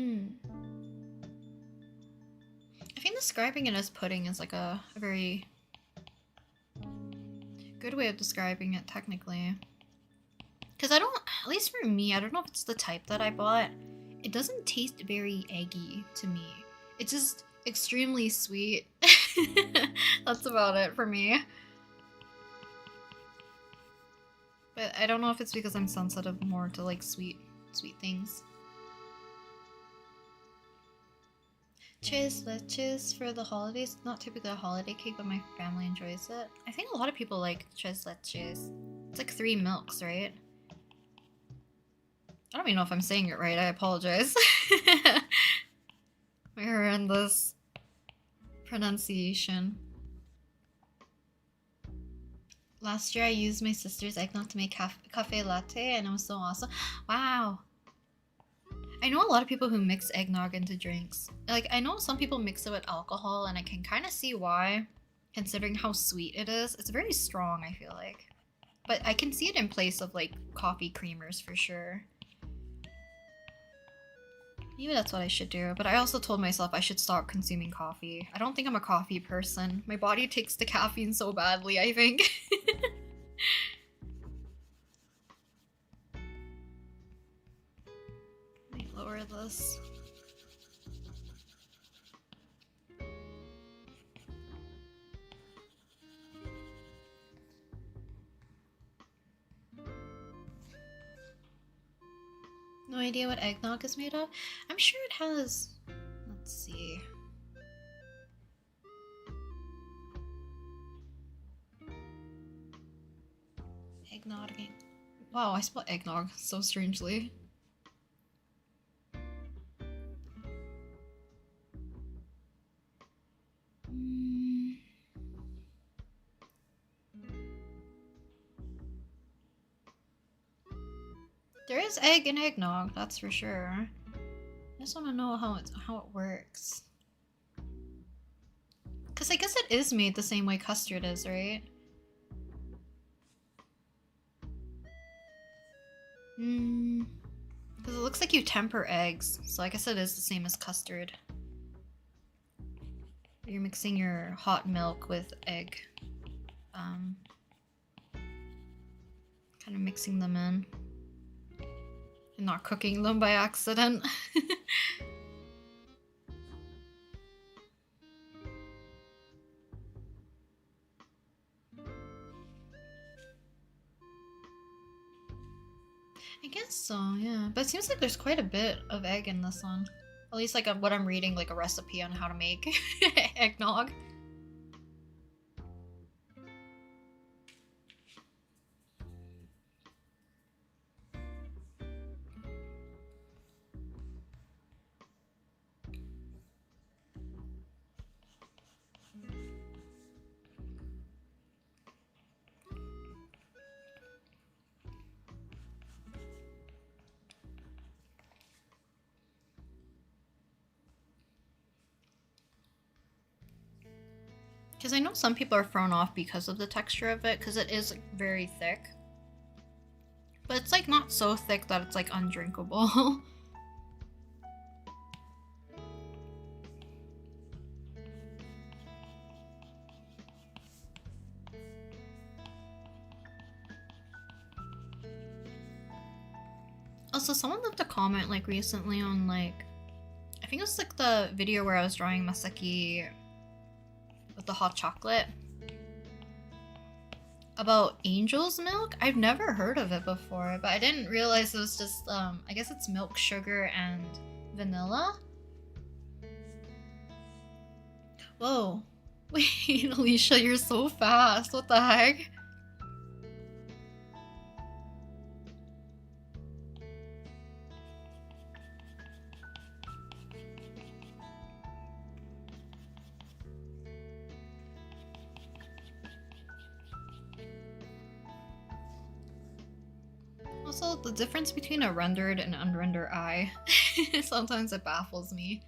think describing it as pudding is like a very good way of describing it technically. Because I don't, at least for me, I don't know if it's the type that I bought. It doesn't taste very eggy to me. It's just extremely sweet. That's about it for me. But I don't know if it's because I'm sensitive more to like sweet things. Tres leches for the holidays. Not typically a holiday cake, but my family enjoys it. I think a lot of people like tres leches. It's like 3 milks, right? I don't even know if I'm saying it right. I apologize. My horrendous pronunciation. Last year I used my sister's eggnog to make cafe latte and it was so awesome. Wow. I know a lot of people who mix eggnog into drinks. Like, I know some people mix it with alcohol and I can kind of see why, considering how sweet it is. It's very strong, I feel like. But I can see it in place of, like, coffee creamers for sure. Maybe that's what I should do. But I also told myself I should stop consuming coffee. I don't think I'm a coffee person. My body takes the caffeine so badly, I think. Let me lower this. No idea what eggnog is made of? I'm sure it has... Let's see. Eggnog. Wow, I spelled eggnog so strangely. There is egg in eggnog, that's for sure. I just want to know how it works. Because I guess it is made the same way custard is, right? Because it looks like you temper eggs, so I guess it is the same as custard. You're mixing your hot milk with egg. Kind of mixing them in. And not cooking them by accident. I guess so, yeah. But it seems like there's quite a bit of egg in this one. At least like what I'm reading, like a recipe on how to make eggnog. Because I know some people are thrown off because of the texture of it, because it is very thick. But it's like not so thick that it's like undrinkable. Also, someone left a comment like recently on like, I think it was like the video where I was drawing Masaki with the hot chocolate about angel's milk. I've never heard of it before, but I didn't realize it was just I guess it's milk, sugar, and vanilla. Whoa. Wait, Alicia, you're so fast. What the heck? Also, the difference between a rendered and unrendered eye, sometimes it baffles me.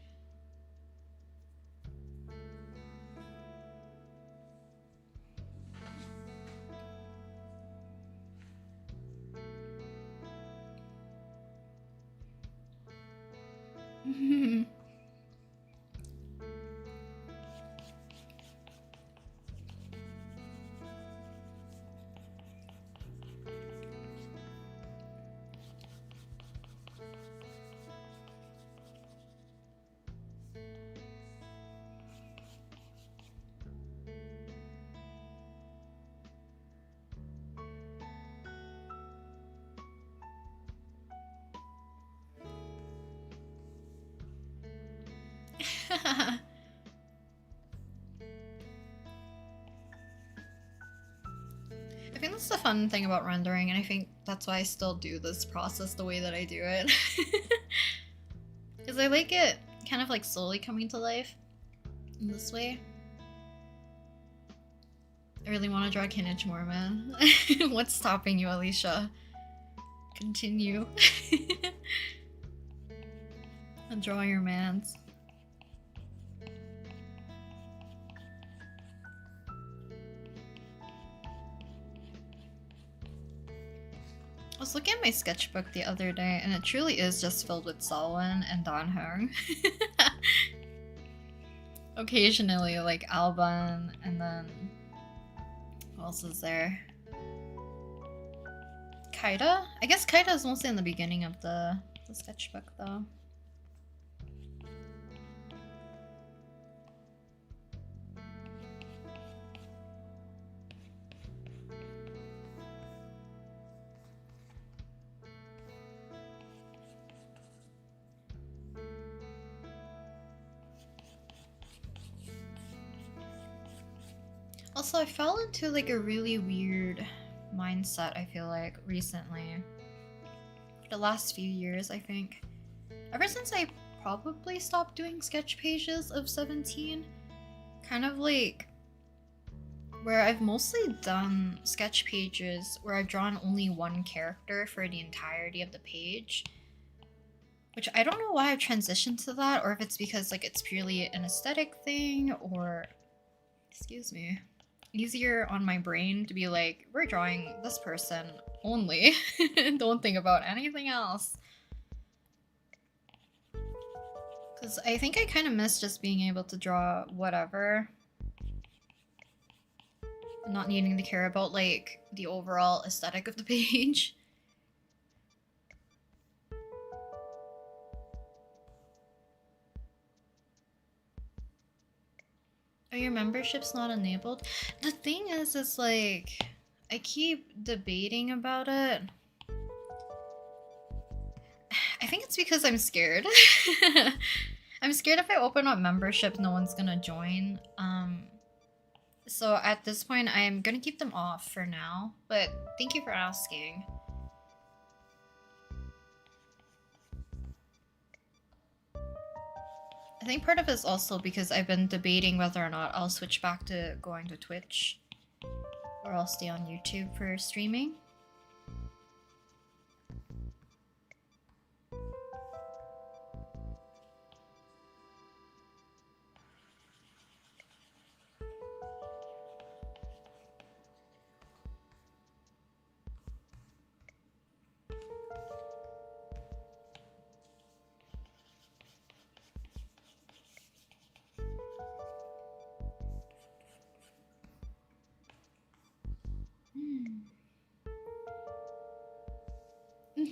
I think that's the fun thing about rendering, and I think that's why I still do this process the way that I do it. Because I like it kind of like slowly coming to life in this way. I really want to draw Kinich more, man. What's stopping you, Alicia? Continue. And draw your mans. I was looking at my sketchbook the other day, and it truly is just filled with Selwyn and Danheng. Occasionally, like Alban, and then who else is there? Kaida? I guess Kaida is mostly in the beginning of the sketchbook, though. Also, I fell into like a really weird mindset, I feel like, recently. The last few years, I think. Ever since I probably stopped doing sketch pages of 17, kind of like where I've mostly done sketch pages where I've drawn only one character for the entirety of the page. Which I don't know why I've transitioned to that, or if it's because like it's purely an aesthetic thing, or excuse me, easier on my brain to be like, we're drawing this person only. Don't think about anything else. Because I think I kind of miss just being able to draw whatever. Not needing to care about like the overall aesthetic of the page. Oh, your membership's not enabled? The thing is like, I keep debating about it. I think it's because I'm scared. I'm scared if I open up membership, no one's gonna join. So at this point, I am gonna keep them off for now. But thank you for asking. I think part of it is also because I've been debating whether or not I'll switch back to going to Twitch, or I'll stay on YouTube for streaming.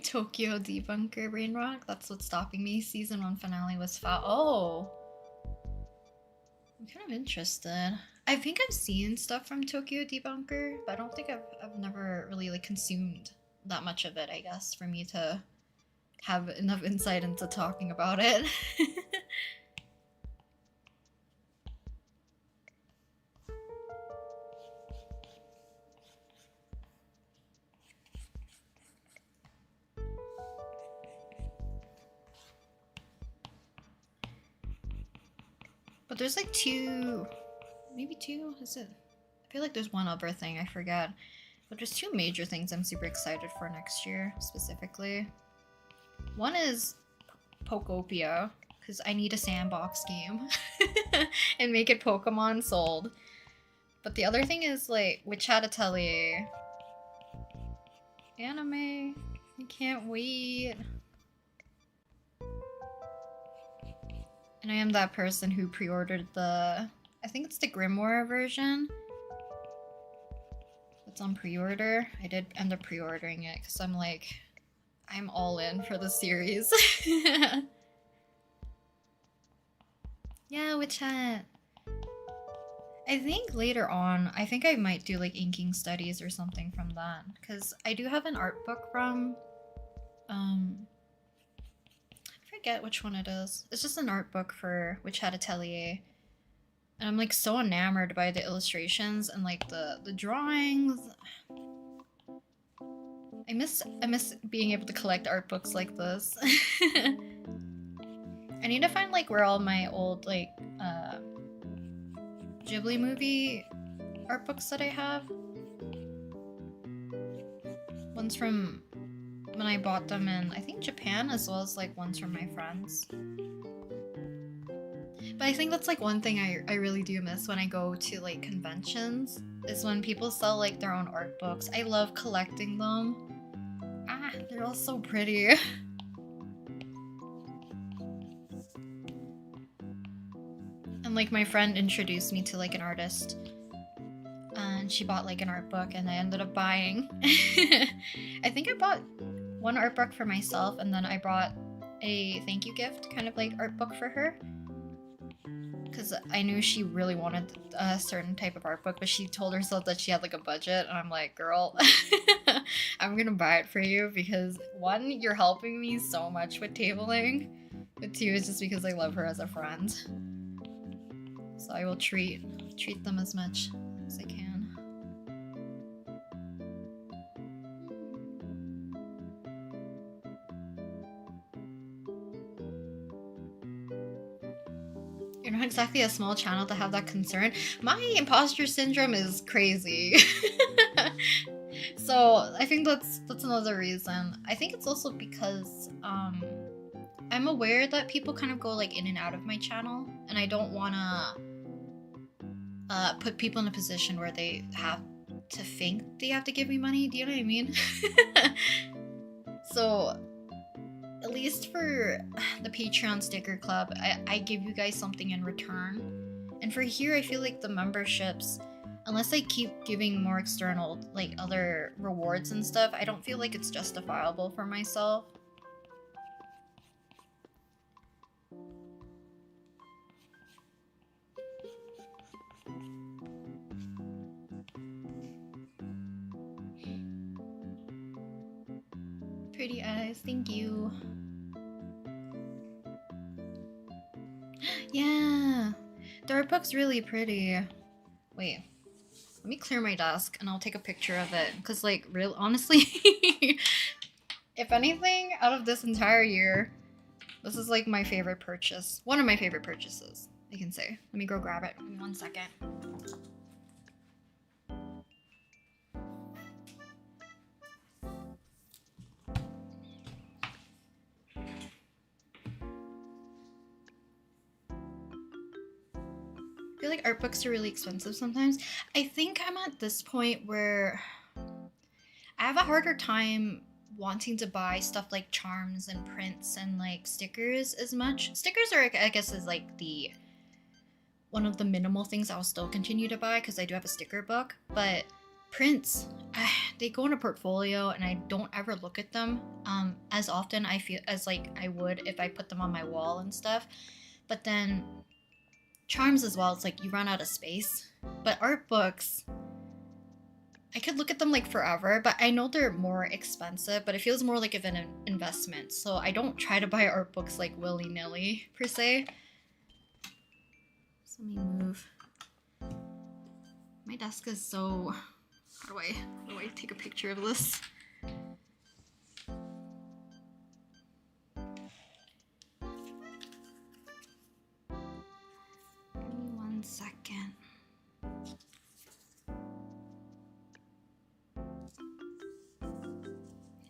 Tokyo Debunker Brain Rock. That's what's stopping me. Season 1 finale was foul. Oh! I'm kind of interested. I think I've seen stuff from Tokyo Debunker, but I don't think I've never really like consumed that much of it, I guess, for me to have enough insight into talking about it. But there's like maybe two, is it? I feel like there's one other thing, I forget. But there's two major things I'm super excited for next year, specifically. One is Pokopia, because I need a sandbox game and make it Pokemon sold. But the other thing is like Witch Hat Atelier. Anime. I can't wait. And I am that person who pre-ordered the, I think it's the Grimoire version. It's on pre-order. I did end up pre-ordering it because I'm like, I'm all in for the series. Yeah, Witch Hat. I think later on, I think I might do like inking studies or something from that. Because I do have an art book from, I forget which one it is. It's just an art book for Witch Hat Atelier. And I'm like so enamored by the illustrations and like the drawings. I miss being able to collect art books like this. I need to find like where all my old like Ghibli movie art books that I have. Ones from when I bought them in, I think, Japan, as well as like ones from my friends. But I think that's like one thing I really do miss when I go to like conventions, is when people sell like their own art books. I love collecting them. Ah, they're all so pretty. And like my friend introduced me to like an artist, and she bought like an art book, and I ended up buying. I think I bought one art book for myself, and then I brought a thank you gift kind of like art book for her, because I knew she really wanted a certain type of art book, but she told herself that she had like a budget, and I'm like, girl, I'm gonna buy it for you because one, you're helping me so much with tabling, but two, is just because I love her as a friend. So I will treat them as much as I can. You're not exactly a small channel to have that concern. My imposter syndrome is crazy. So I think that's another reason. I think it's also because I'm aware that people kind of go like in and out of my channel, and I don't wanna put people in a position where they have to think they have to give me money. Do you know what I mean? So at least for the Patreon sticker club, I give you guys something in return. And for here, I feel like the memberships, unless I keep giving more external, like other rewards and stuff, I don't feel like it's justifiable for myself. Pretty eyes, thank you. art book's really pretty. Wait, let me clear my desk and I'll take a picture of it. Cause like, real honestly, if anything, out of this entire year, this is like my favorite purchase. One of my favorite purchases, I can say. Let me go grab it. Give me 1 second. I feel like art books are really expensive sometimes. I think I'm at this point where I have a harder time wanting to buy stuff like charms and prints and like stickers as much. Stickers are, I guess, is like the one of the minimal things I'll still continue to buy because I do have a sticker book. But prints, they go in a portfolio and I don't ever look at them as often I feel as like I would if I put them on my wall and stuff. But then charms as well, it's like you run out of space. But art books, I could look at them like forever, but I know they're more expensive, but it feels more like of an investment. So I don't try to buy art books like willy-nilly per se. So let me move. My desk is so... How do I take a picture of this? Give me 1 second.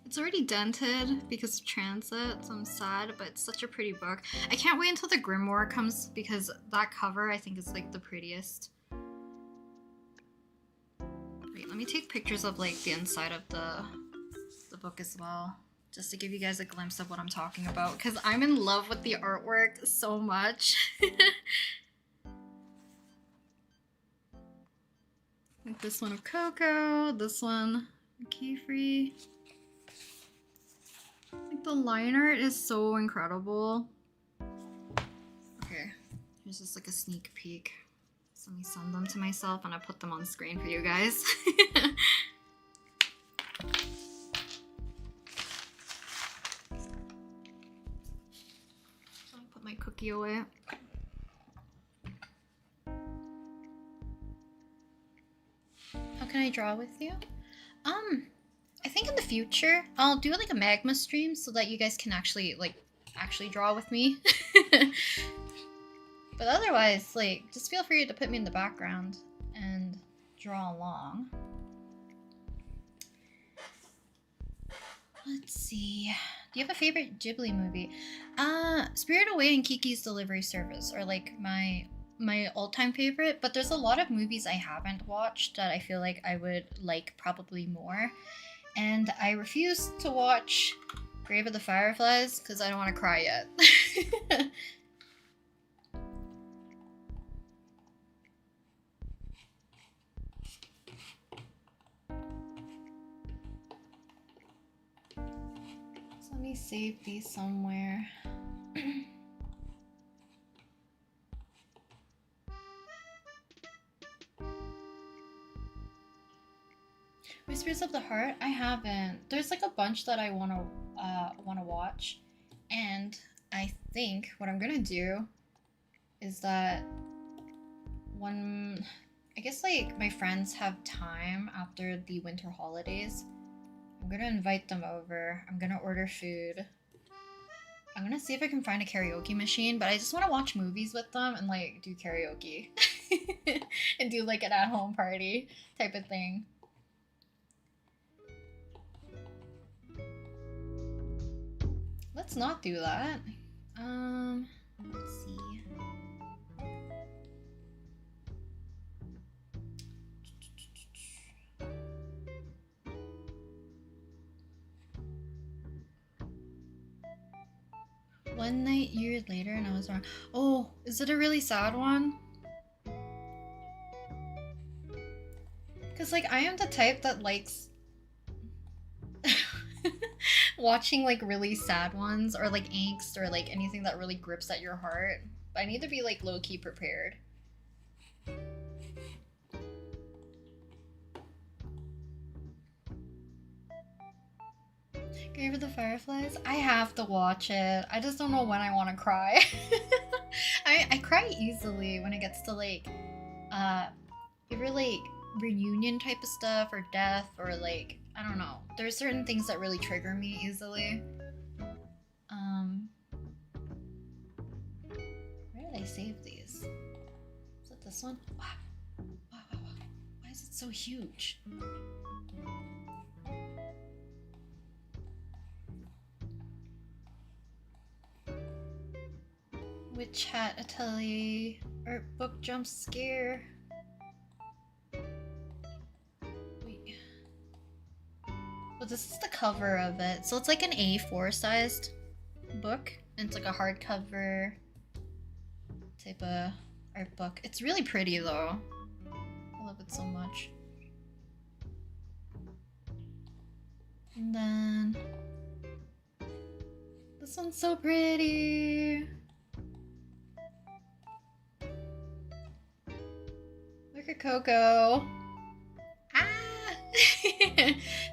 It's already dented because of transit, so I'm sad, but it's such a pretty book. I can't wait until the grimoire comes because that cover I think is like the prettiest. Wait, let me take pictures of like the inside of the book as well, just to give you guys a glimpse of what I'm talking about, because I'm in love with the artwork so much. Like this one of Coco, this one Keyfree. Like the line art is so incredible. Okay, here's just like a sneak peek. So let me send them to myself and I put them on screen for you guys. So I put my cookie away. How can I draw with you? I think in the future I'll do like a magma stream so that you guys can actually draw with me. But otherwise, like, just feel free to put me in the background and draw along. Let's see. Do you have a favorite Ghibli movie? Spirited Away and Kiki's Delivery Service are like my all-time favorite, but there's a lot of movies I haven't watched that I feel like I would like probably more. And I refuse to watch Grave of the Fireflies because I don't want to cry yet. So let me save these somewhere. Whispers of the Heart? I haven't. There's like a bunch that I wanna watch, and I think what I'm gonna do is that when I guess like my friends have time after the winter holidays, I'm gonna invite them over. I'm gonna order food. I'm gonna see if I can find a karaoke machine, but I just want to watch movies with them and like do karaoke and do like an at-home party type of thing. Let's not do that. Let's see. One night, years later, and I was wrong. Oh, is it a really sad one? Because, like, I am the type that likes watching, like, really sad ones, or, like, angst, or, like, anything that really grips at your heart. But I need to be, like, low-key prepared. Grave of the Fireflies? I have to watch it. I just don't know when I want to cry. I cry easily when it gets to like either like reunion type of stuff or death or like I don't know. There's certain things that really trigger me easily. Where did I save these? Is it this one? Wow. Wow, wow, wow. Why is it so huge? Witch Hat Atelier art book jump scare. Wait. Well, this is the cover of it. So it's like an A4 sized book. And it's like a hardcover type of art book. It's really pretty though. I love it so much. And then this one's so pretty. Look at Coco. Ah!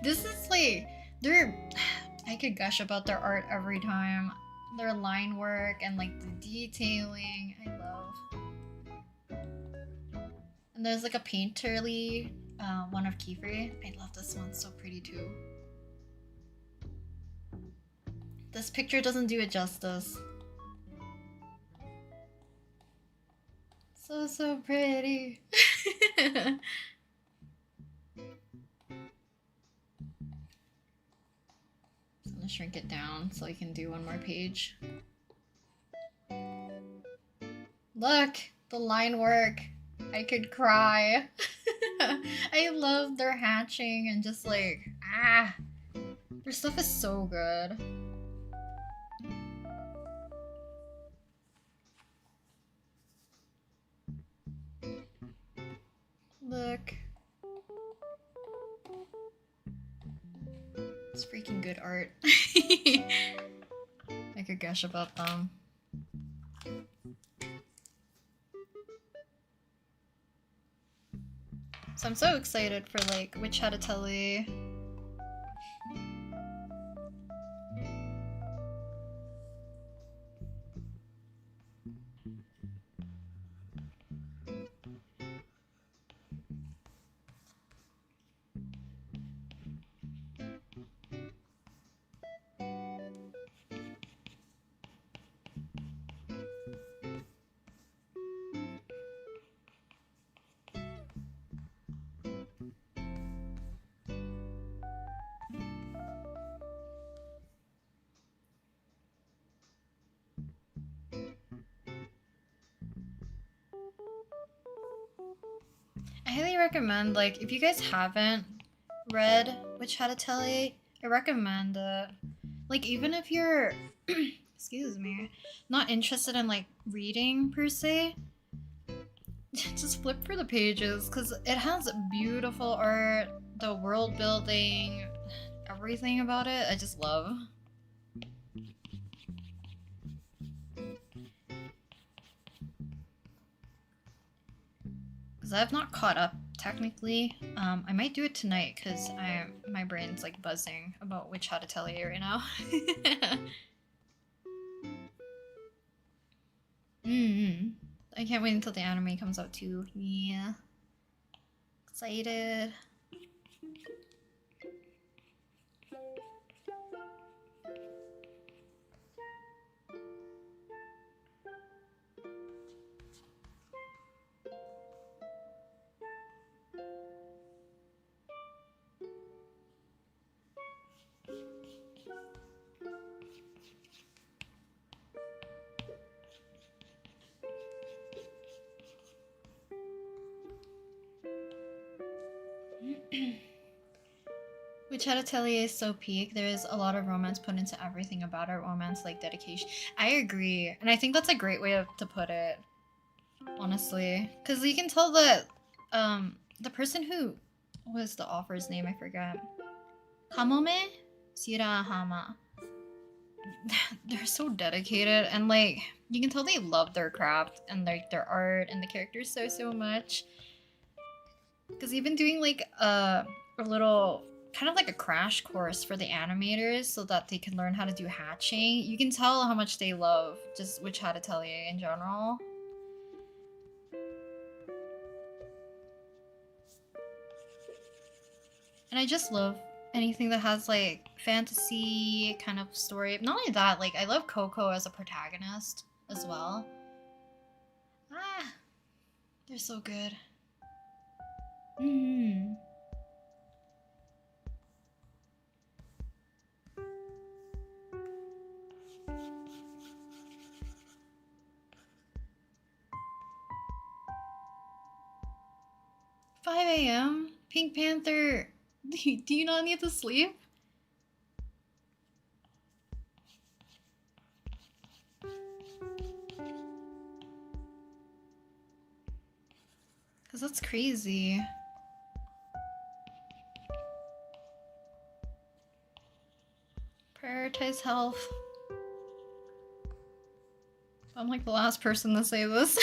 This is like, I could gush about their art every time. Their line work and like the detailing, I love. And there's like a painterly one of Kiefer. I love this one, so pretty too. This picture doesn't do it justice. So pretty. So I'm gonna shrink it down so I can do one more page. Look, the line work. I could cry. I love their hatching and just like, their stuff is so good. Look. It's freaking good art. I could gush about them. So I'm so excited for like Witch Hat Atelier. I highly recommend, like, if you guys haven't read Witch Hat Atelier, I recommend it. Like, even if you're, excuse me, not interested in, like, reading per se, just flip through the pages, because it has beautiful art, the world building, everything about it, I just love. Because I have not caught up technically. I might do it tonight because my brain's like buzzing about Witch Hat Atelier right now. I can't wait until the anime comes out too. Yeah. Excited. Witch Hat Atelier is so peak. There is a lot of romance put into everything about it. Romance, like dedication. I agree. And I think that's a great way to put it. Honestly. Because you can tell that the person who was the author's name, I forgot. Kamome Shirahama. They're so dedicated and like you can tell they love their craft and like their art and the characters so much. Because even doing like a little kind of like a crash course for the animators so that they can learn how to do hatching. You can tell how much they love just Witch Hat Atelier in general. And I just love anything that has like fantasy kind of story. Not only that, like I love Coco as a protagonist as well. Ah, they're so good. 5 a.m. Pink Panther. Do you not need to sleep? Cause that's crazy. Prioritize health. I'm like the last person to say this.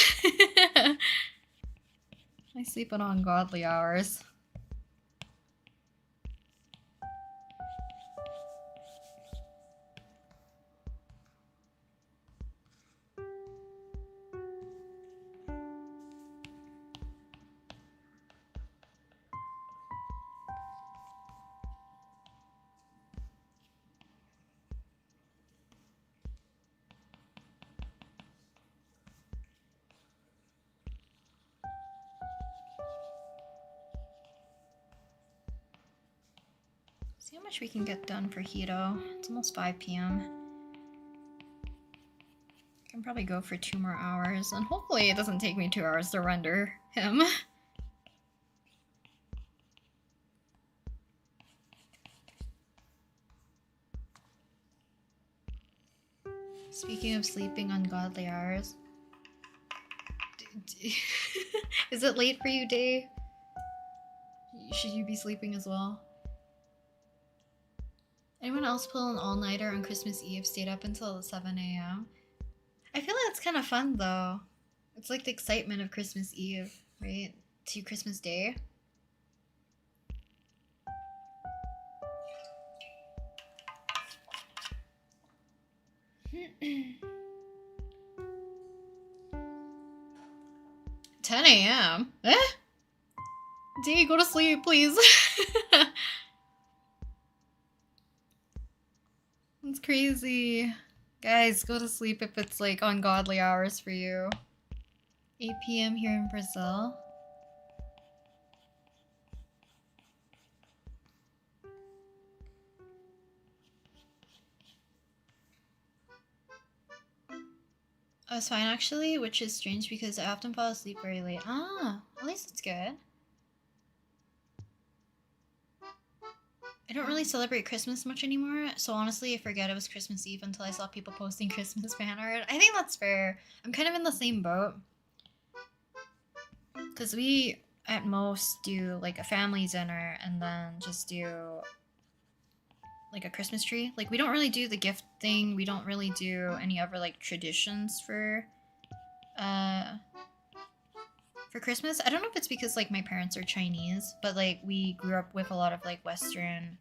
I sleep at ungodly hours. See how much we can get done for Hito. It's almost 5 p.m. I can probably go for 2 more hours, and hopefully it doesn't take me 2 hours to render him. Speaking of sleeping ungodly hours. Is it late for you, Day? Should you be sleeping as well? Anyone else pull an all-nighter on Christmas Eve, stayed up until 7 a.m.? I feel like it's kind of fun though. It's like the excitement of Christmas Eve, right? To Christmas Day. $10 a.m.? Eh? Day, go to sleep, please. It's crazy. Guys, go to sleep if it's like ungodly hours for you. 8 p.m. here in Brazil. Oh, it's fine actually, which is strange because I often fall asleep very late. Ah, at least it's good. I don't really celebrate Christmas much anymore, so honestly I forget it was Christmas Eve until I saw people posting Christmas fan art. I think that's fair. I'm kind of in the same boat. Because we, at most, do like a family dinner and then just do like a Christmas tree. Like we don't really do the gift thing. We don't really do any other like traditions for Christmas. I don't know if it's because like my parents are Chinese, but like we grew up with a lot of like Western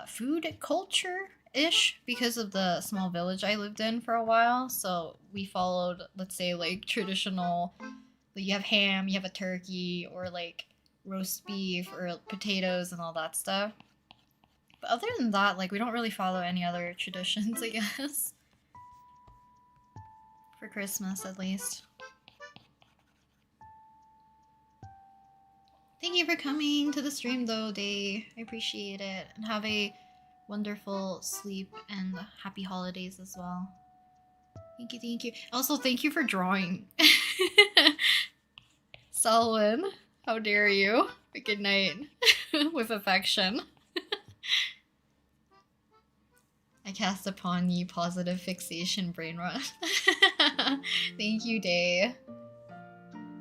food culture ish because of the small village I lived in for a while. So we followed, let's say, like traditional, like you have ham, you have a turkey, or like roast beef or potatoes and all that stuff. But other than that, like we don't really follow any other traditions, I guess. For Christmas at least. Thank you for coming to the stream though, Day. I appreciate it. And have a wonderful sleep and happy holidays as well. Thank you, thank you. Also, thank you for drawing. Selwyn, how dare you? Good night. With affection. I cast upon ye positive fixation brain rot. Thank you, Day.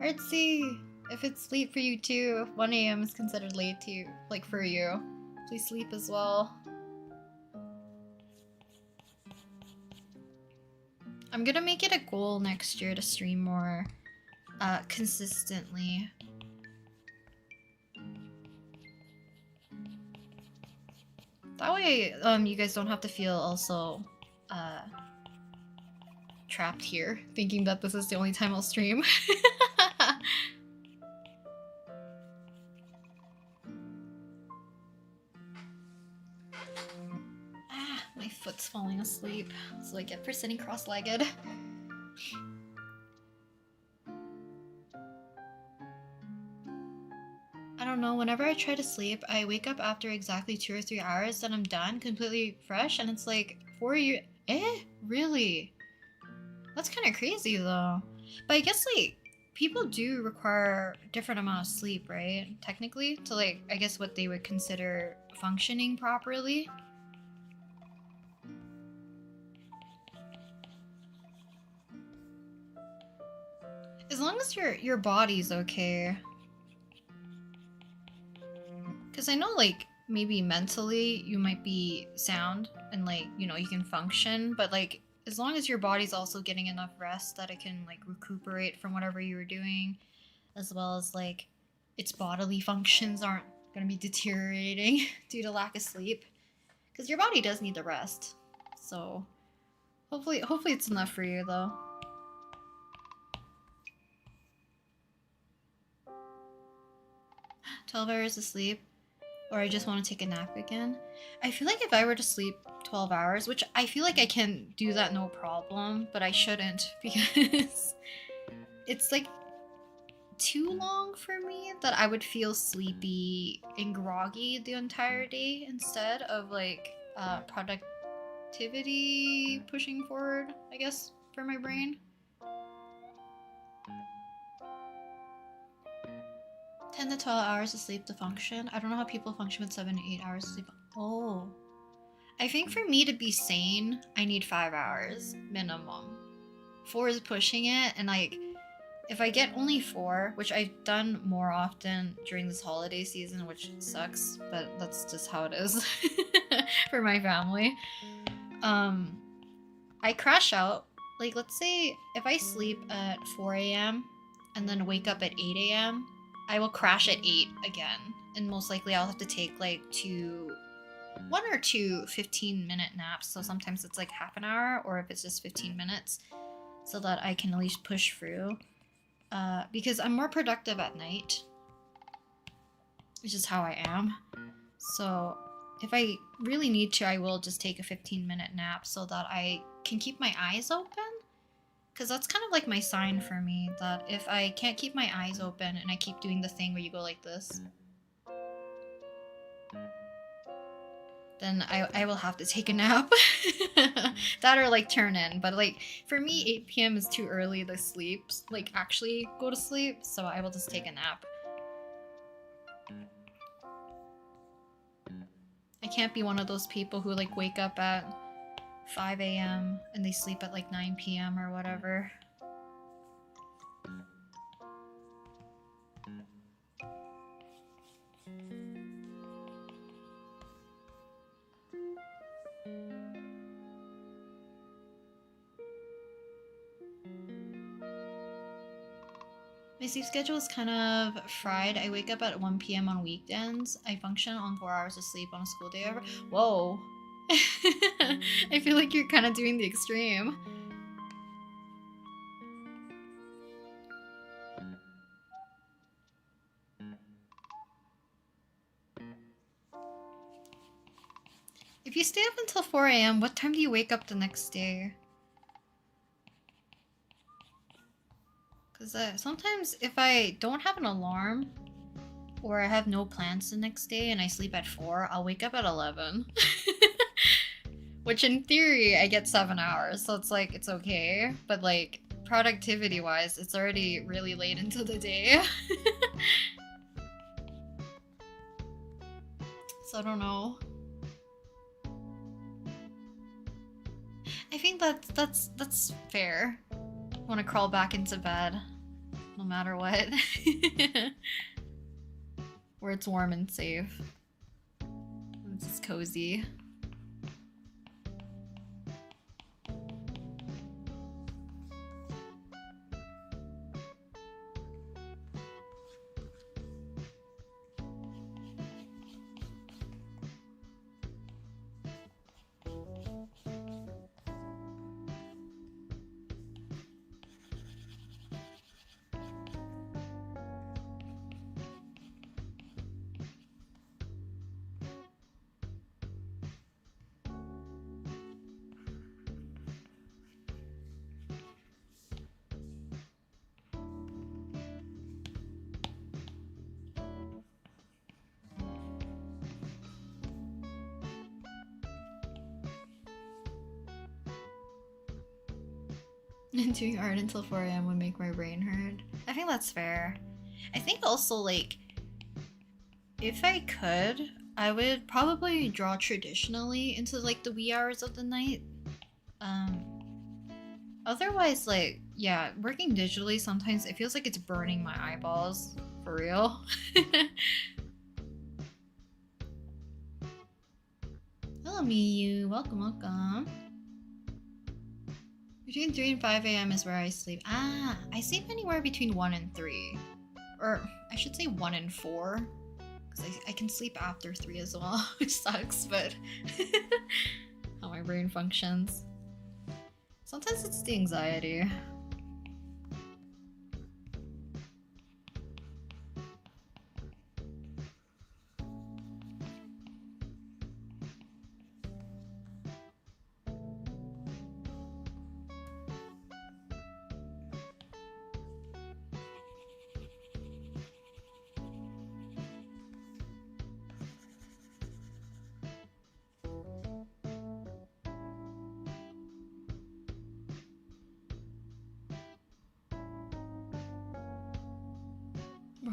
Artsy, if it's sleep for you too, 1 a.m. is considered late to you, like for you. Please sleep as well. I'm gonna make it a goal next year to stream more consistently. That way, you guys don't have to feel also trapped here, thinking that this is the only time I'll stream. Ah, my foot's falling asleep, so I get for sitting cross-legged. I don't know, whenever I try to sleep, I wake up after exactly 2 or 3 hours, then I'm done, completely fresh, and it's like 4 years. Eh? Really? That's kind of crazy though. But I guess like people do require a different amount of sleep, right? Technically, to like I guess what they would consider functioning properly. As long as your body's okay. Because I know like maybe mentally you might be sound and like, you know, you can function, but like as long as your body's also getting enough rest that it can like recuperate from whatever you were doing, as well as like its bodily functions aren't going to be deteriorating due to lack of sleep, because your body does need the rest. So hopefully it's enough for you though. $12 of sleep, or I just want to take a nap again. I feel like if I were to sleep 12 hours, which I feel like I can do that no problem, but I shouldn't because it's like too long for me that I would feel sleepy and groggy the entire day instead of like productivity pushing forward, I guess, for my brain. 10 to 12 hours of sleep to function. I don't know how people function with 7 to 8 hours of sleep. Oh. I think for me to be sane, I need 5 hours minimum. 4 is pushing it, and like if I get only 4, which I've done more often during this holiday season, which sucks, but that's just how it is for my family. I crash out. Like let's say if I sleep at 4 a.m. and then wake up at 8 a.m., I will crash at 8 again. And most likely I'll have to take like 1 or 2 15-minute naps. So sometimes it's like half an hour, or if it's just 15 minutes, so that I can at least push through. Because I'm more productive at night, which is how I am. So if I really need to, I will just take a 15-minute nap so that I can keep my eyes open. Because that's kind of like my sign for me, that if I can't keep my eyes open and I keep doing the thing where you go like this, then I will have to take a nap. That or like turn in. But like for me, 8 p.m. is too early to sleep, like actually go to sleep, so I will just take a nap. I can't be one of those people who like wake up at 5 a.m. and they sleep at like 9 p.m. or whatever. My sleep schedule is kind of fried. I wake up at 1 p.m. on weekends. I function on 4 hours of sleep on a school day. Whoa. I feel like you're kind of doing the extreme. If you stay up until 4 a.m., what time do you wake up the next day? Because sometimes if I don't have an alarm, or I have no plans the next day and I sleep at 4, I'll wake up at 11. Which in theory, I get 7 hours, so it's like, it's okay. But like, productivity-wise, it's already really late into the day. So I don't know. I think that's fair. I want to crawl back into bed, no matter what. Where it's warm and safe. It's just cozy. Doing art until 4 a.m. would make my brain hurt. I think that's fair. I think also, like, if I could, I would probably draw traditionally into, like, the wee hours of the night. Otherwise, like, yeah, working digitally sometimes it feels like it's burning my eyeballs. For real. Hello, Miyu. Welcome, welcome. Between 3 and 5 a.m. is where I sleep. Ah, I sleep anywhere between 1 and 3. Or, I should say 1 and 4. Because I can sleep after 3 as well, which sucks, but how my brain functions. Sometimes it's the anxiety.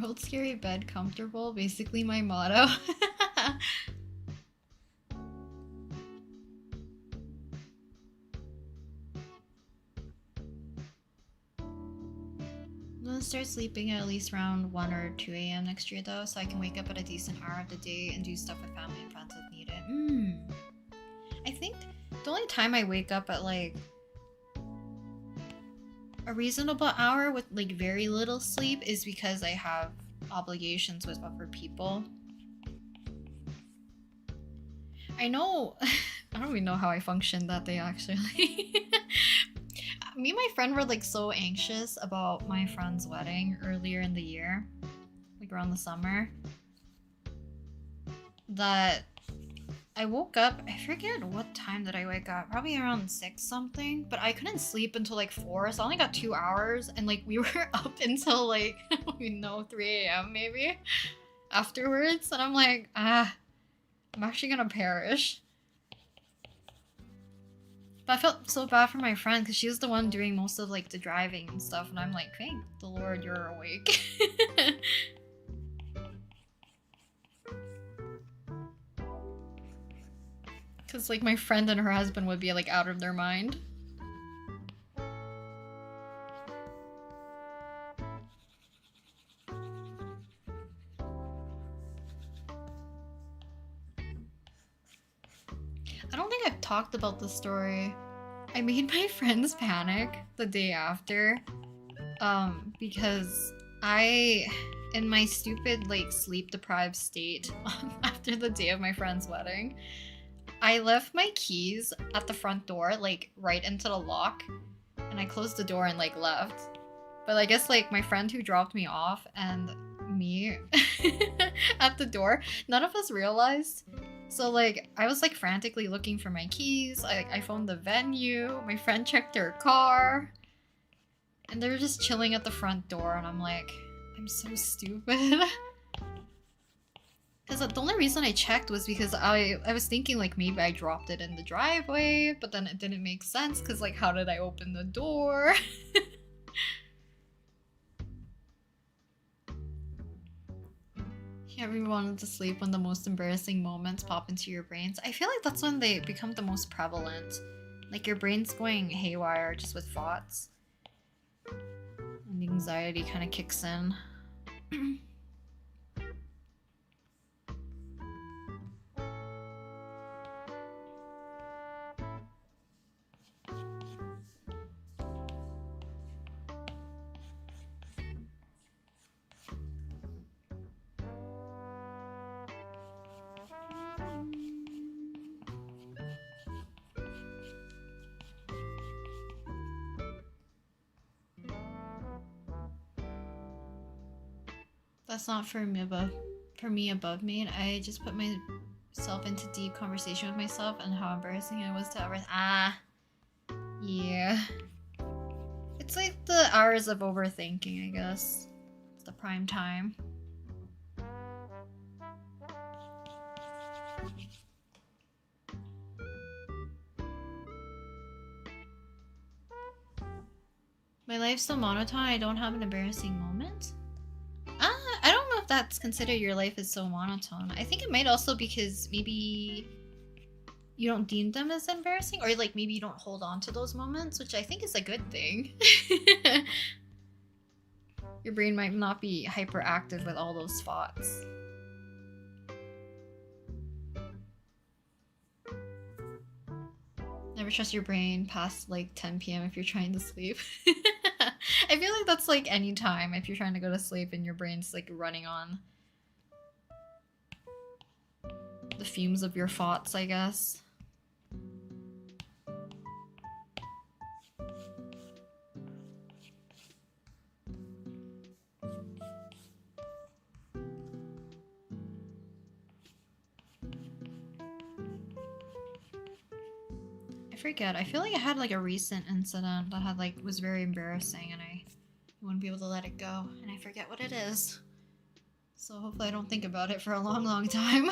World scary bed comfortable, basically my motto. I'm gonna start sleeping at least around 1 or 2 a.m. next year though, so I can wake up at a decent hour of the day and do stuff with family and friends if needed. I think the only time I wake up at like a reasonable hour with like very little sleep is because I have obligations with other people. I know, I don't even know how I functioned that day actually. Me and my friend were like so anxious about my friend's wedding earlier in the year, like around the summer, that I woke up, I forget what time did I wake up, probably around 6 something, but I couldn't sleep until like 4, so I only got 2 hours, and like we were up until like, I don't even know, 3 a.m. maybe, afterwards, and I'm like, I'm actually gonna perish. But I felt so bad for my friend, because she was the one doing most of like the driving and stuff, and I'm like, thank the Lord you're awake. Because like my friend and her husband would be like out of their mind. I don't think I've talked about this story. I made my friends panic the day after. Because I, in my stupid like sleep deprived state after the day of my friend's wedding, I left my keys at the front door, like right into the lock, and I closed the door and like left. But I guess like my friend who dropped me off and me at the door, none of us realized. So like I was like frantically looking for my keys. I phoned the venue. My friend checked her car, and they were just chilling at the front door, and I'm like, I'm so stupid. Because the only reason I checked was because I was thinking like maybe I dropped it in the driveway, but then it didn't make sense because like how did I open the door? You ever wanted to sleep when the most embarrassing moments pop into your brains? I feel like that's when they become the most prevalent. Like your brain's going haywire just with thoughts. And the anxiety kind of kicks in. That's not for me above me. I just put myself into deep conversation with myself and how embarrassing I was to others. Yeah. It's like the hours of overthinking, I guess. It's the prime time. My life's so monotone, I don't have an embarrassing moment? I don't know if that's considered your life is so monotone. I think it might also because maybe you don't deem them as embarrassing, or like maybe you don't hold on to those moments, which I think is a good thing. Your brain might not be hyperactive with all those thoughts. Never trust your brain past like 10 p.m. if you're trying to sleep. I feel like that's like any time if you're trying to go to sleep and your brain's like running on the fumes of your thoughts, I guess. I forget. I feel like I had like a recent incident that had like was very embarrassing and I wouldn't be able to let it go, and I forget what it is. So hopefully I don't think about it for a long time.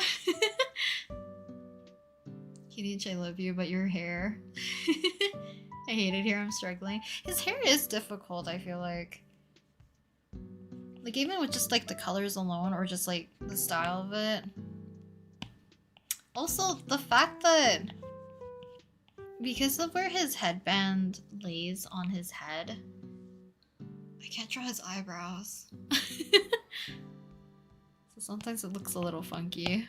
Kinich, I love you, but your hair. I hate it here, I'm struggling. His hair is difficult, I feel like. Like even with just like the colors alone or just like the style of it. Also, the fact that because of where his headband lays on his head, I can't draw his eyebrows. So sometimes it looks a little funky.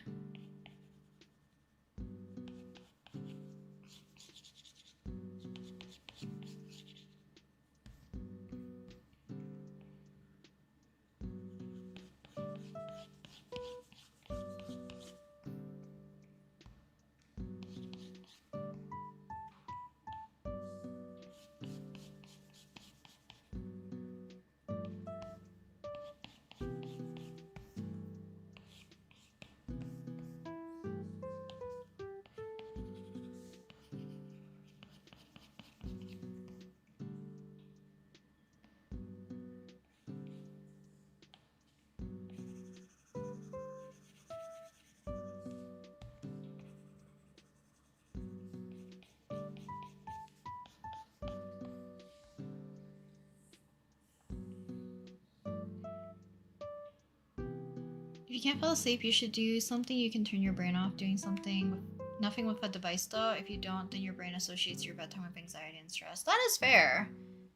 If you can't fall asleep, you should do something you can turn your brain off. Doing something, nothing with a device though. If you don't, then your brain associates your bedtime with anxiety and stress. That is fair.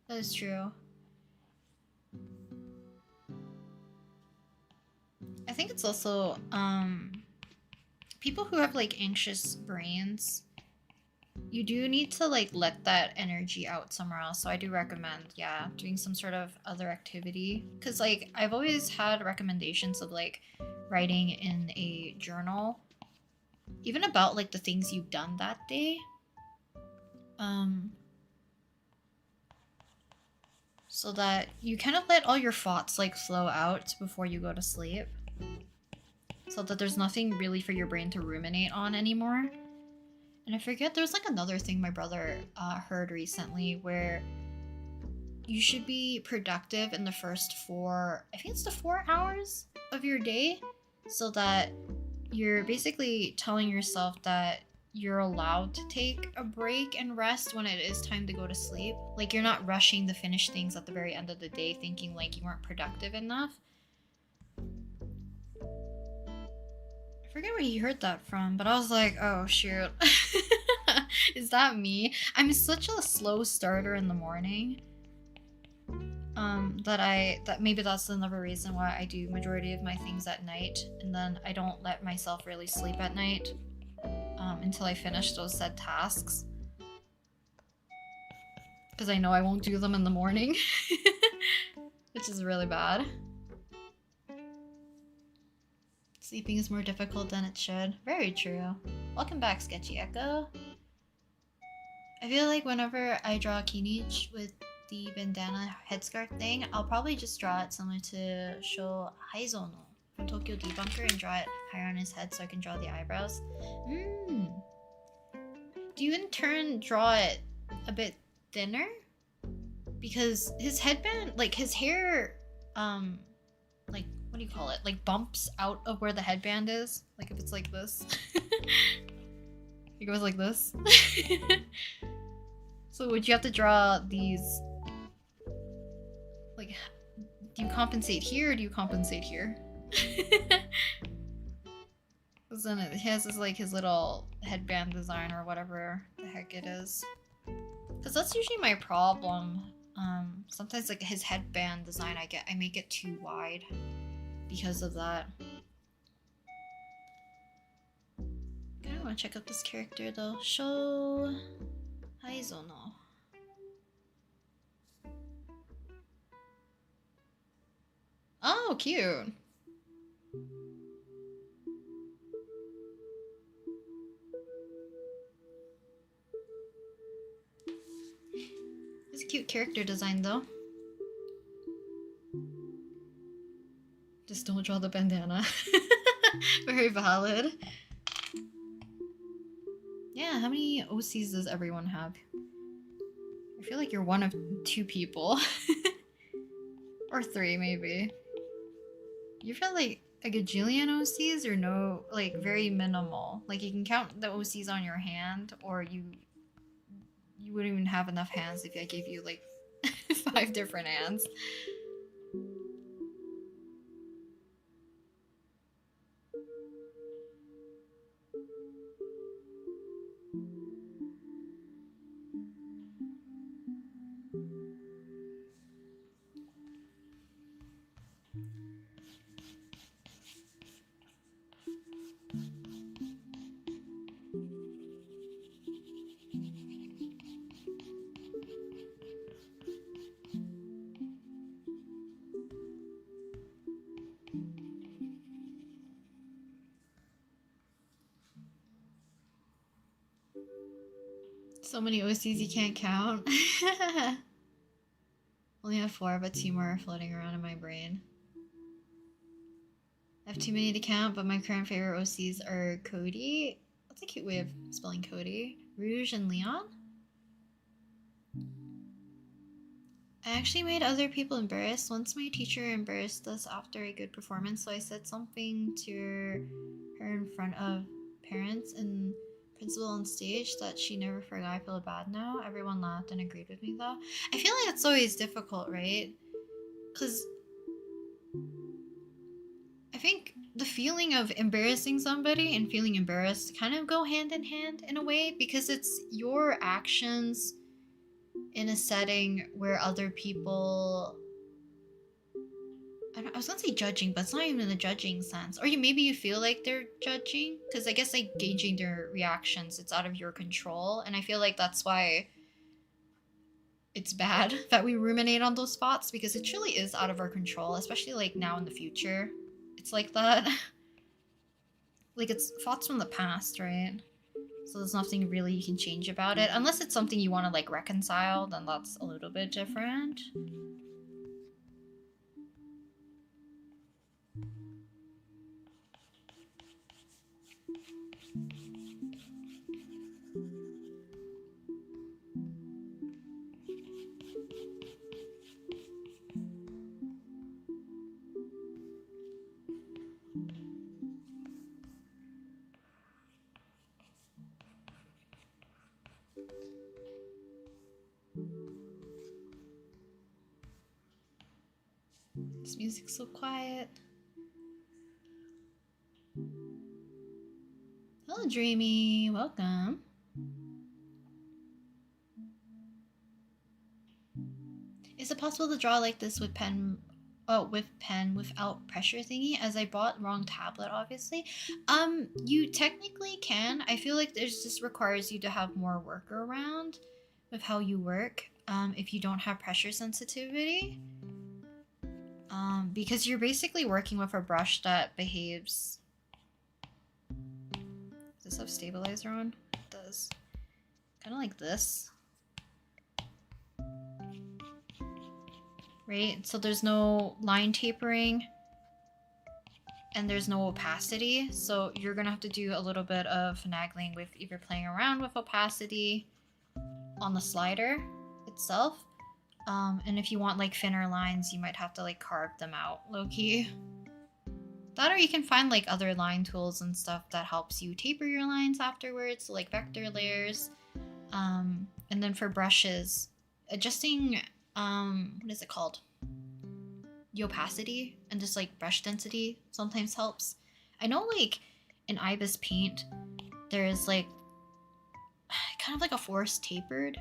That is true. I think it's also, people who have like anxious brains, you do need to like let that energy out somewhere else. So I do recommend, yeah, doing some sort of other activity. Cause like I've always had recommendations of like writing in a journal, even about like the things you've done that day. So that you kind of let all your thoughts like flow out before you go to sleep. So that there's nothing really for your brain to ruminate on anymore. And I forget, there's like another thing my brother heard recently where you should be productive in the first 4 hours of your day, so that you're basically telling yourself that you're allowed to take a break and rest when it is time to go to sleep. Like you're not rushing to finish things at the very end of the day thinking like you weren't productive enough. I forget where he heard that from, but I was like, oh shoot. Is that me? I'm such a slow starter in the morning. That maybe that's another reason why I do majority of my things at night, and then I don't let myself really sleep at night until I finish those said tasks. Because I know I won't do them in the morning. Which is really bad. Sleeping is more difficult than it should. Very true. Welcome back, Sketchy Echo. I feel like whenever I draw Kinich with the bandana headscarf thing, I'll probably just draw it similar to Sho Haizono from Tokyo Debunker and draw it higher on his head so I can draw the eyebrows. Do you in turn draw it a bit thinner? Because his headband, like his hair, like, what do you call it? Like bumps out of where the headband is. Like if it's like this. It goes like this. So would you have to draw these Like, do you compensate here or do you compensate here? Then he has his like his little headband design or whatever the heck it is. Cause that's usually my problem. Sometimes like his headband design I make it too wide because of that. I kinda wanna check out this character though. Sho Haizono. Oh, cute. It's a cute character design though. Just don't draw the bandana. Very valid. Yeah, how many OCs does everyone have? I feel like you're one of 2 people. Or 3 maybe. You feel like a gajillion OCs or no, like very minimal. Like you can count the OCs on your hand, or you wouldn't even have enough hands if I gave you like 5 different hands. So many OCs you can't count. Only have 4, but 2 more are floating around in my brain. I have too many to count, but my current favorite OCs are Cody. That's a cute way of spelling Cody. Rouge and Leon. I actually made other people embarrassed. Once my teacher embarrassed us after a good performance, so I said something to her in front of parents and principal on stage that she never forgot. I feel bad now. Everyone laughed and agreed with me though. I feel like it's always difficult, right? Because I think the feeling of embarrassing somebody and feeling embarrassed kind of go hand in hand in a way, because it's your actions in a setting where other people, I was gonna say judging, but it's not even in a judging sense. Or maybe you feel like they're judging, because I guess like gauging their reactions, it's out of your control. And I feel like that's why it's bad that we ruminate on those thoughts, because it truly is out of our control, especially like now in the future. It's like that. Like it's thoughts from the past, right? So there's nothing really you can change about it. Unless it's something you want to like reconcile, then that's a little bit different. This music's so quiet. Hello, Dreamy. Welcome. Is it possible to draw like this with pen? Oh, with pen without pressure thingy? As I bought wrong tablet, obviously. You technically can. I feel like this just requires you to have more workaround with how you work. If you don't have pressure sensitivity. Because you're basically working with a brush that behaves. Does this have stabilizer on? It does. Kind of like this. Right? So there's no line tapering and there's no opacity. So you're gonna have to do a little bit of finagling with either playing around with opacity on the slider itself. And if you want like thinner lines, you might have to like carve them out low-key. That, or you can find like other line tools and stuff that helps you taper your lines afterwards, so, like vector layers. And then for brushes, adjusting, what is it called? the opacity and just like brush density sometimes helps. I know like in Ibis Paint there is like kind of like a forced tapered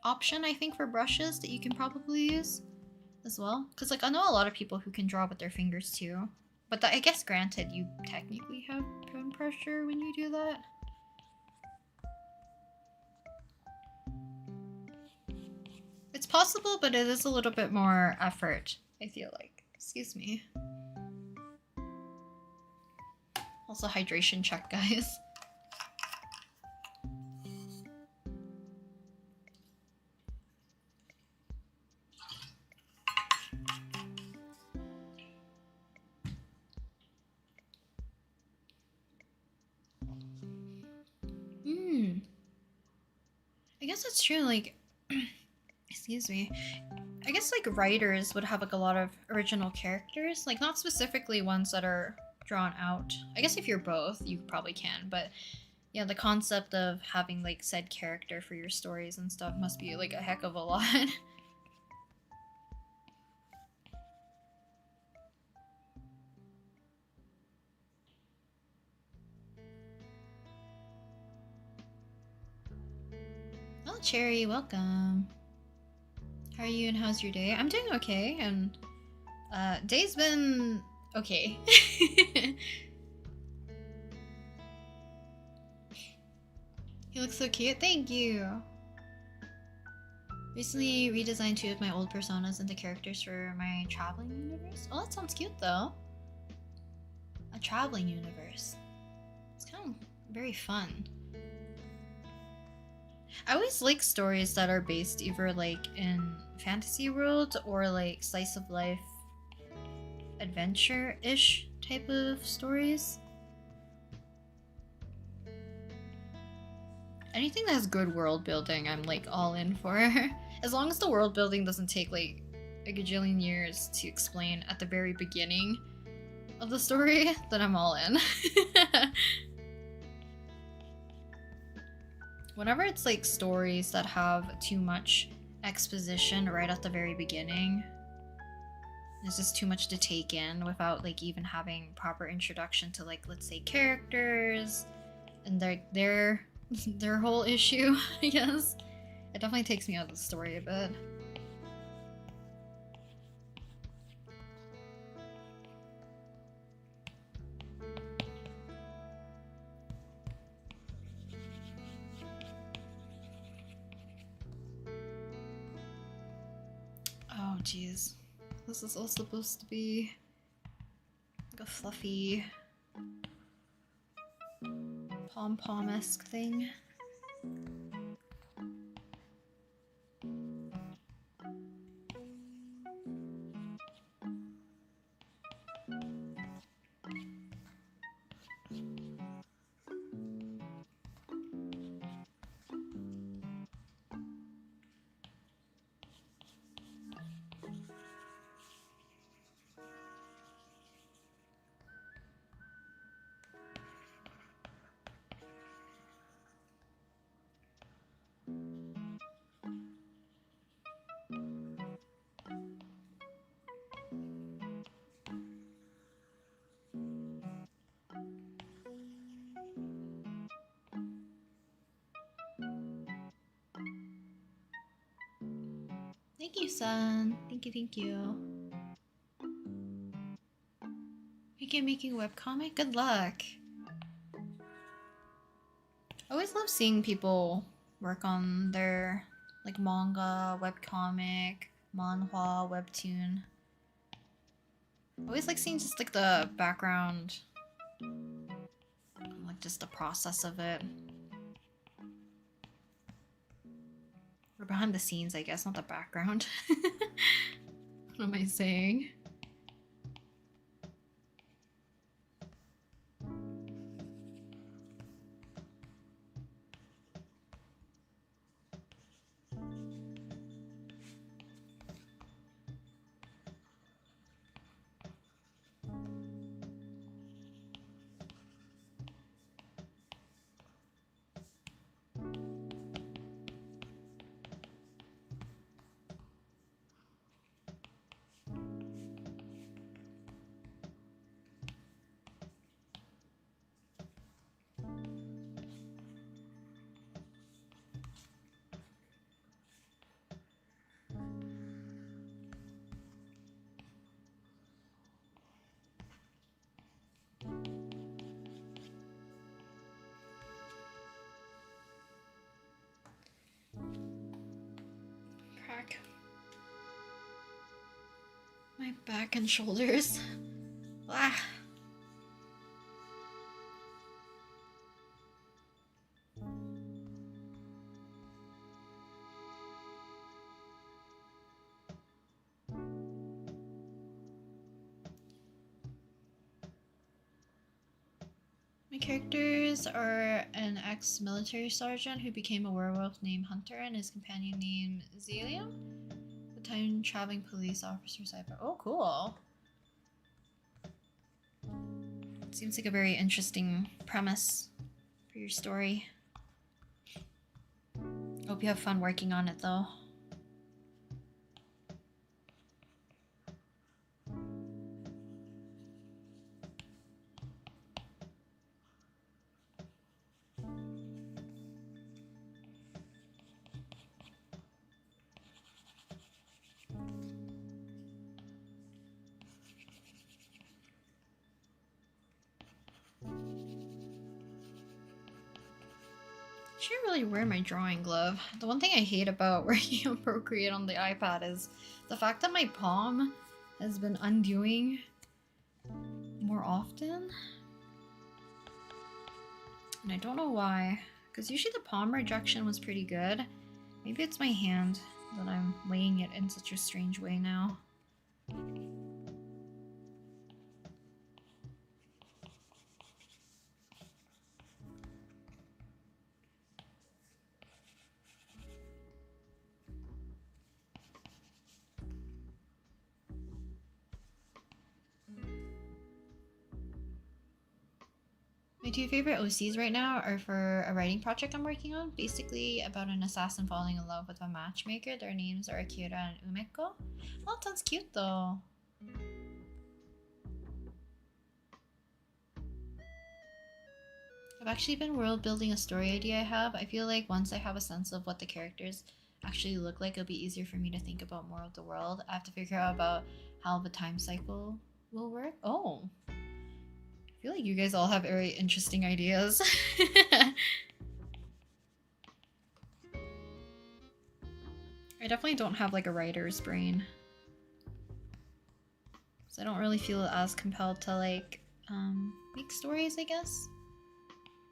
option I think for brushes that you can probably use as well, because like I know a lot of people who can draw with their fingers too, but I guess granted you technically have pen pressure when you do that. It's possible, but it is a little bit more effort, I feel like. Excuse me. Also hydration check, guys. I guess that's true, like, excuse me. I guess like writers would have like a lot of original characters, like not specifically ones that are drawn out. I guess if you're both, you probably can, but yeah, the concept of having like said character for your stories and stuff must be like a heck of a lot. Oh, Cherry, welcome. How are you and how's your day? I'm doing okay, and day's been okay. You look so cute, thank you. Recently redesigned 2 of my old personas into characters for my traveling universe. Oh, that sounds cute though. A traveling universe. It's kind of very fun. I always like stories that are based either like in fantasy world or like slice of life adventure-ish type of stories. Anything that has good world building, I'm like all in for. As long as the world building doesn't take like a gajillion years to explain at the very beginning of the story, then I'm all in. Whenever it's like stories that have too much exposition right at the very beginning, there's just too much to take in without like even having proper introduction to like, let's say, characters and their whole issue, I guess. It definitely takes me out of the story a bit. Oh jeez. This is all supposed to be like a fluffy pom-pom-esque thing. Thank you, son. Thank you, thank you. Begin making a webcomic? Good luck. I always love seeing people work on their like manga, webcomic, manhwa, webtoon. I always like seeing just like the background, like just the process of it. Or behind the scenes, I guess, not the background. What am I saying? My back and shoulders. Ah. My characters are an ex-military sergeant who became a werewolf named Hunter and his companion named Zelium. A time-traveling police officer cyber. Oh, cool. Seems like a very interesting premise for your story. Hope you have fun working on it, though. I should really wear my drawing glove. The one thing I hate about working on Procreate on the iPad is the fact that my palm has been undoing more often. And I don't know why. Because usually the palm rejection was pretty good. Maybe it's my hand that I'm laying it in such a strange way now. My two favorite OCs right now are for a writing project I'm working on, basically about an assassin falling in love with a matchmaker. Their names are Akira and Umeko. Oh, that sounds cute though. I've actually been world building a story idea I have. I feel like once I have a sense of what the characters actually look like, it'll be easier for me to think about more of the world. I have to figure out about how the time cycle will work. Oh. I feel like you guys all have very interesting ideas. I definitely don't have like a writer's brain. So I don't really feel as compelled to like make stories, I guess.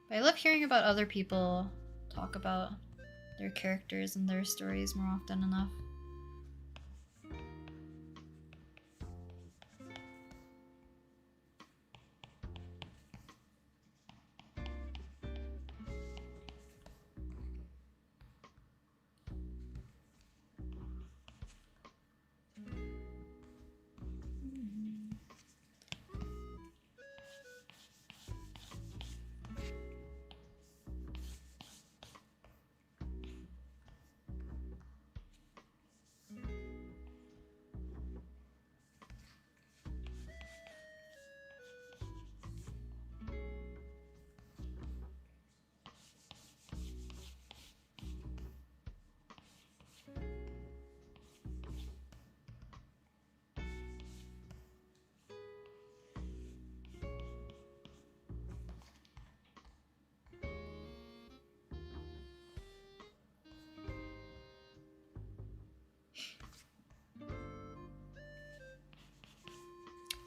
But I love hearing about other people talk about their characters and their stories more often enough.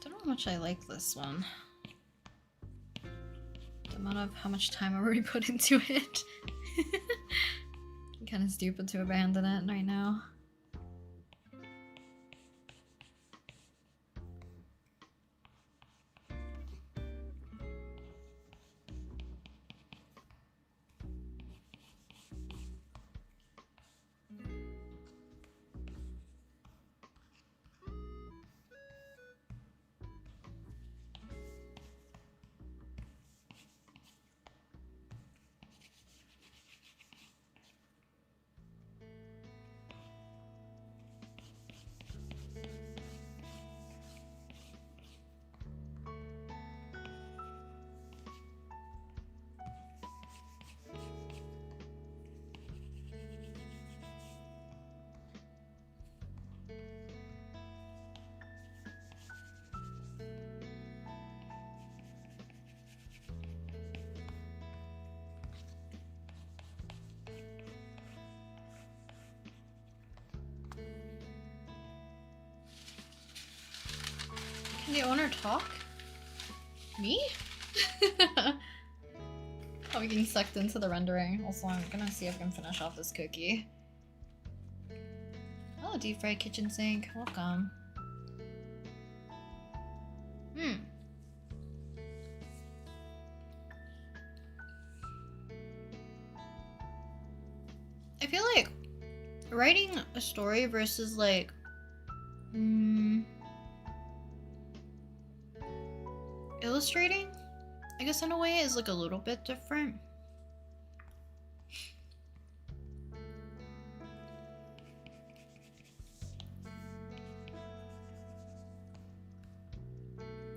Don't know how much I like this one. The amount of how much time I already put into it. Kind of stupid to abandon it right now. Can the owner talk? Me? Probably getting sucked into the rendering. Also, I'm gonna see if I can finish off this cookie. Oh, deep fried kitchen sink. Welcome. I feel like writing a story versus like illustrating, I guess in a way, is like a little bit different.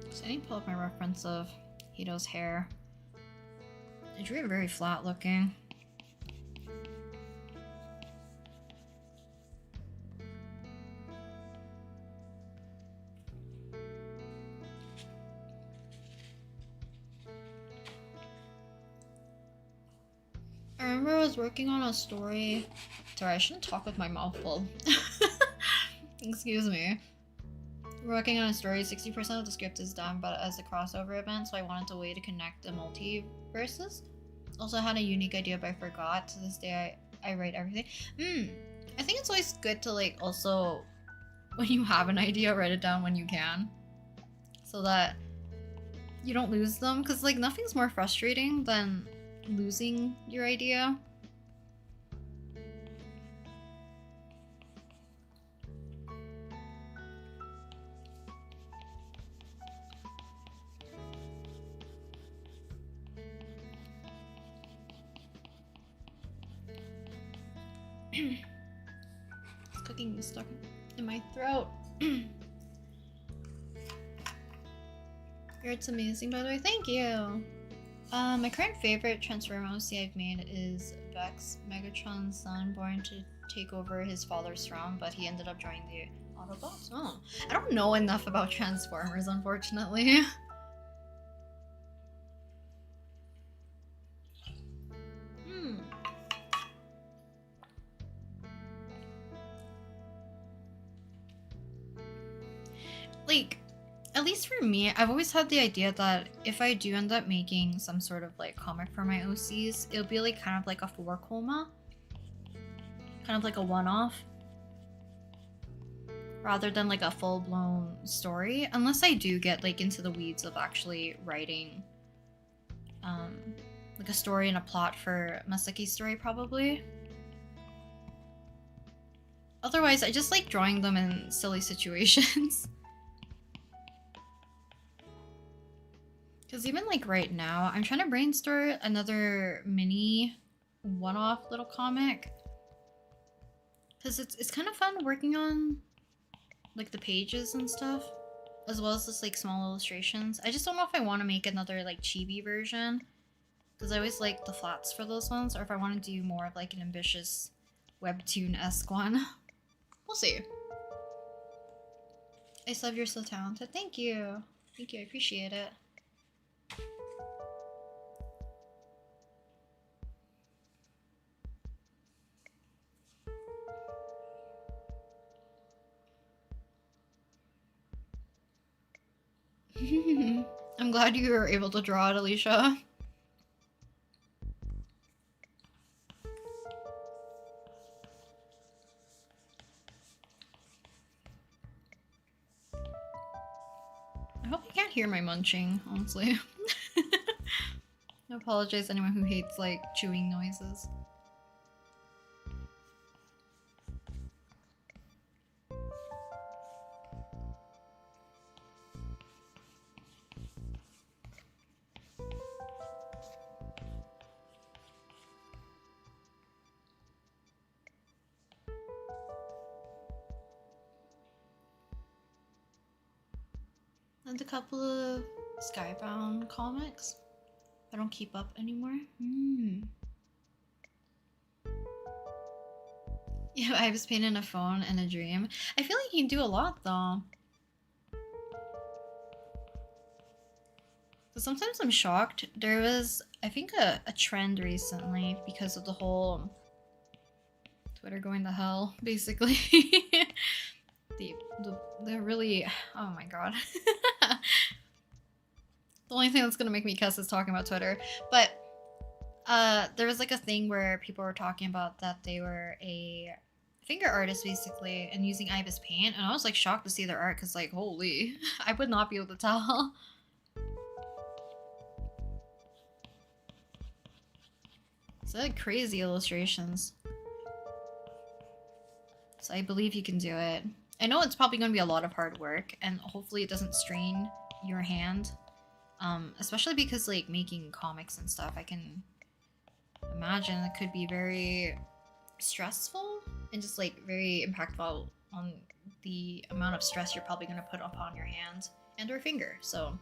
So I need to pull up my reference of Hito's hair. I drew it very flat looking. I remember I was working on a story. Sorry, I shouldn't talk with my mouth full. Excuse me. We're working on a story, 60% of the script is done, but as a crossover event, so I wanted a way to connect the multiverses. Also had a unique idea, but I forgot. To this day, I write everything. I think it's always good to like also, when you have an idea, write it down when you can. So that you don't lose them, because like nothing's more frustrating than losing your idea. Cooking is stuck in my throat. It's amazing, by the way. Thank you. My current favorite Transformer OC I've made is Vex, Megatron's son, born to take over his father's throne, but he ended up joining the Autobots. Oh, I don't know enough about Transformers, unfortunately. Like, at least for me, I've always had the idea that if I do end up making some sort of like comic for my OCs, it'll be like kind of like a 4-coma. Kind of like a one-off. Rather than like a full-blown story. Unless I do get like into the weeds of actually writing like a story and a plot for Masaki's story, probably. Otherwise, I just like drawing them in silly situations. Because even like right now, I'm trying to brainstorm another mini one-off little comic. Because it's kind of fun working on like the pages and stuff, as well as just like small illustrations. I just don't know if I want to make another like chibi version, because I always like the flats for those ones, or if I want to do more of like an ambitious webtoon-esque one. We'll see. I love you're so talented. Thank you. Thank you, I appreciate it. I'm glad you were able to draw it, Alicia. I hope you can't hear my munching, honestly. I apologize to anyone who hates like chewing noises. And a couple of Skybound comics. I don't keep up anymore. Yeah, I was painting a phone and a dream. I feel like you can do a lot though. So sometimes I'm shocked. There was, I think, a trend recently because of the whole Twitter going to hell, basically. the really, oh my god. The only thing that's gonna make me cuss is talking about Twitter. But there was like a thing where people were talking about that they were a finger artist basically and using Ibis paint, and I was like shocked to see their art because like holy, I would not be able to tell. It's like crazy illustrations. So I believe you can do it. I know it's probably going to be a lot of hard work, and hopefully it doesn't strain your hand. Especially because like making comics and stuff, I can imagine it could be very stressful and just like very impactful on the amount of stress you're probably going to put upon your hand and or finger. So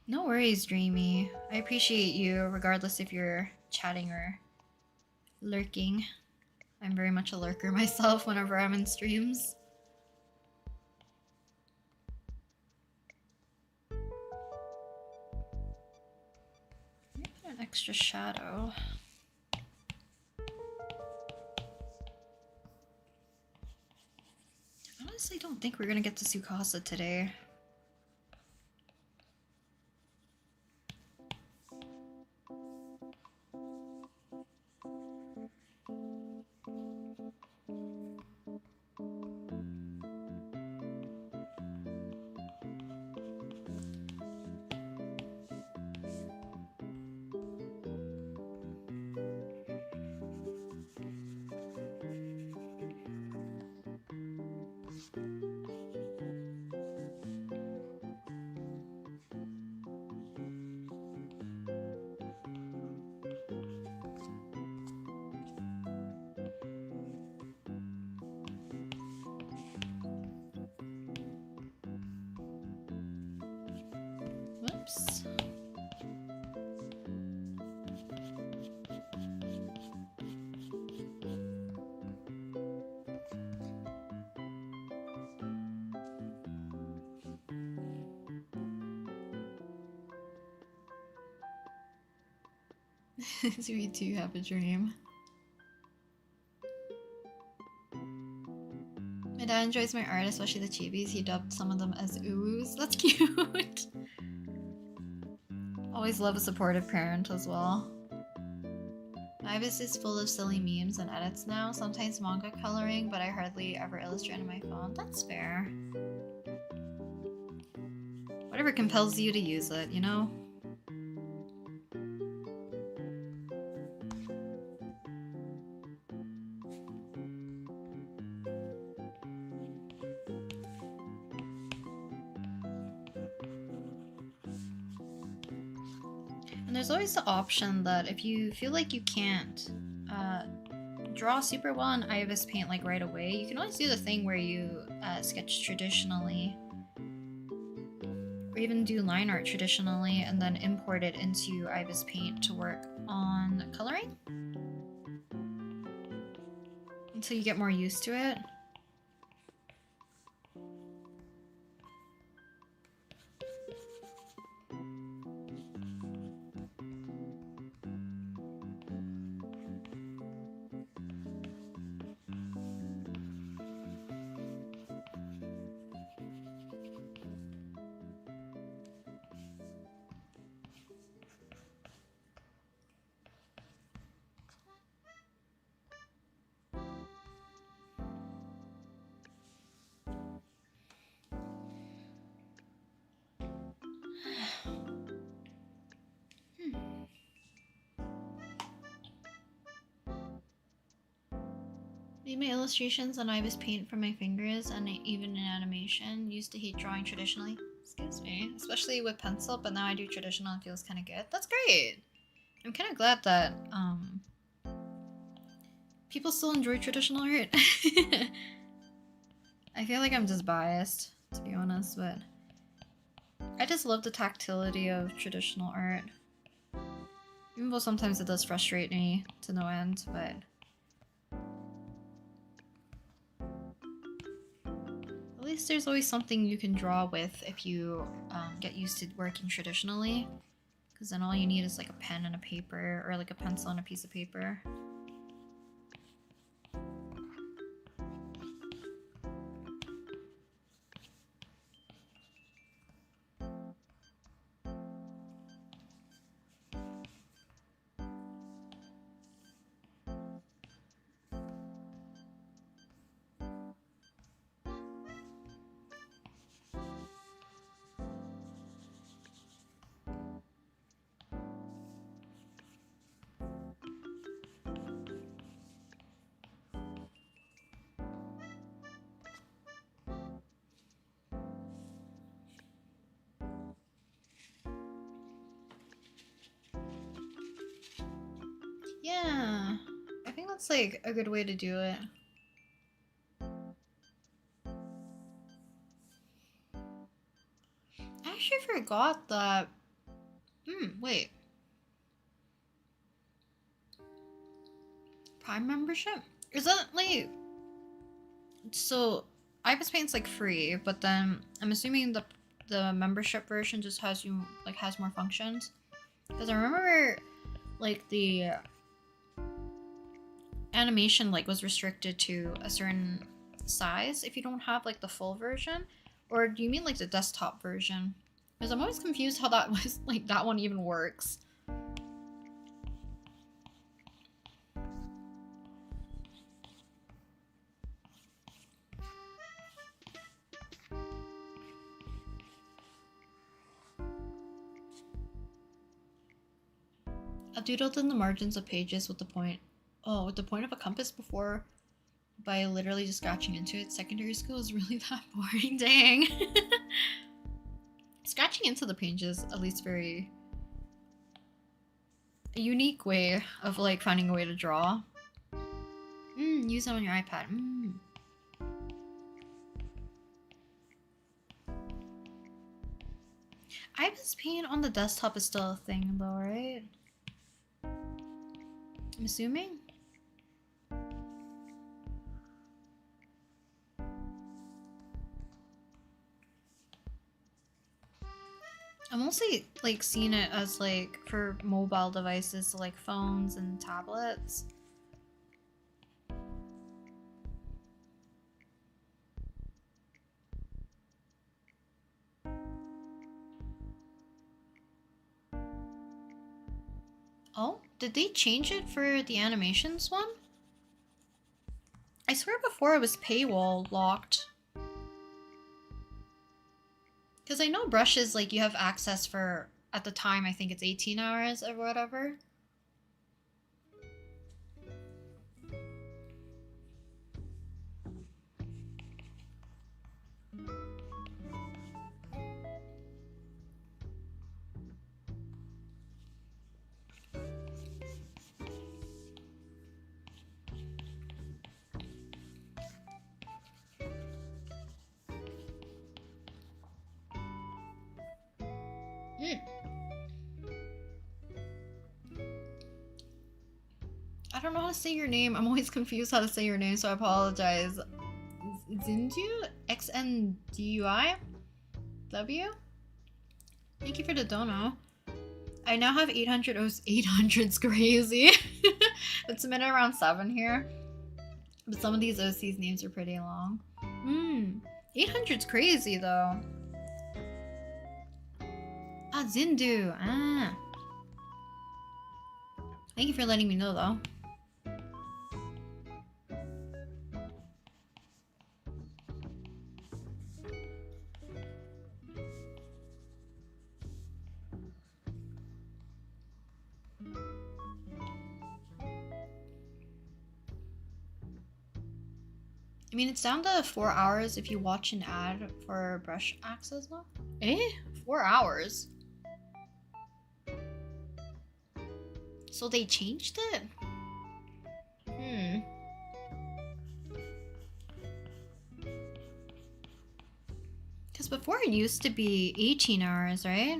no worries, Dreamy. I appreciate you regardless if you're chatting or lurking. I'm very much a lurker myself whenever I'm in streams. Maybe an extra shadow. I honestly don't think we're gonna get to Tsukasa today. Whoops. So we do have a dream. My dad enjoys my art, especially the chibis. He dubbed some of them as oohs. That's cute. Always love a supportive parent as well. Ibis is full of silly memes and edits now. Sometimes manga coloring, but I hardly ever illustrate on my phone. That's fair. Whatever compels you to use it, you know? And there's always the option that if you feel like you can't draw super well in Ibis paint like right away, you can always do the thing where you sketch traditionally, or even do line art traditionally and then import it into Ibis paint to work on coloring until you get more used to it. Made my illustrations on Ibis paint from my fingers and even in animation. Used to hate drawing traditionally. Excuse me. Especially with pencil, but now I do traditional and it feels kind of good. That's great! I'm kind of glad that people still enjoy traditional art. I feel like I'm just biased, to be honest, but I just love the tactility of traditional art. Even though sometimes it does frustrate me to no end, but at least there's always something you can draw with if you get used to working traditionally. Because then all you need is like a pen and a paper, or like a pencil and a piece of paper. that's like a good way to do it. I actually forgot that. Wait. Prime membership? Is that like... So, Ibis Paint's like free, but then I'm assuming the membership version just has has more functions. Because I remember like the animation like was restricted to a certain size if you don't have like the full version, or do you mean like the desktop version? Because I'm always confused how that was like that one even works. I doodled in the margins of pages with the point of a compass before by literally just scratching into it. Secondary school is really that boring, dang. Scratching into the pages, at least very a unique way of like finding a way to draw. Use it on your iPad. Ibis Paint on the desktop is still a thing though, right? I'm assuming. I'm mostly like seeing it as like for mobile devices, so like phones and tablets. Oh, did they change it for the animations one? I swear before it was paywall locked. Because I know brushes, like, you have access for, at the time, I think it's 18 hours or whatever. I don't know how to say your name. I'm always confused how to say your name, so I apologize. Xindui? XNDUI? W? Thank you for the dono. I now have 800. Oh, 800's crazy. It's a minute around 7 here. But some of these OC's names are pretty long. 800's crazy though. Ah, Zindu. Ah. Thank you for letting me know though. I mean, it's down to 4 hours if you watch an ad for brush access now. 4 hours? So they changed it? Because before it used to be 18 hours, right?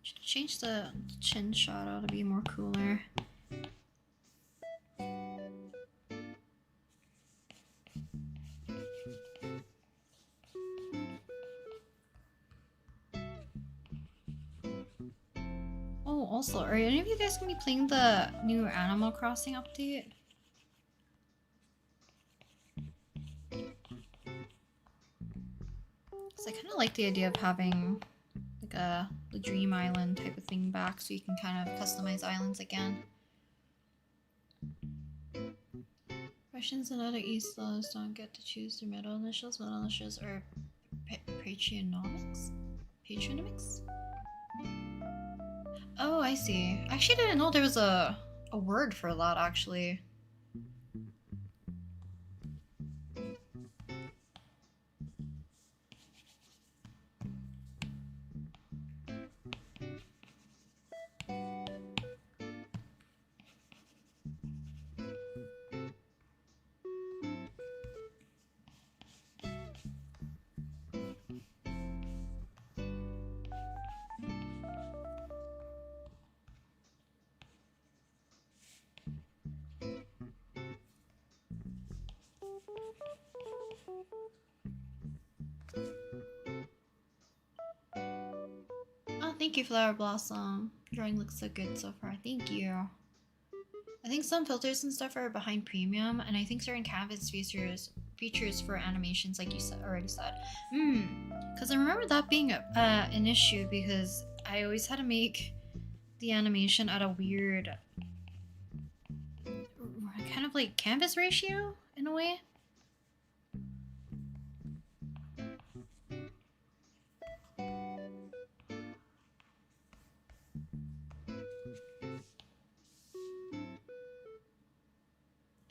Should change the chin shadow to be more cooler. Also, are any of you guys gonna be playing the new Animal Crossing update? Because I kind of like the idea of having like the Dream Island type of thing back, so you can kind of customize islands again. Russians and other Eastlaws don't get to choose their middle initials. Middle initials are patronymics? Patronymics? Oh, I see. I actually didn't know there was a word for that, actually. Oh, thank you, Flower Blossom. Drawing looks so good so far. Thank you. I think some filters and stuff are behind premium, and I think certain canvas features for animations, like you already said. Because I remember that being an issue, because I always had to make the animation at a weird kind of like canvas ratio in a way.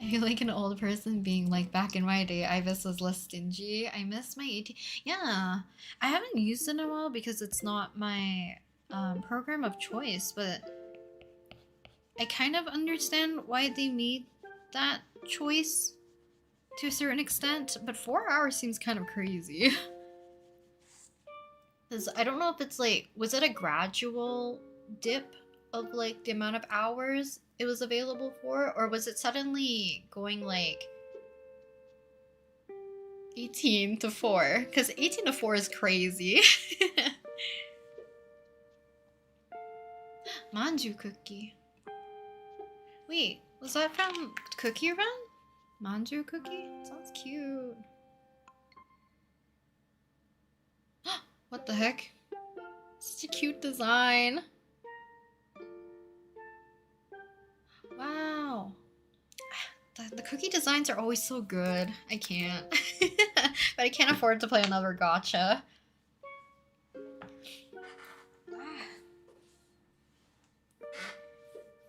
I feel like an old person being like, back in my day, Ibis was less stingy. I miss my 18. Yeah, I haven't used it in a while because it's not my program of choice, but I kind of understand why they made that choice to a certain extent, but 4 hours seems kind of crazy. Because I don't know if it's like, was it a gradual dip of like the amount of hours it was available for, or was it suddenly going like 18 to 4? Because 18 to 4 is crazy. Manju cookie. Wait, was that from Cookie Run? Manju cookie? Sounds cute. What the heck? Such a cute design. Wow. The cookie designs are always so good. I can't. But I can't afford to play another gacha.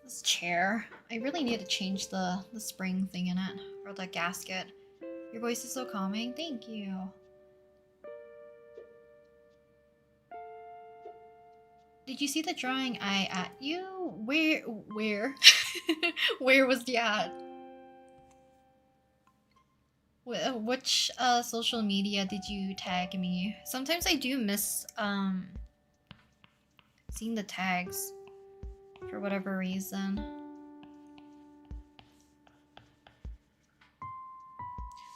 This chair. I really need to change the spring thing in it. Or the gasket. Your voice is so calming. Thank you. Did you see the drawing I at you? Where? Where was the ad? Which social media did you tag me? Sometimes I do miss seeing the tags for whatever reason.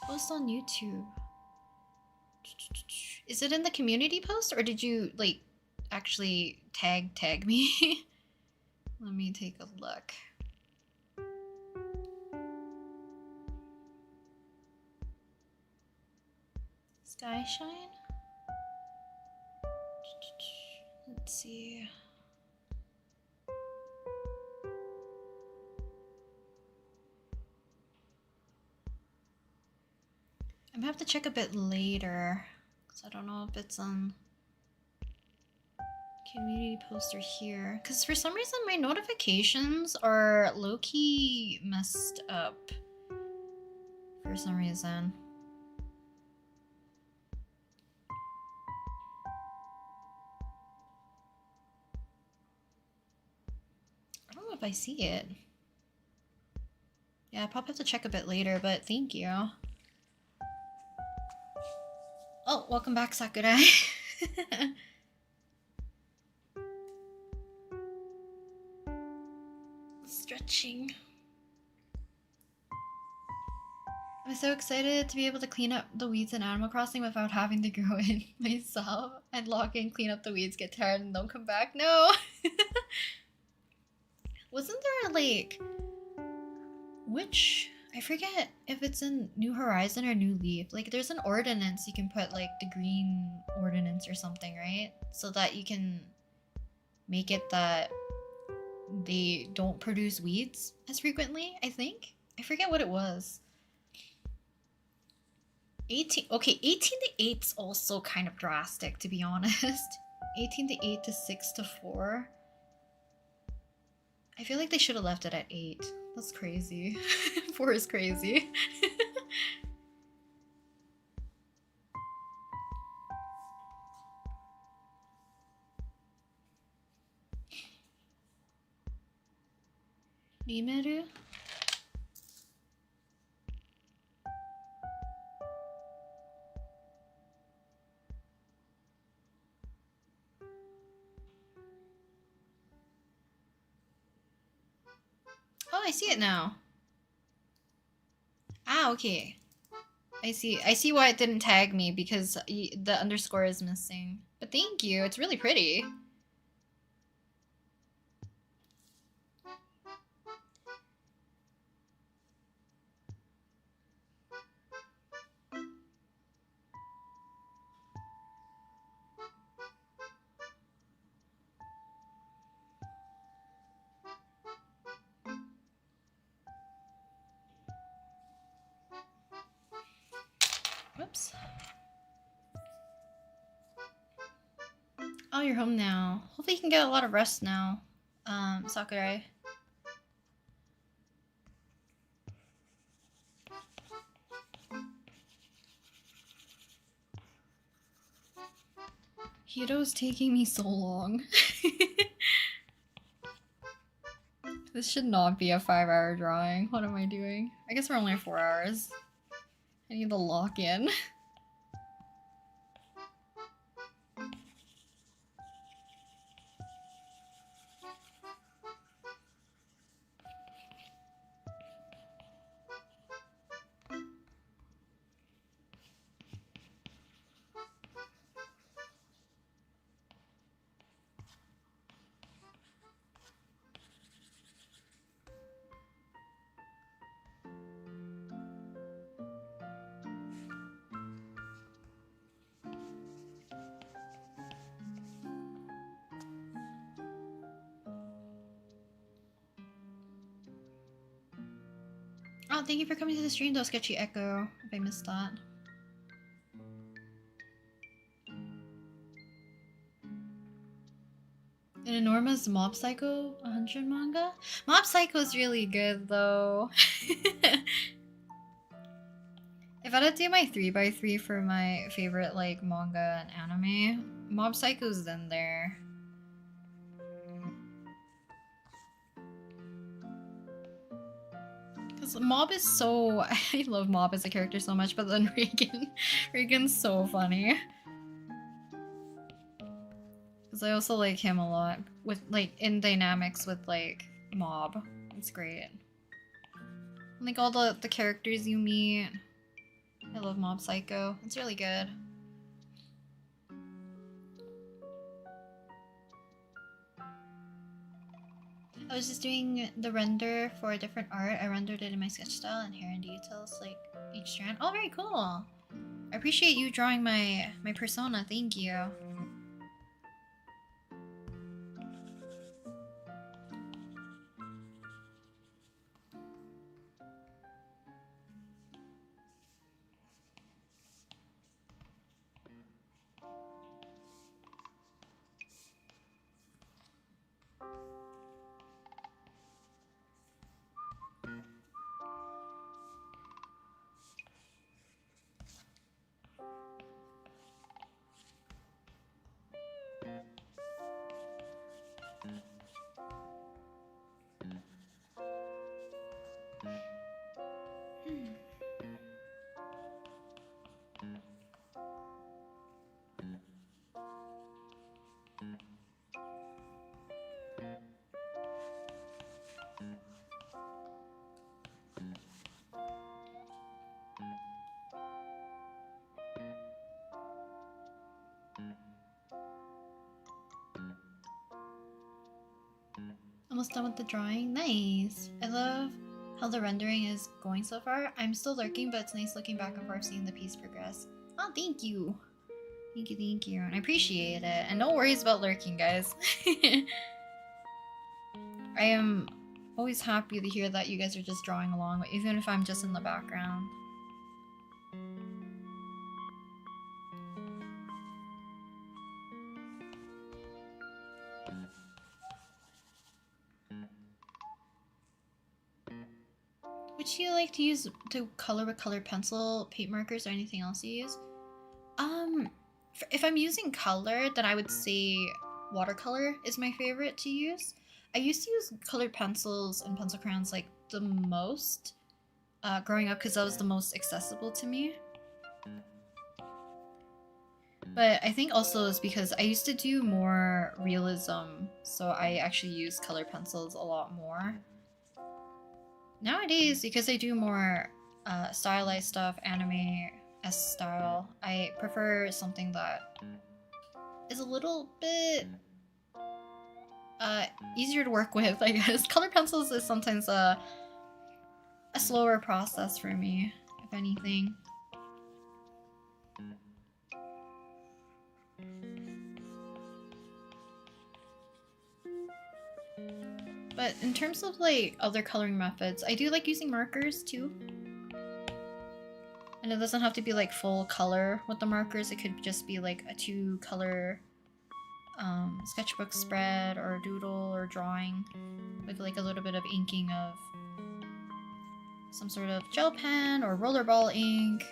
Post on YouTube. Is it in the community post, or did you like actually tag me? Let me take a look. Skyshine? Let's see. I'm gonna have to check a bit later, because I don't know if it's on community poster here. Because for some reason my notifications are low-key messed up. For some reason. I don't know if I see it. Yeah, I'll probably have to check a bit later, but thank you. Oh, welcome back, Sakurai. Stretching. I'm so excited to be able to clean up the weeds in Animal Crossing without having to go in myself and log in, clean up the weeds, get tired, and don't come back. No! Wasn't there like which I forget if it's in New Horizon or New Leaf. Like there's an ordinance you can put like the green ordinance or something, right? So that you can make it that they don't produce weeds as frequently, I think. I forget what it was. 18 okay, 18 to 8's also kind of drastic to be honest. 18 to 8 to 6 to 4. I feel like they should have left it at 8. That's crazy. 4 is crazy. Rimeru? Oh, I see it now. Ah, okay. I see. I see why it didn't tag me because the underscore is missing. But thank you. It's really pretty. Whoops. Oh, you're home now. Hopefully you can get a lot of rest now, Sakurai. Hiro's taking me so long. This should not be a 5-hour drawing. What am I doing? I guess we're only 4 hours. I need to lock in. Oh, thank you for coming to the stream though, Sketchy Echo, if I missed that. An enormous Mob Psycho 100 manga? Mob Psycho is really good though. If I had to do my 3x3 for my favorite like manga and anime, Mob Psycho's in there. Because Mob is so... I love Mob as a character so much, but then Reagan's so funny. Because I also like him a lot, with like in dynamics with like Mob. It's great. And, like all the characters you meet. I love Mob Psycho. It's really good. I was just doing the render for a different art. I rendered it in my sketch style and hair and details, like each strand. Oh, very cool. I appreciate you drawing my persona. Thank you. almost done with the drawing. Nice. I love how the rendering is going so far. I'm still lurking, but it's nice looking back and forth seeing the piece progress. Oh, thank you. Thank you. And I appreciate it. And no worries about lurking, guys. I am always happy to hear that you guys are just drawing along, even if I'm just in the background. Would you like to use to color with colored pencil, paint markers, or anything else you use? If I'm using color, then I would say watercolor is my favorite to use. I used to use colored pencils and pencil crayons like the most growing up because that was the most accessible to me. But I think also it's because I used to do more realism, so I actually use colored pencils a lot more. Nowadays, because I do more stylized stuff, anime-esque style, I prefer something that is a little bit easier to work with, I guess. Colored pencils is sometimes a slower process for me, if anything. But in terms of like other coloring methods, I do like using markers too. And it doesn't have to be like full color with the markers. It could just be like a 2-color sketchbook spread or doodle or drawing with like a little bit of inking of some sort of gel pen or rollerball ink.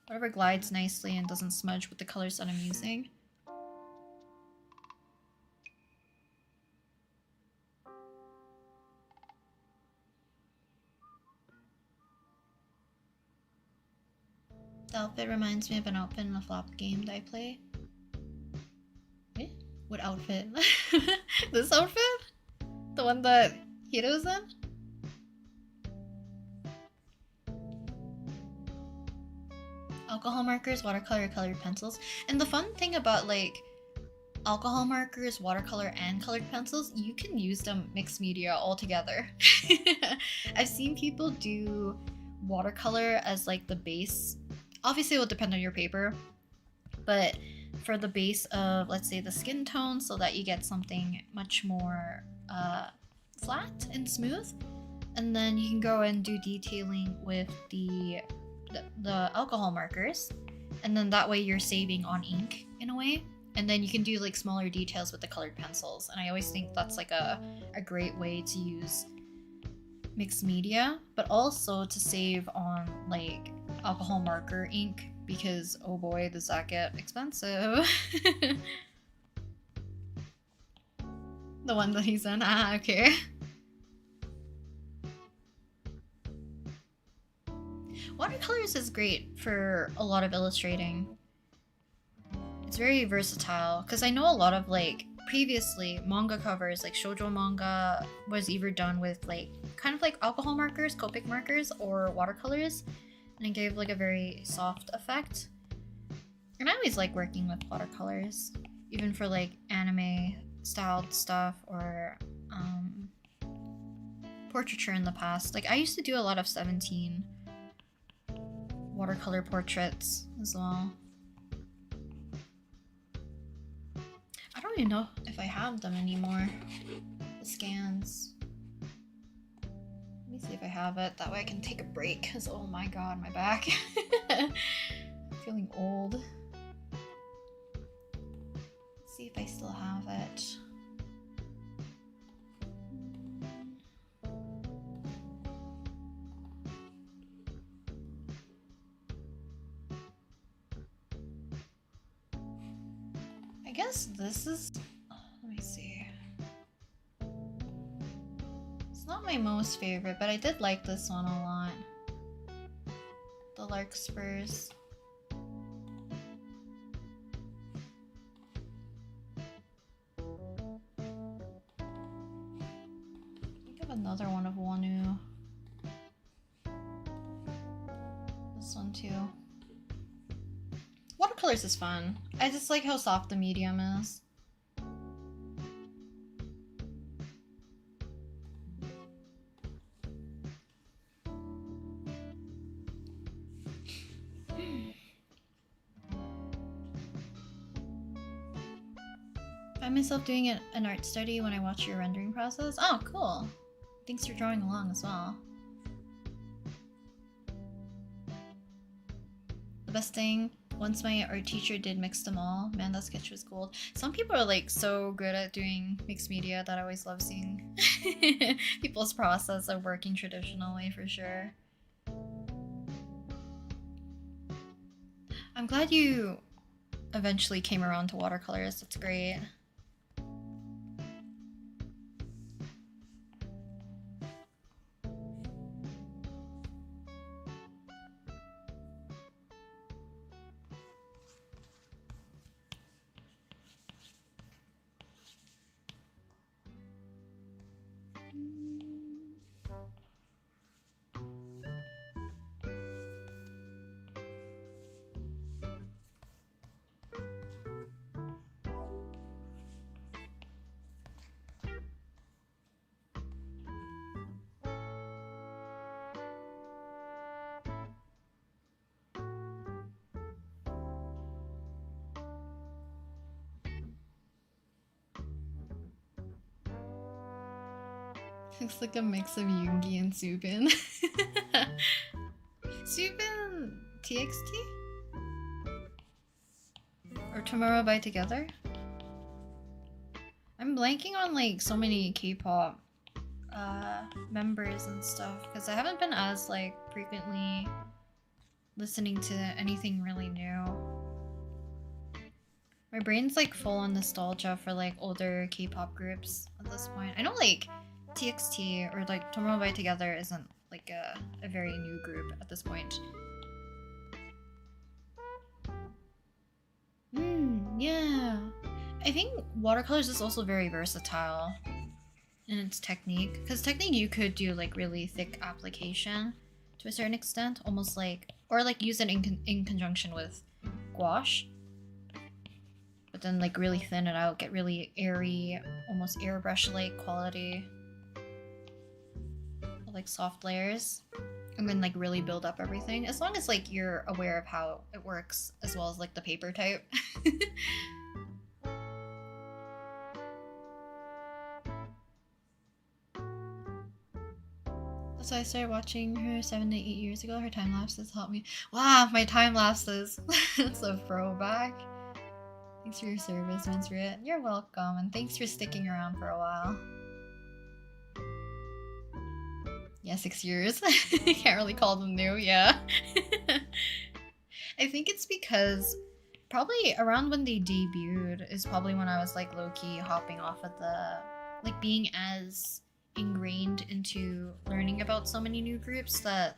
Whatever glides nicely and doesn't smudge with the colors that I'm using. The outfit reminds me of an outfit in a flop game that I play. Wait, what outfit? This outfit? The one that Hiro's in? Alcohol markers, watercolor, colored pencils. And the fun thing about like alcohol markers, watercolor, and colored pencils, you can use them mixed media all together. I've seen people do watercolor as like the base. Obviously it will depend on your paper, but for the base of, let's say, the skin tone, so that you get something much more flat and smooth, and then you can go and do detailing with the alcohol markers, and then that way you're saving on ink in a way, and then you can do like smaller details with the colored pencils. And I always think that's like a great way to use mixed media, but also to save on like alcohol marker ink, because oh boy, does that get expensive. The one that he's in? Ah, okay. Watercolors is great for a lot of illustrating. It's very versatile, because I know a lot of like previously manga covers, like shoujo manga, was either done with like kind of like alcohol markers, Copic markers, or watercolors, and it gave like a very soft effect. And I always like working with watercolors, even for like anime styled stuff or portraiture in the past. Like I used to do a lot of 17 watercolor portraits as well. I don't even know if I have them anymore, the scans. Let me see if I have it, that way I can take a break, because oh my god, my back. I'm feeling old. Let's see if I still have it. I guess this is, let me see. It's not my most favorite, but I did like this one a lot. The larkspurs. I have another one of Wanu. This one too. Watercolors is fun. I just like how soft the medium is. find myself doing an art study when I watch your rendering process. Oh, cool. Thanks for drawing along as well. The best thing, once my art teacher did mix them all, man, that sketch was gold. Some people are like so good at doing mixed media that I always love seeing people's process of working traditionally, for sure. I'm glad you eventually came around to watercolors. That's great. Looks like a mix of Yoongi and Subin. Subin TXT? Or Tomorrow by Together? I'm blanking on like so many K-pop members and stuff because I haven't been as like frequently listening to anything really new. My brain's like full on nostalgia for like older K-pop groups at this point. I know like TXT or like Tomorrow by Together isn't like a very new group at this point. Yeah. I think watercolors is also very versatile in its technique. Because technique you could do like really thick application to a certain extent, almost like, or like use it in conjunction with gouache. But then like really thin it out, get really airy, almost airbrush-like quality. Like soft layers. And then like really build up everything. As long as like you're aware of how it works as well as like the paper type. So I started watching her 7 to 8 years ago. Her time lapses helped me. Wow, my time lapses. It's a throwback. Thanks for your service, Winsrit. You're welcome, and thanks for sticking around for a while. Yeah, 6 years. Can't really call them new, yeah. I think it's because probably around when they debuted is probably when I was like low-key hopping off of the, like being as ingrained into learning about so many new groups that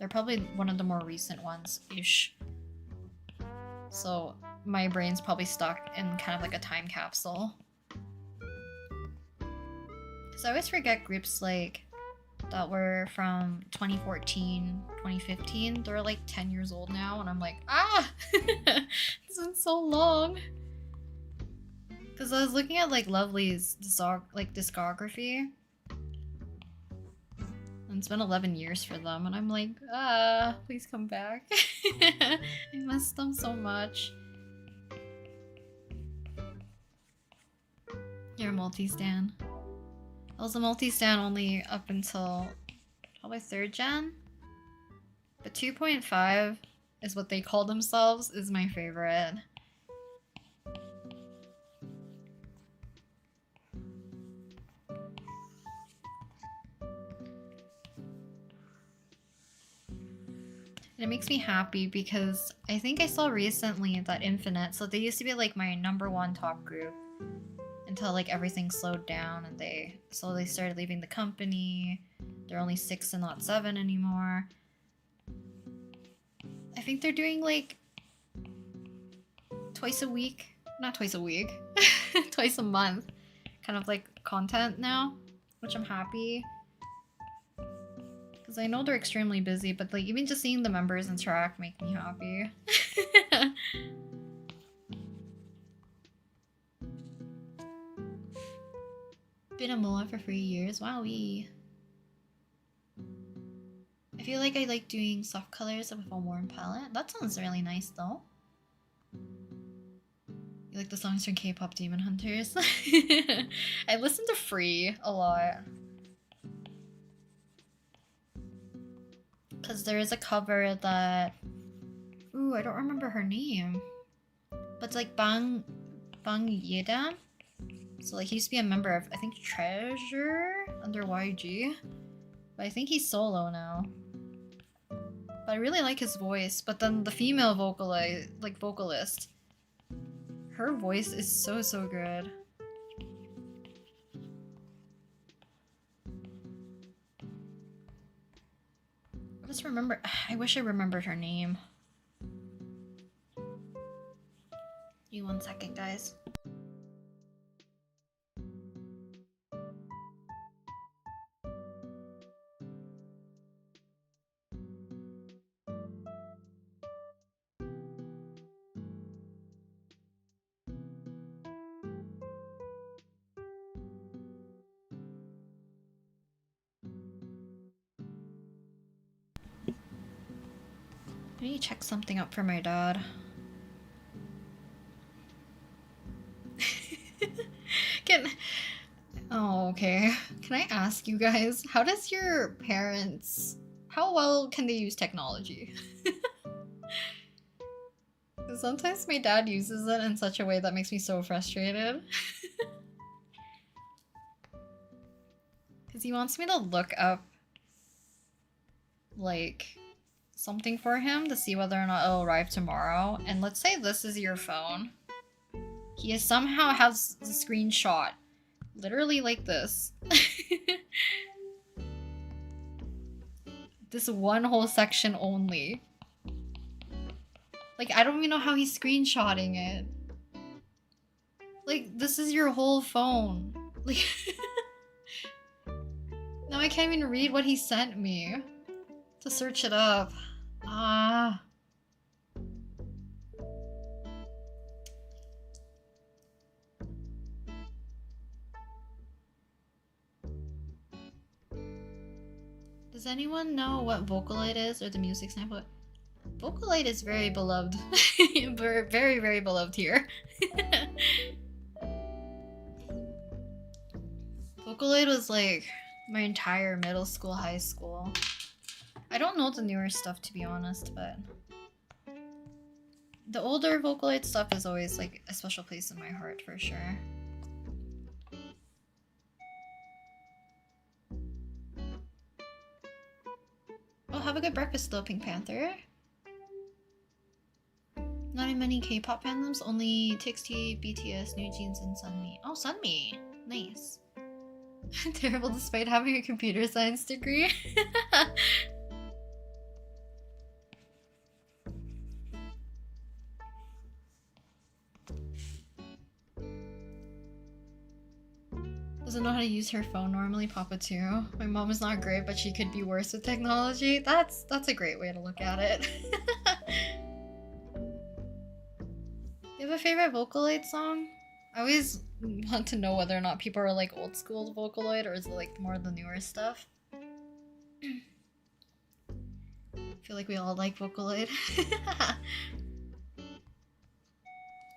they're probably one of the more recent ones-ish. So my brain's probably stuck in kind of like a time capsule. Because I always forget groups like that were from 2014, 2015. They're like 10 years old now, and I'm like, it's been so long. Because I was looking at like Lovely's discography, and it's been 11 years for them, and I'm like, please come back. I miss them so much. You're a multi-stan. I was a multi-stan only up until probably 3rd gen. But 2.5 is what they call themselves, is my favorite. And it makes me happy because I think I saw recently that Infinite, so they used to be like my #1 top group until like everything slowed down and they slowly started leaving the company. They're only 6 and not 7 anymore. I think they're doing like twice a week, not twice a week, twice a month, kind of like content now, which I'm happy. Because I know they're extremely busy, but like even just seeing the members interact make me happy. Been a MOA for 3 years, wowee. I feel like I like doing soft colors with a warm palette. That sounds really nice though. You like the songs from K-pop Demon Hunters? I listen to Free a lot. Because there is a cover that... Ooh, I don't remember her name. But it's like Bang Yedam. So like he used to be a member of, I think, Treasure under YG. But I think he's solo now. But I really like his voice. But then the female vocalist, her voice is so good. I just remember, I wish I remembered her name. Give me 1 second, guys. I need to check something up for my dad. Oh, okay. Can I ask you guys, how does your parents... How well can they use technology? Sometimes my dad uses it in such a way that makes me so frustrated. Because he wants me to look up, like, something for him to see whether or not it'll arrive tomorrow. And let's say this is your phone. He somehow has a screenshot. Literally like this. This one whole section only. Like, I don't even know how he's screenshotting it. Like, this is your whole phone. Like, now I can't even read what he sent me to search it up. Ah. Does anyone know what Vocaloid is or the music sample? Vocaloid is very beloved. Very, very beloved here. Vocaloid was like my entire middle school, high school. I don't know the newer stuff to be honest, but the older Vocaloid stuff is always like a special place in my heart for sure. Oh, have a good breakfast though, Pink Panther. Not in many K-pop fandoms, only TXT, BTS, New Jeans, and Sunmi. Oh, Sunmi! Nice. Terrible despite having a computer science degree. Doesn't know how to use her phone normally, Papa too. My mom is not great, but she could be worse with technology. That's a great way to look at it. You have a favorite Vocaloid song? I always want to know whether or not people are like old school Vocaloid or is it like more of the newer stuff. I feel like we all like Vocaloid.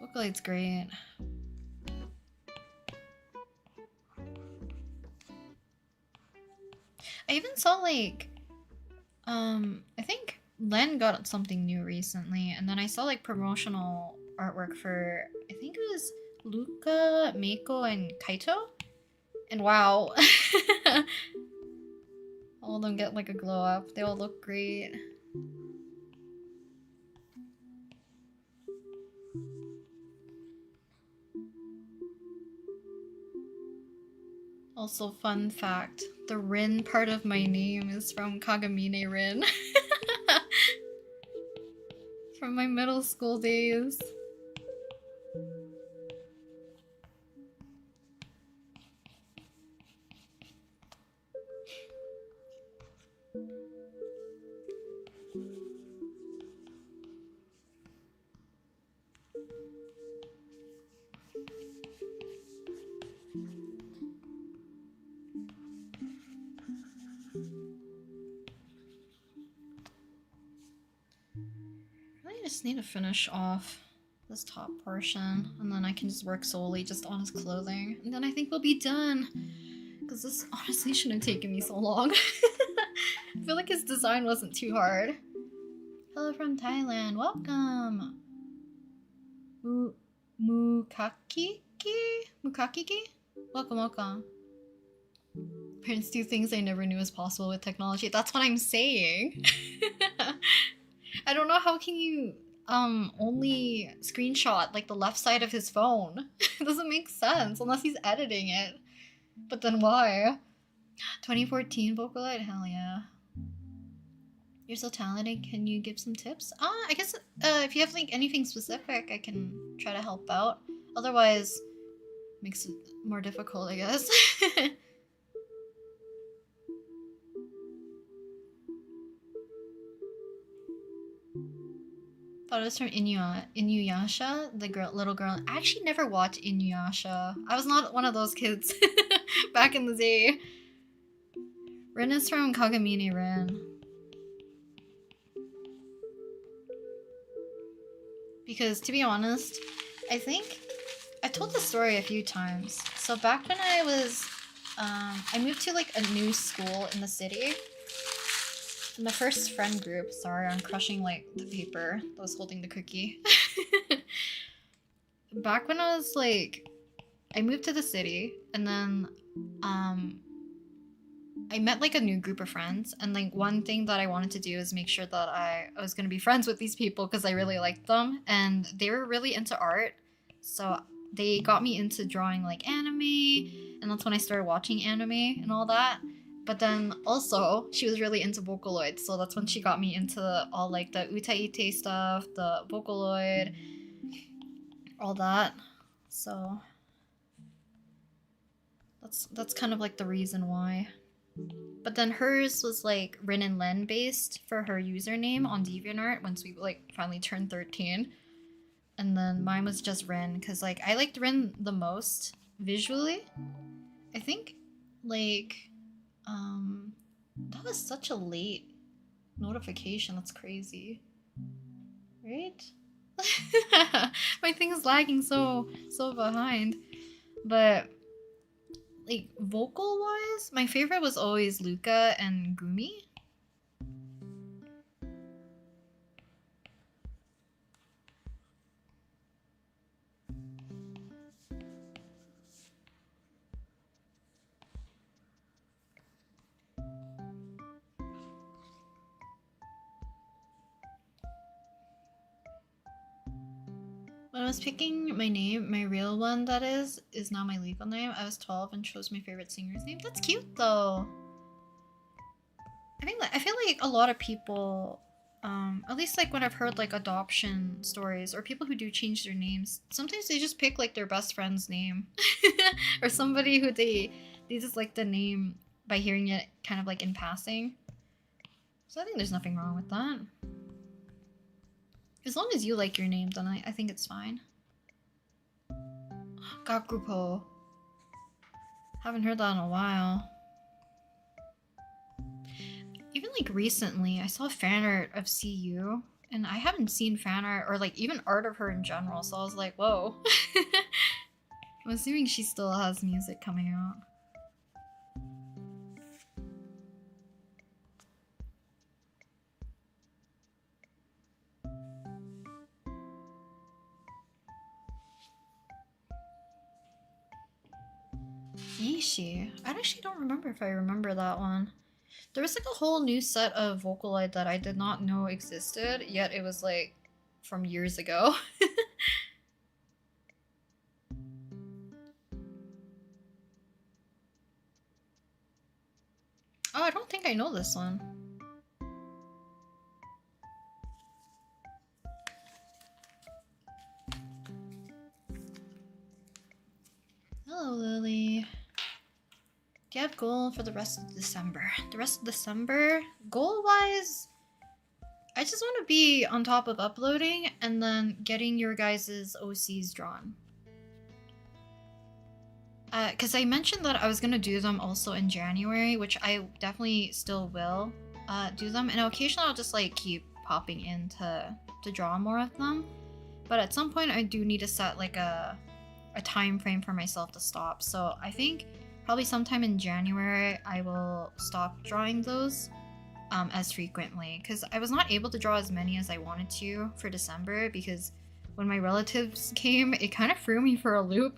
Vocaloid's great. I even saw like, I think Len got something new recently, and then I saw like promotional artwork for, I think it was Luca, Meiko, and Kaito. And wow. All of them get like a glow up. They all look great. Also, fun fact, the Rin part of my name is from Kagamine Rin. From my middle school days. I just need to finish off this top portion, and then I can just work solely just on his clothing, and then I think we'll be done. Because this honestly shouldn't have taken me so long. I feel like his design wasn't too hard. Hello from Thailand, welcome! Mukakiki? Mukakiki? Welcome, welcome. Parents do things I never knew was possible with technology. That's what I'm saying. I don't know, how can you only screenshot like the left side of his phone? It doesn't make sense unless he's editing it. But then why? 2014 Vocaloid? Hell yeah. You're so talented, can you give some tips? I guess if you have like anything specific, I can try to help out. Otherwise, makes it more difficult, I guess. Thought it was from Inuyasha, the little girl. I actually never watched Inuyasha. I was not one of those kids back in the day. Rin is from Kagamine Rin. Because, to be honest, I think I told this story a few times. So back when I was, I moved to like a new school in the city. In the first friend group, sorry, I'm crushing like the paper that was holding the cookie. Back when I was like, I moved to the city, and then, I met like a new group of friends, and like one thing that I wanted to do is make sure that I was gonna be friends with these people because I really liked them, and they were really into art, so they got me into drawing like anime, and that's when I started watching anime and all that. But then also she was really into Vocaloid, so that's when she got me into all like the Utaite stuff, the Vocaloid, all that. So that's kind of like the reason why. But then hers was like Rin and Len based for her username on DeviantArt once we like finally turned 13. And then mine was just Rin because like I liked Rin the most visually. I think like that was such a late notification, that's crazy. Right? My thing is lagging so behind. But like vocal wise, my favorite was always Luca and Gumi. When I was picking my name, my real one that is now my legal name. I was 12 and chose my favorite singer's name. That's cute though. I feel like a lot of people, at least like when I've heard like adoption stories or people who do change their names, sometimes they just pick like their best friend's name or somebody who they just like the name by hearing it kind of like in passing. So I think there's nothing wrong with that. As long as you like your name, then I think it's fine. Gakupo. Haven't heard that in a while. Even like recently, I saw fan art of CU, and I haven't seen fan art or like even art of her in general, so I was like, whoa. I'm assuming she still has music coming out. Yishi. I actually don't remember if I remember that one. There was like a whole new set of Vocaloid that I did not know existed, yet it was like from years ago. Oh, I don't think I know this one. Hello, Lily. Do you have goal for the rest of December? The rest of December, goal-wise, I just want to be on top of uploading and then getting your guys' OCs drawn. Because I mentioned that I was going to do them also in January, which I definitely still will do them. And occasionally I'll just like keep popping in to draw more of them. But at some point I do need to set like a time frame for myself to stop. So I think probably sometime in January I will stop drawing those as frequently, because I was not able to draw as many as I wanted to for December because when my relatives came, it kind of threw me for a loop.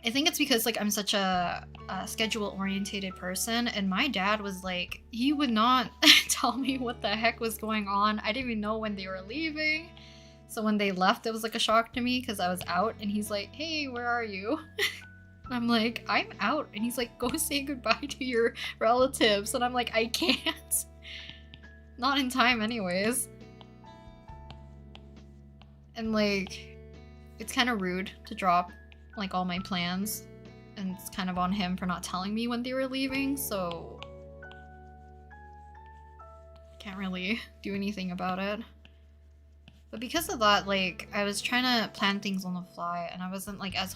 I think it's because like I'm such a schedule orientated person, and my dad was like, he would not tell me what the heck was going on. I didn't even know when they were leaving. So when they left, it was like a shock to me because I was out, and he's like, hey, where are you? And I'm like, I'm out. And he's like, go say goodbye to your relatives. And I'm like, I can't. Not in time anyways. And like, it's kind of rude to drop like all my plans, and it's kind of on him for not telling me when they were leaving, so can't really do anything about it. But because of that, like, I was trying to plan things on the fly, and I wasn't like at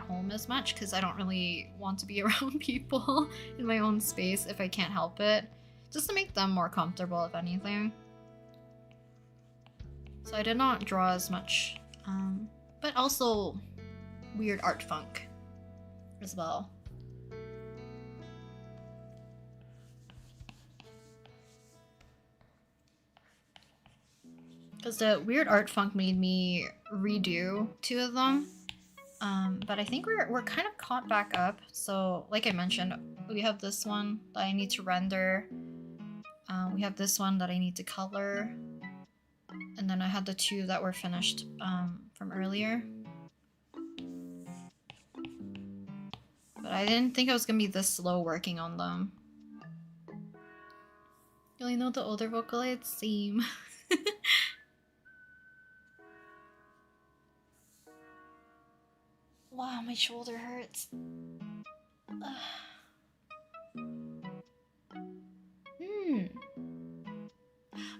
home as much because I don't really want to be around people in my own space if I can't help it, just to make them more comfortable if anything. So I did not draw as much, but also weird art funk as well. Because the weird art funk made me redo 2 of them, but I think we're kind of caught back up. So like I mentioned, we have this one that I need to render, we have this one that I need to color, and then I had the 2 that were finished from earlier. But I didn't think I was gonna be this slow working on them. You only know the older Vocaloids? Same. Wow, my shoulder hurts.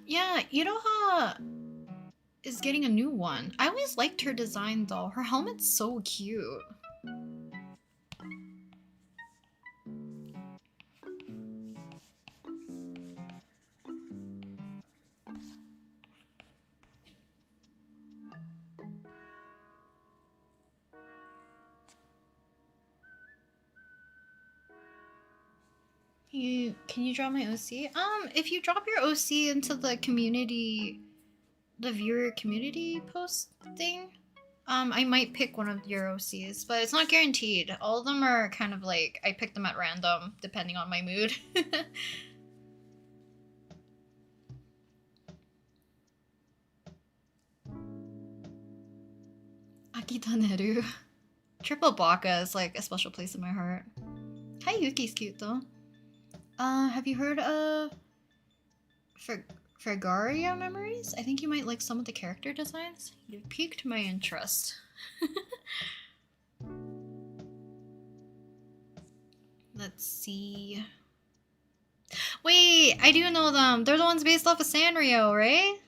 Yeah, Iroha is getting a new one. I always liked her design though. Her helmet's so cute. Can you draw my OC? If you drop your OC into the community, the viewer community post thing, I might pick one of your OCs, but it's not guaranteed. All of them are kind of like, I pick them at random, depending on my mood. Akita Neru. Triple Baka is like a special place in my heart. Hi, Yuki's cute though. Have you heard of Fragaria Memories? I think you might like some of the character designs. You've piqued my interest. Let's see. Wait, I do know them. They're the ones based off of Sanrio, right?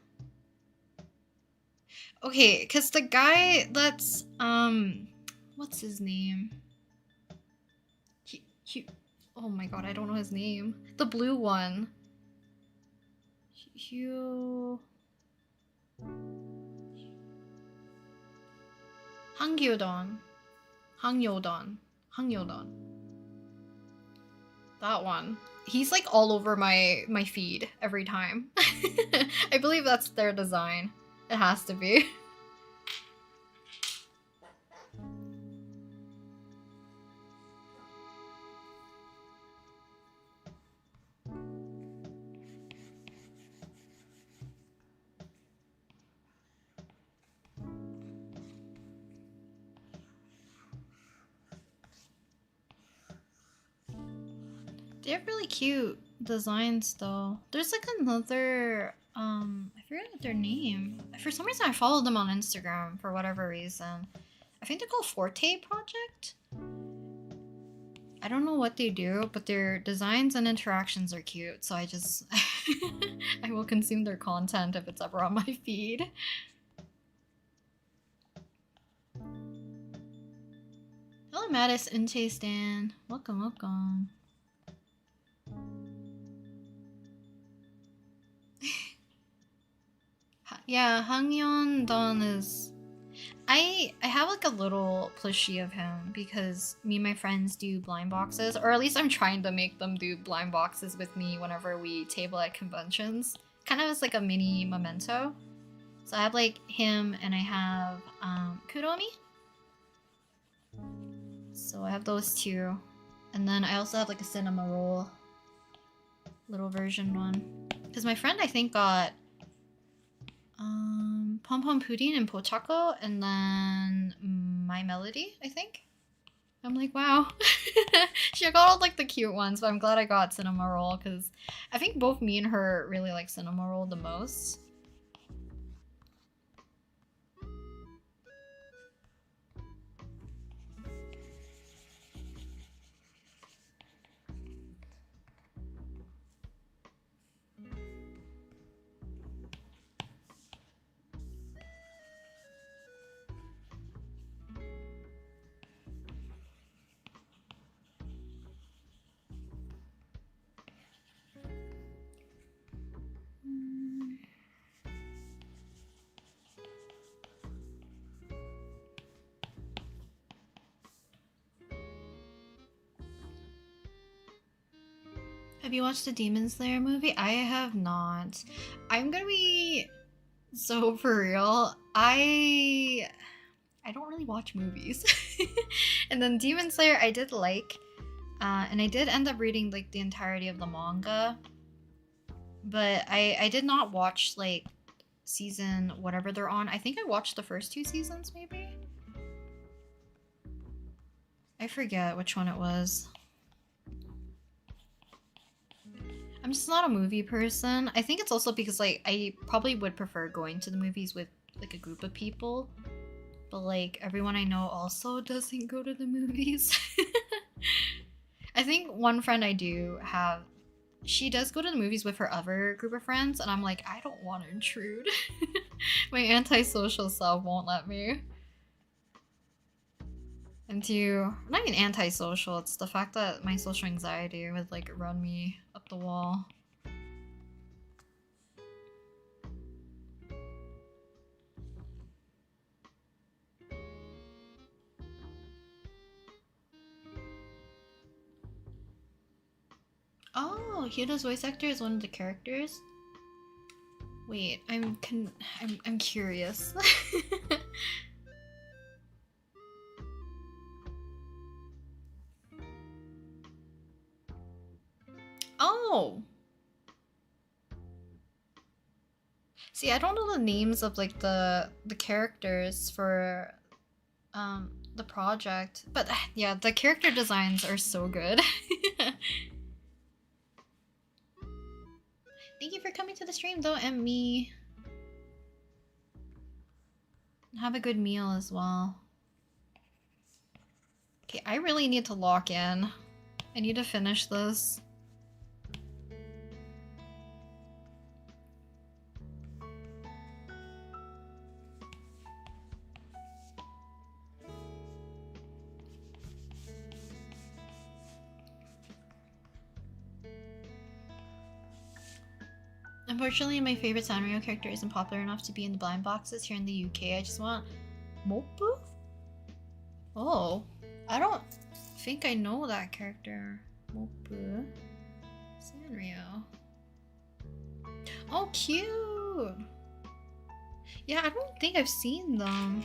Okay, because the guy that's, what's his name? Oh my god, I don't know his name. The blue one. Hangyodon. That one. He's like all over my feed every time. I believe that's their design. It has to be. They have really cute designs though. There's like another, I forget their name. For some reason I followed them on Instagram for whatever reason. I think they're called Forte Project? I don't know what they do, but their designs and interactions are cute, so I just I will consume their content if it's ever on my feed. Hello Mattis, Unche Stan. Welcome, welcome. Yeah, Hangyeon Don is. I have like a little plushie of him because me and my friends do blind boxes, or at least I'm trying to make them do blind boxes with me whenever we table at conventions. Kind of as like a mini memento. So I have like him, and I have Kuromi. So I have those two, and then I also have like a cinema roll, little version one. Because my friend I think got Pom Pom Pudding and Pochako, and then My Melody, I think. I'm like, wow. She got all like the cute ones, but I'm glad I got Cinema Roll because I think both me and her really like Cinema Roll the most. Have you watched the Demon Slayer movie? I have not. I'm gonna be so for real. I don't really watch movies. And then Demon Slayer I did like. And I did end up reading like the entirety of the manga. But I did not watch like season whatever they're on. I think I watched the first 2 seasons maybe. I forget which one it was. I'm just not a movie person. I think it's also because like I probably would prefer going to the movies with like a group of people. But like everyone I know also doesn't go to the movies. I think one friend I do have, she does go to the movies with her other group of friends, and I'm like, I don't want to intrude. My antisocial self won't let me. And not even antisocial, it's the fact that my social anxiety would like run me up the wall. Oh, Hyuda's voice actor is one of the characters? Wait, I'm curious. Oh! See, I don't know the names of like the characters for the project, but yeah, the character designs are so good. Thank you for coming to the stream though, and me. Have a good meal as well. Okay, I really need to lock in. I need to finish this. Unfortunately, my favorite Sanrio character isn't popular enough to be in the blind boxes here in the UK. I just want Mopu? Oh, I don't think I know that character. Mopu. Sanrio. Oh, cute! Yeah, I don't think I've seen them.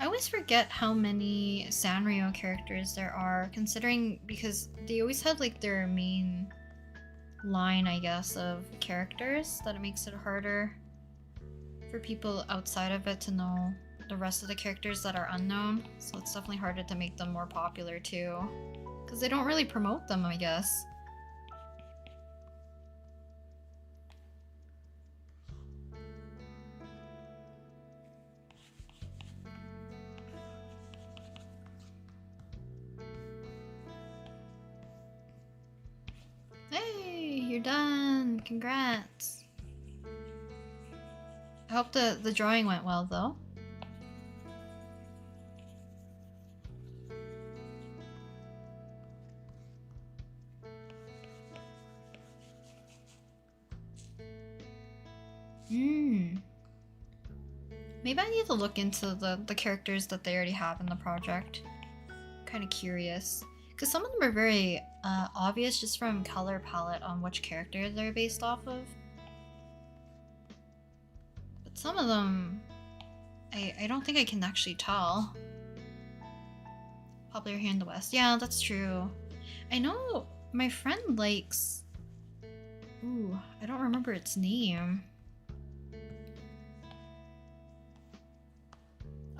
I always forget how many Sanrio characters there are, considering because they always have like their main line, I guess, of characters, that it makes it harder for people outside of it to know the rest of the characters that are unknown. So it's definitely harder to make them more popular too, because they don't really promote them, I guess. Hey, you're done. Congrats. I hope the drawing went well though. Maybe I need to look into the characters that they already have in the project. Kind of curious. Because some of them are very obvious just from color palette on which character they're based off of. But some of them, I don't think I can actually tell. Popular here in the West. Yeah, that's true. I know my friend likes... Ooh, I don't remember its name.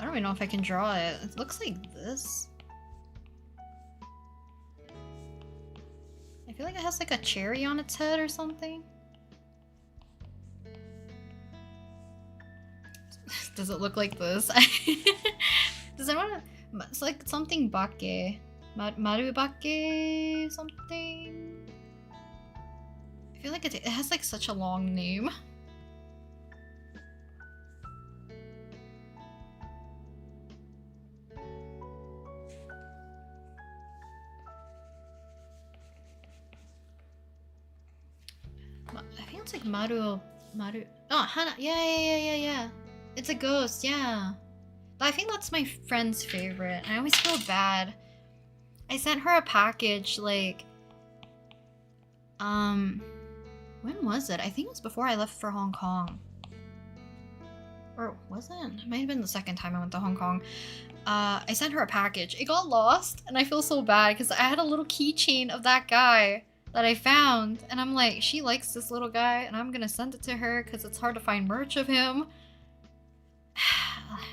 I don't even know if I can draw it. It looks like this. I feel like it has like a cherry on its head or something. Does it look like this? Does anyone... It's like something bake. Maru bake something? I feel like it has like such a long name. I think it's like Maru. Oh, Hana. Yeah. It's a ghost, yeah. I think that's my friend's favorite. I always feel bad. I sent her a package, like... When was it? I think it was before I left for Hong Kong. Or was it? It might have been the second time I went to Hong Kong. I sent her a package. It got lost, and I feel so bad, because I had a little keychain of that guy that I found, and I'm like, she likes this little guy, and I'm gonna send it to her, because it's hard to find merch of him.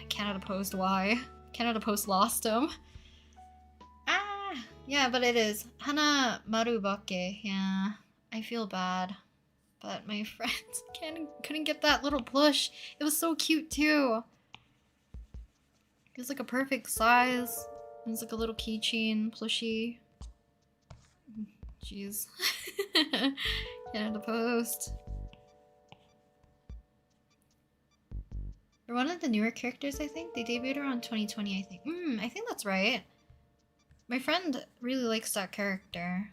Canada Post, why? Canada Post lost him. Yeah, but it is. Hana Marubake, yeah. I feel bad. But my friends couldn't get that little plush. It was so cute too. It was like a perfect size. It was like a little keychain plushie. Jeez. Canada Post. They're one of the newer characters, I think. They debuted around 2020, I think. I think that's right. My friend really likes that character.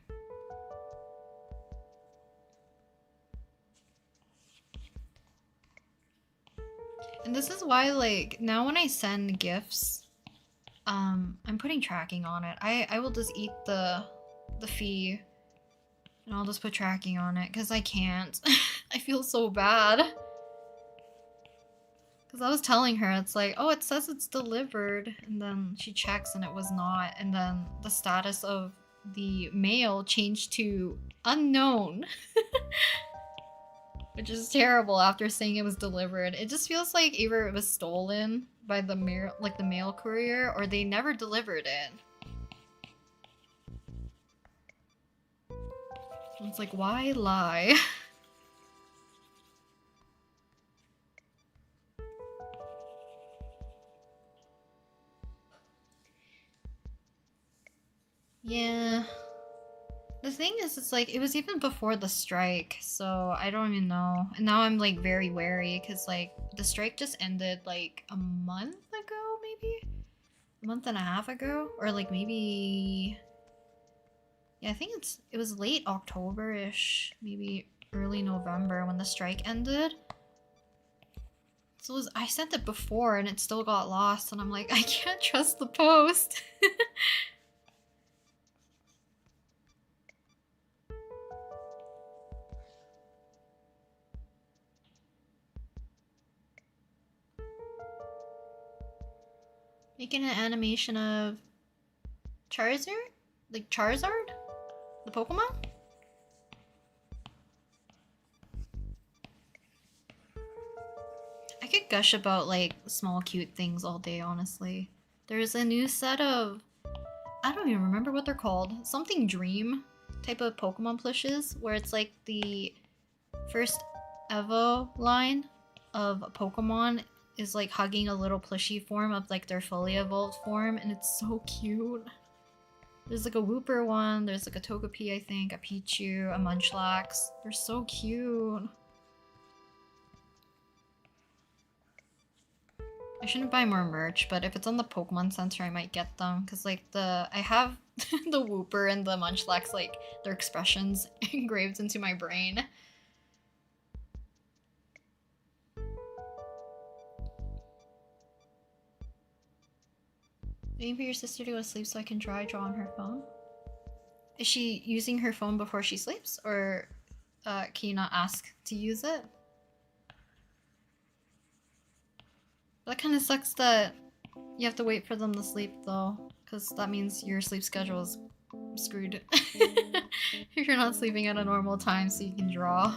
And this is why, like, now when I send gifts, I'm putting tracking on it. I will just eat the fee, and I'll just put tracking on it, because I can't. I feel so bad. Because I was telling her, it's like, oh, it says it's delivered, and then she checks and it was not, and then the status of the mail changed to unknown. Which is terrible after saying it was delivered. It just feels like either it was stolen by the mail courier, or they never delivered it. It's like, why lie? Yeah. The thing is, it's like, it was even before the strike, so I don't even know. And now I'm like very wary, because like the strike just ended like a month ago, maybe? A month and a half ago? Or like maybe... Yeah, I think it was late October-ish, maybe early November when the strike ended. So I sent it before and it still got lost, and I'm like, I can't trust the post. Making an animation of Charizard? Like Charizard? The Pokemon? I could gush about like small cute things all day, honestly. There's a new set of... I don't even remember what they're called. Something Dream type of Pokemon plushes, where it's like the first Evo line of Pokemon is like hugging a little plushie form of like their fully evolved form, and it's so cute. There's like a Wooper one, there's like a Togepi, I think, a Pichu, a Munchlax. They're so cute. I shouldn't buy more merch, but if it's on the Pokemon Center, I might get them, because like I have the Wooper and the Munchlax, like their expressions engraved into my brain. Waiting for your sister to go to sleep so I can draw on her phone. Is she using her phone before she sleeps, or can you not ask to use it? That kind of sucks that you have to wait for them to sleep though, because that means your sleep schedule is screwed. If you're not sleeping at a normal time so you can draw.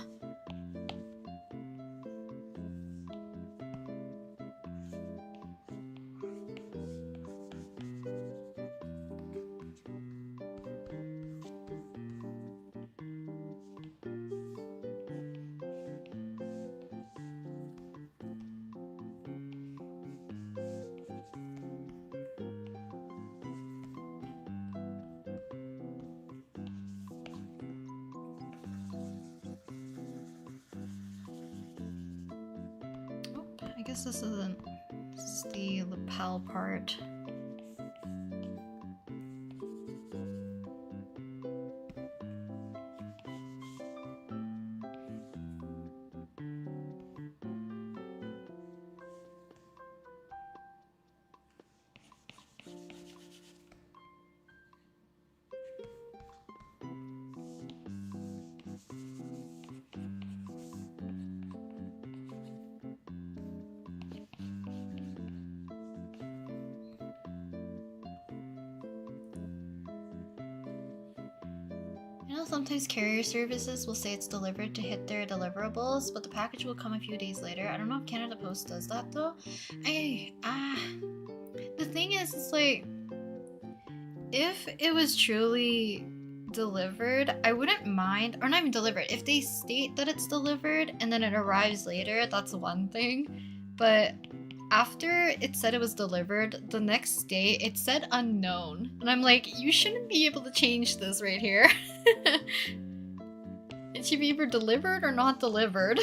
I guess this isn't. This is the lapel part. You know, sometimes carrier services will say it's delivered to hit their deliverables, but the package will come a few days later. I don't know if Canada Post does that though. The thing is, it's like, if it was truly delivered, I wouldn't mind, or not even delivered, if they state that it's delivered and then it arrives later, that's one thing. But after it said it was delivered, the next day it said unknown. And I'm like, you shouldn't be able to change this right here. It should be either delivered or not delivered.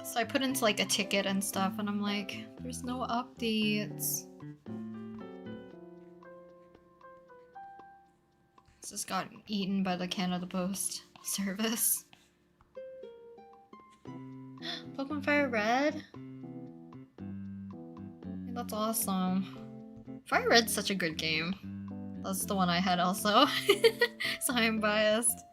So I put into like a ticket and stuff and I'm like, there's no updates. This just got eaten by the Canada Post service. Pokemon Fire Red? That's awesome. Fire Red's such a good game. That's the one I had also. So I'm biased.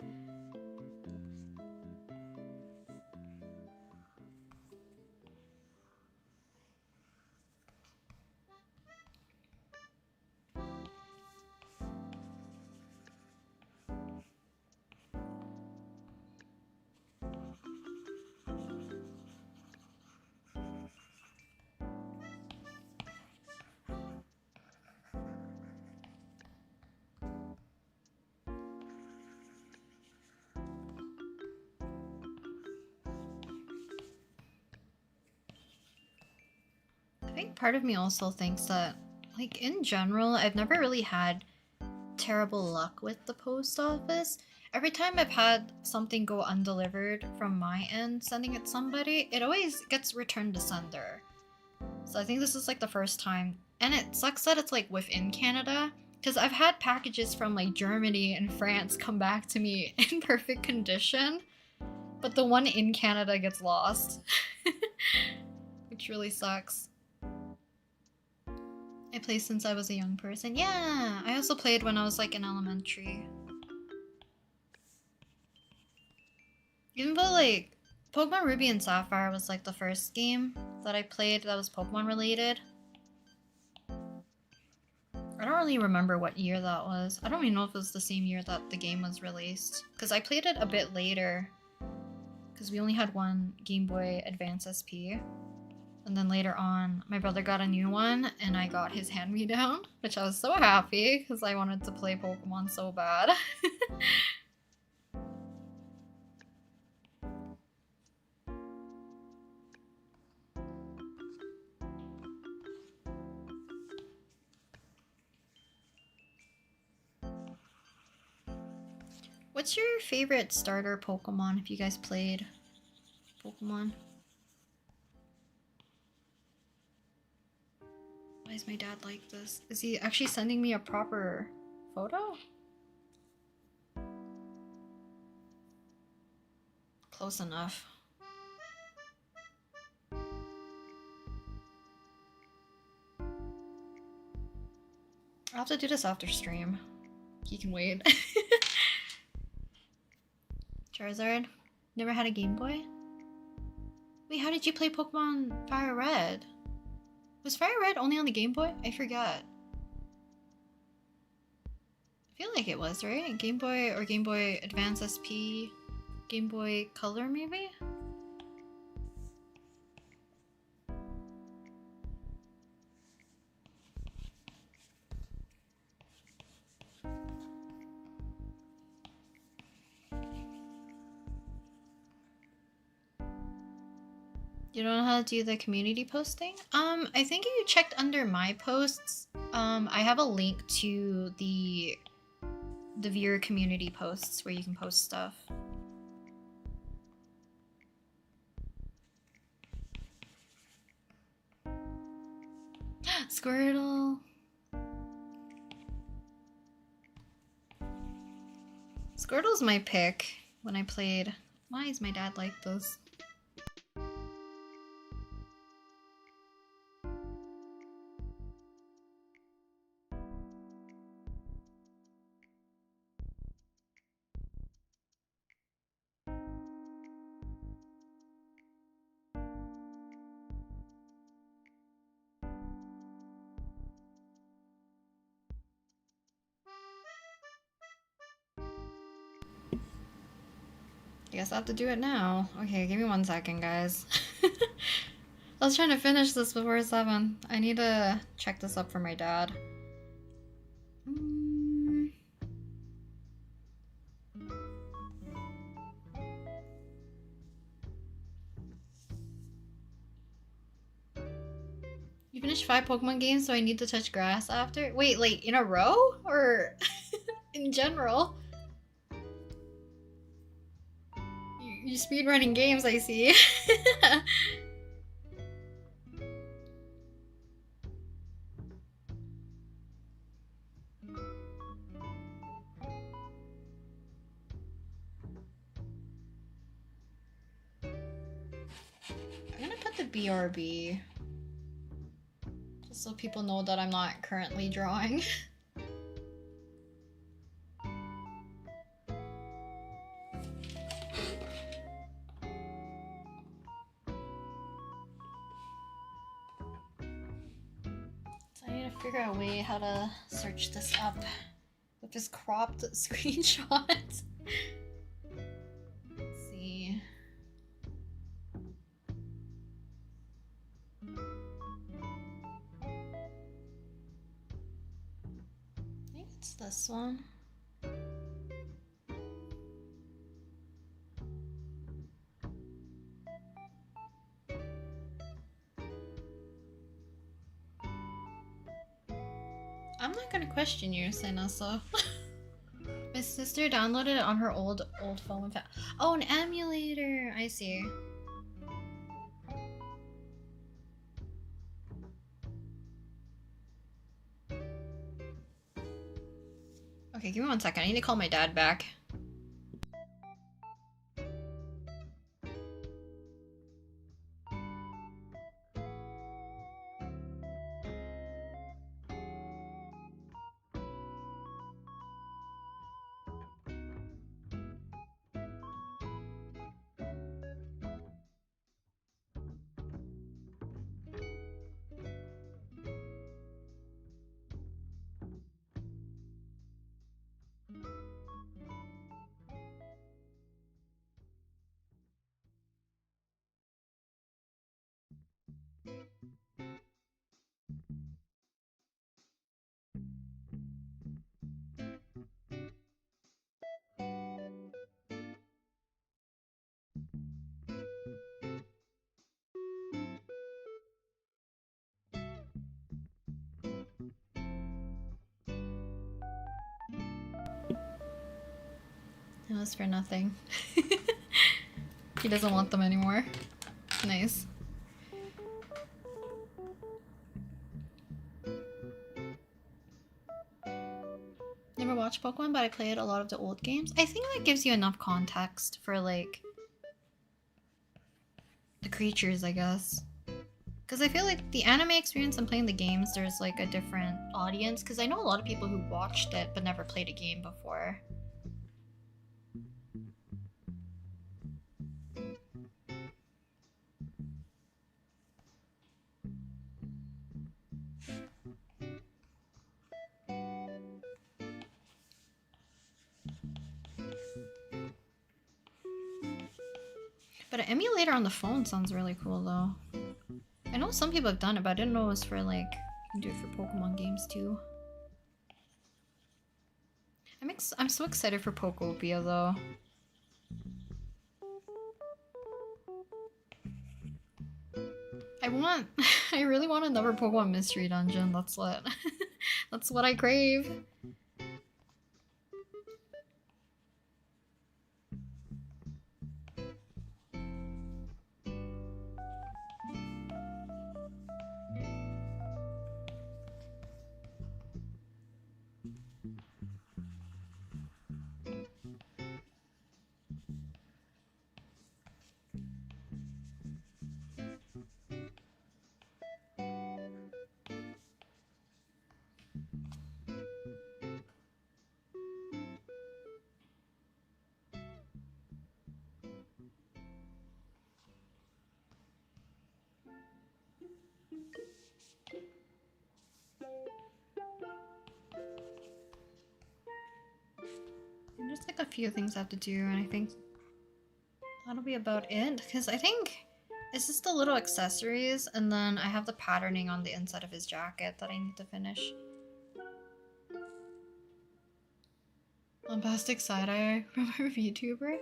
I think part of me also thinks that, like, in general, I've never really had terrible luck with the post office. Every time I've had something go undelivered from my end, sending it to somebody, it always gets returned to sender. So I think this is like the first time. And it sucks that it's like within Canada, because I've had packages from like Germany and France come back to me in perfect condition, but the one in Canada gets lost. Which really sucks. I played since I was a young person. Yeah, I also played when I was like in elementary. Even though like Pokemon Ruby and Sapphire was like the first game that I played that was Pokemon related. I don't really remember what year that was. I don't even know if it was the same year that the game was released, because I played it a bit later because we only had one Game Boy Advance SP. And then later on, my brother got a new one, and I got his hand-me-down, which I was so happy, because I wanted to play Pokemon so bad. What's your favorite starter Pokemon if you guys played Pokemon? Why is my dad like this? Is he actually sending me a proper photo? Close enough. I'll have to do this after stream. He can wait. Charizard? Never had a Game Boy? Wait, how did you play Pokemon Fire Red? Was Fire Red only on the Game Boy? I forgot. I feel like it was, right? Game Boy or Game Boy Advance SP? Game Boy Color, maybe? You don't know how to do the community posting? I think if you checked under my posts, I have a link to the viewer community posts where you can post stuff. Squirtle. Squirtle's my pick when I played. Why is my dad like this? I guess I have to do it now. Okay, give me 1 second, guys. I was trying to finish this before 7. I need to check this up for my dad. You finished 5 Pokemon games, so I need to touch grass after? Wait, like in a row? Or in general? You speedrunning games, I see. I'm gonna put the BRB. Just so people know that I'm not currently drawing. Figure out a way how to search this up with this cropped screenshot. Let's see. I think it's this one. I'm not gonna question you, Sainasa. My sister downloaded it on her old phone. Oh, an emulator! I see. Okay, give me 1 second. I need to call my dad back. It was for nothing. He doesn't want them anymore. Nice. Never watched Pokemon, but I played a lot of the old games. I think that gives you enough context for, like, the creatures, I guess. Because I feel like the anime experience and playing the games, there's like a different audience. Because I know a lot of people who watched it but never played a game before. But an emulator on the phone sounds really cool though. I know some people have done it, but I didn't know it was for like, you can do it for Pokemon games too. I'm so excited for Pokopia though. I really want another Pokemon Mystery Dungeon. That's what I crave. There's like a few things I have to do, and I think that'll be about it. Because I think it's just the little accessories, and then I have the patterning on the inside of his jacket that I need to finish. Bombastic side-eye from a VTuber?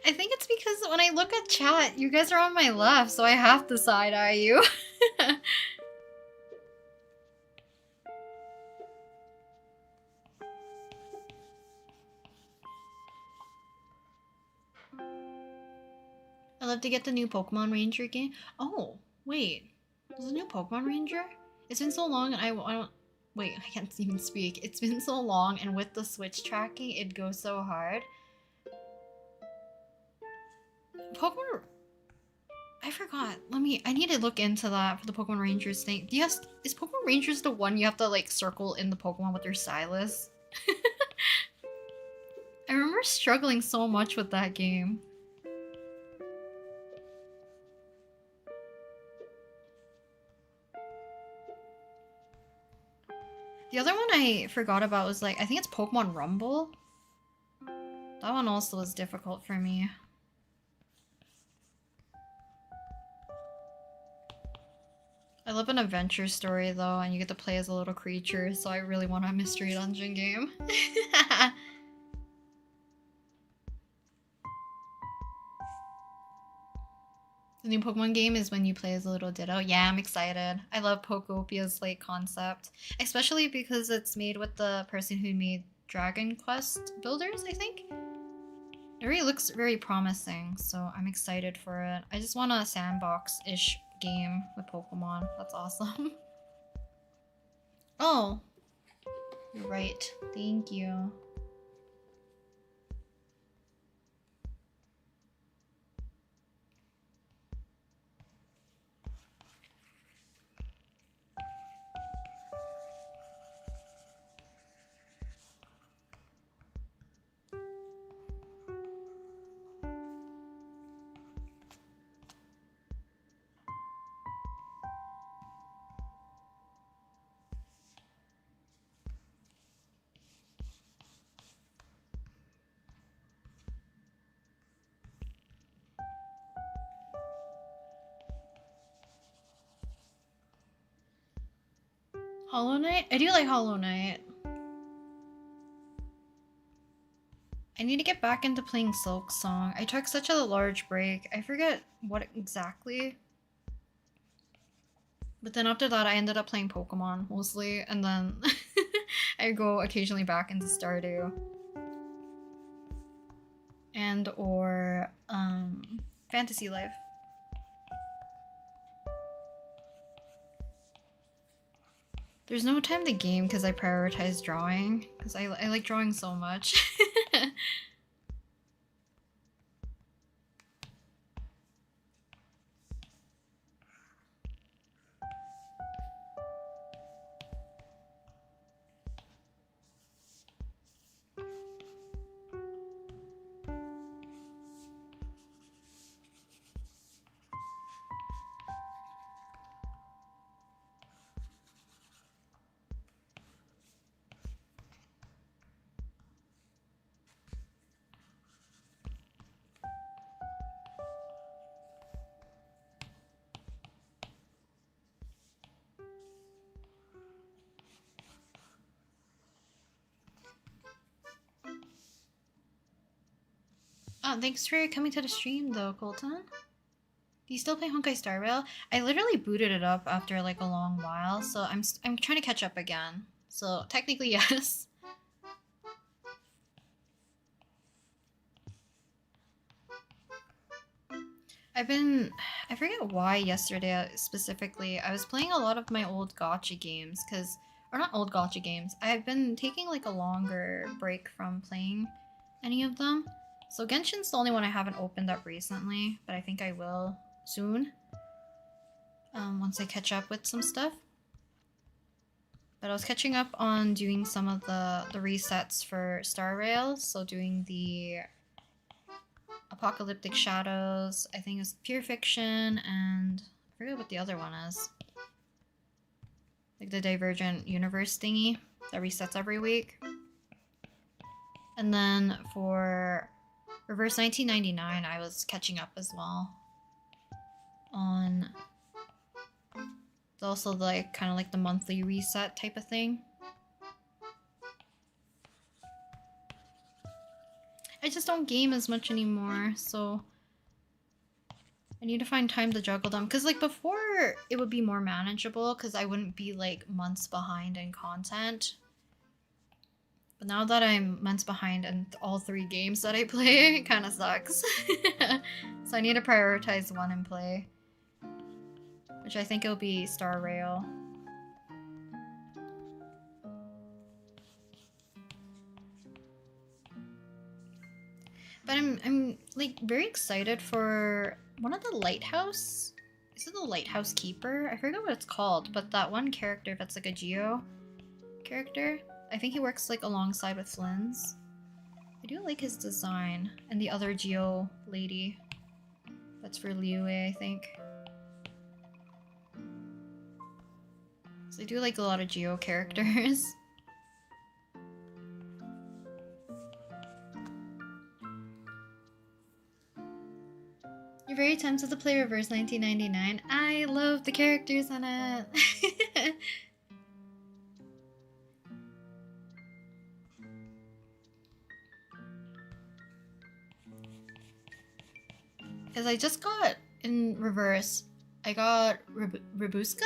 I think it's because when I look at chat, you guys are on my left, so I have to side-eye you. I'd love to get the new Pokemon Ranger game. Oh, wait. There's a new Pokemon Ranger? It's been so long and I don't... Wait, I can't even speak. It's been so long and with the Switch tracking, it goes so hard. Pokemon... I forgot. I need to look into that for the Pokemon Rangers thing. Yes, is Pokemon Rangers the one you have to like circle in the Pokemon with your stylus? I remember struggling so much with that game. The other one I forgot about was like, I think it's Pokemon Rumble. That one also was difficult for me. I love an adventure story though, and you get to play as a little creature, so I really want a Mystery Dungeon game. The new Pokemon game is when you play as a little Ditto. Yeah, I'm excited. I love Pokopia's like concept, especially because it's made with the person who made Dragon Quest Builders, I think. It really looks very promising, so I'm excited for it. I just want a sandbox-ish game with Pokemon. That's awesome. Oh, you're right. Thank you. Hollow Knight? I do like Hollow Knight. I need to get back into playing Silk Song. I took such a large break. I forget what exactly. But then after that, I ended up playing Pokemon mostly, and then I go occasionally back into Stardew. And or Fantasy Life. There's no time to game because I prioritize drawing. Because I like drawing so much. Oh, thanks for coming to the stream though, Colton. Do you still play Honkai Star Rail? I literally booted it up after like a long while, so I'm trying to catch up again. So technically yes. I forget why yesterday specifically. I was playing a lot of my old gacha games or not old gacha games. I've been taking like a longer break from playing any of them. So Genshin's the only one I haven't opened up recently, but I think I will soon. Once I catch up with some stuff. But I was catching up on doing some of the resets for Star Rail, so doing the Apocalyptic Shadows, I think it's Pure Fiction, and I forget what the other one is. Like the Divergent Universe thingy that resets every week. And then for Reverse 1999, I was catching up as well on also like kind of like the monthly reset type of thing. I just don't game as much anymore, so I need to find time to juggle them. Because like before, it would be more manageable because I wouldn't be like months behind in content. But now that I'm months behind in all 3 games that I play, it kind of sucks. So I need to prioritize one and play. Which I think it'll be Star Rail. But I'm like very excited for one of the lighthouse. Is it the lighthouse keeper? I forget what it's called, but that one character that's like a Geo character. I think he works like alongside with Flynn's. I do like his design. And the other Geo lady. That's for Liu, I think. So I do like a lot of Geo characters. You're very tempted to play Reverse 1999. I love the characters in it. Because I just got in Reverse, I got Rebuska?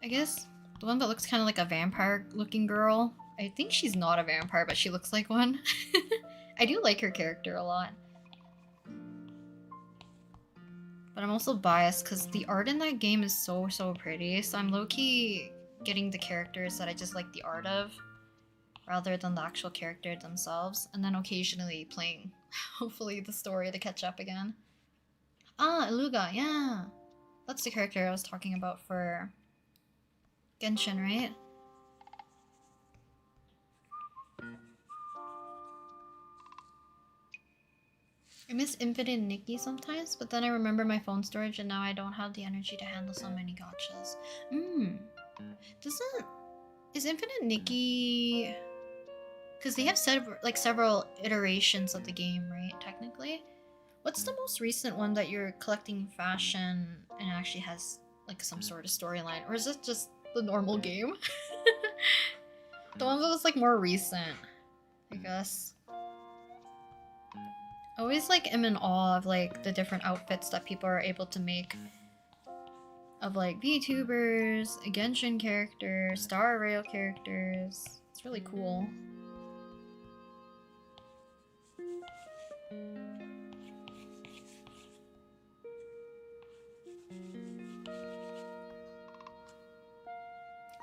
I guess the one that looks kind of like a vampire looking girl. I think she's not a vampire, but she looks like one. I do like her character a lot. But I'm also biased because the art in that game is so pretty, so I'm low-key getting the characters that I just like the art of rather than the actual character themselves, and then occasionally playing, hopefully, the story to catch up again. Ah, Iluga, yeah! That's the character I was talking about for Genshin, right? I miss Infinite Nikki sometimes, but then I remember my phone storage and now I don't have the energy to handle so many gachas. Is Infinite Nikki... Because they have several iterations of the game, right, technically? What's the most recent one that you're collecting fashion and actually has like some sort of storyline? Or is it just the normal game? The one that was like more recent, I guess. I always like am in awe of like the different outfits that people are able to make of like VTubers, Genshin characters, Star Rail characters. It's really cool.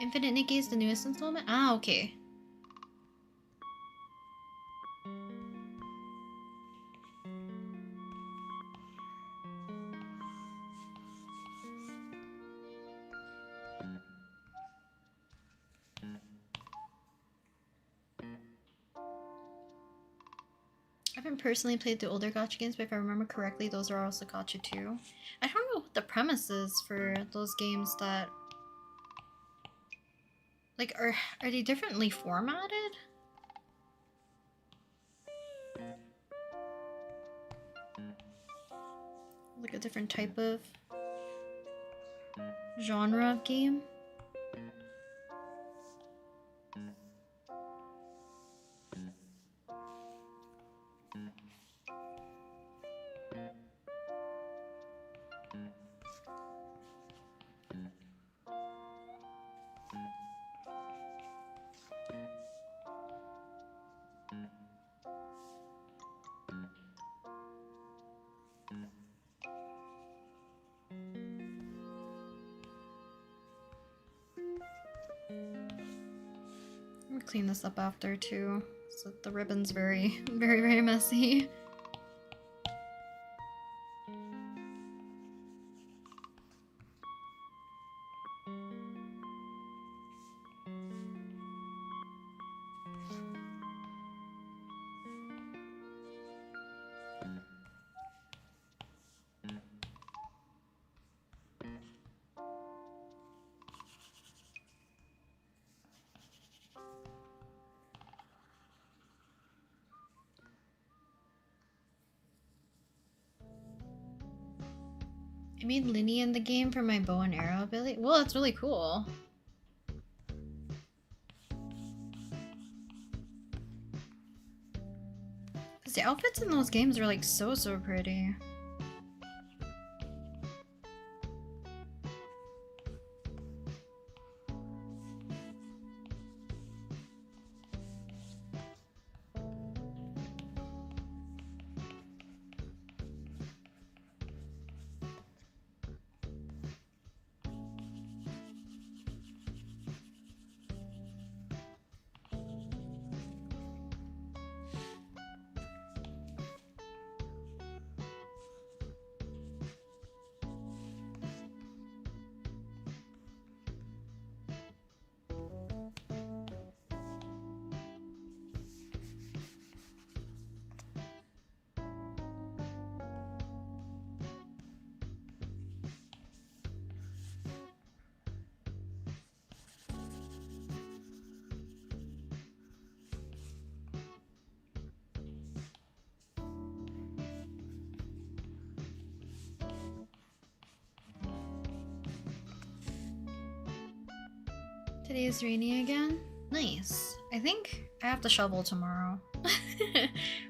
Infinite Nikki is the newest installment? Ah, okay. I haven't personally played the older gacha games, but if I remember correctly, those are also gacha too. I don't know what the premise is for those games that... Like, are they differently formatted? Like a different type of genre of game? clean this up after too, so the ribbon's very, very messy. I made Linny in the game for my bow and arrow ability. Well, that's really cool. Because the outfits in those games are like so pretty. Today is rainy again? Nice. I think I have to shovel tomorrow.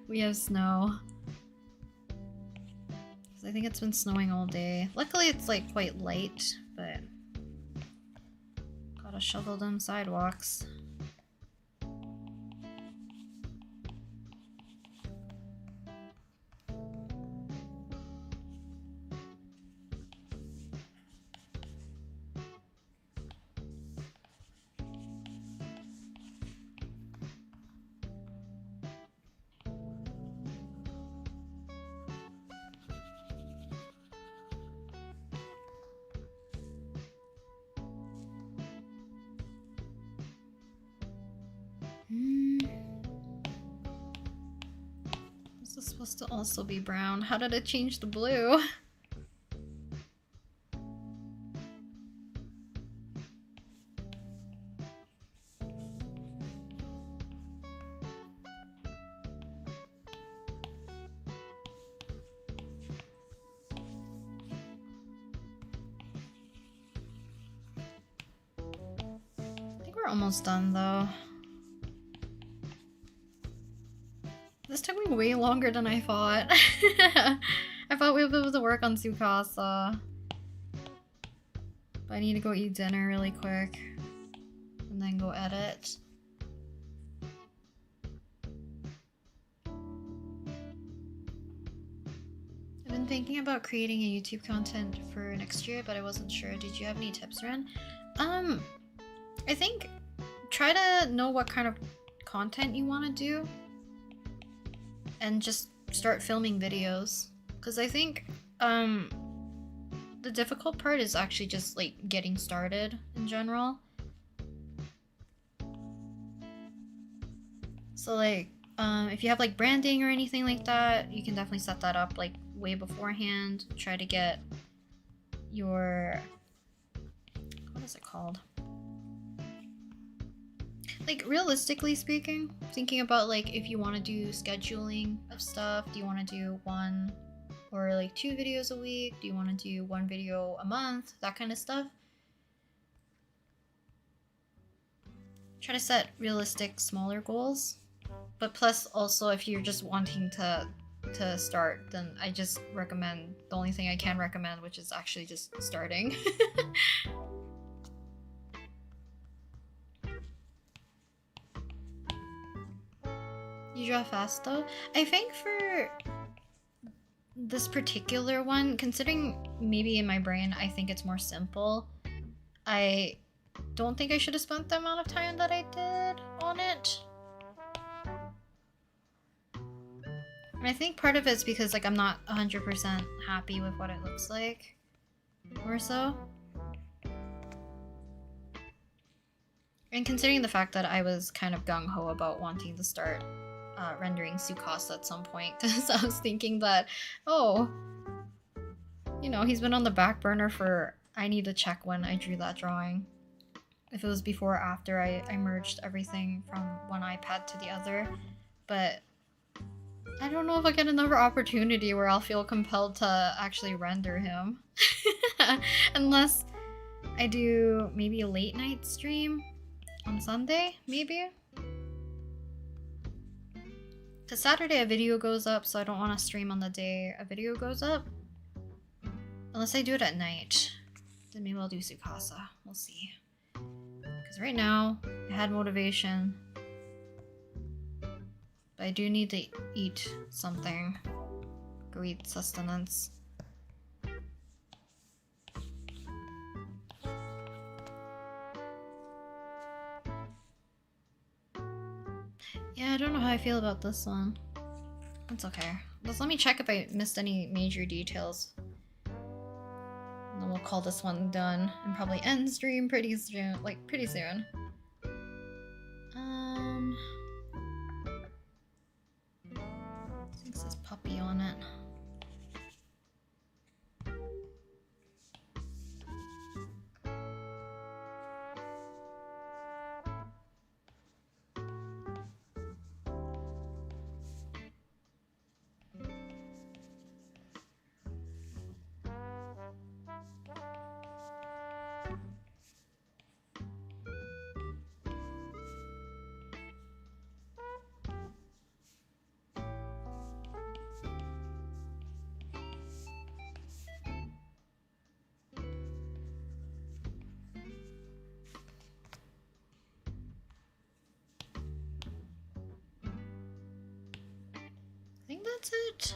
We have snow. I think it's been snowing all day. Luckily it's like quite light, but gotta shovel them sidewalks. This is supposed to also be brown. How did it change to blue? I think we're almost done though. This took me way longer than I thought. I thought we would be able to work on Tsukasa. But I need to go eat dinner really quick. And then go edit. I've been thinking about creating a YouTube content for next year, but I wasn't sure. Did you have any tips, Ren? I think try to know what kind of content you want to do. And just start filming videos. Because I think the difficult part is actually just like getting started in general. So like if you have like branding or anything like that, you can definitely set that up like way beforehand. Try to get your, what is it called? Like realistically speaking, thinking about like if you want to do scheduling of stuff, do you want to do 1 or like 2 videos a week? Do you want to do 1 video a month? That kind of stuff. Try to set realistic, smaller goals. But plus also if you're just wanting to start, then I just recommend the only thing I can recommend, which is actually just starting. You draw fast though? I think for this particular one, considering maybe in my brain I think it's more simple, I don't think I should have spent the amount of time that I did on it. And I think part of it's because like I'm not 100% happy with what it looks like, or so. And considering the fact that I was kind of gung-ho about wanting to start rendering Tsukasa at some point, because I was thinking that, oh, you know, he's been on the back burner for, I need to check when I drew that drawing. If it was before or after I merged everything from one iPad to the other. But I don't know if I get another opportunity where I'll feel compelled to actually render him. Unless I do maybe a late night stream on Sunday, maybe? Because Saturday a video goes up, so I don't want to stream on the day a video goes up. Unless I do it at night. Then maybe I'll do Tsukasa. We'll see. Because right now, I had motivation. But I do need to eat something. Go eat sustenance. Yeah, I don't know how I feel about this one. That's okay. Just let me check if I missed any major details. And then we'll call this one done and probably end stream pretty soon. Like, pretty soon. I think it says puppy on it. I think that's it.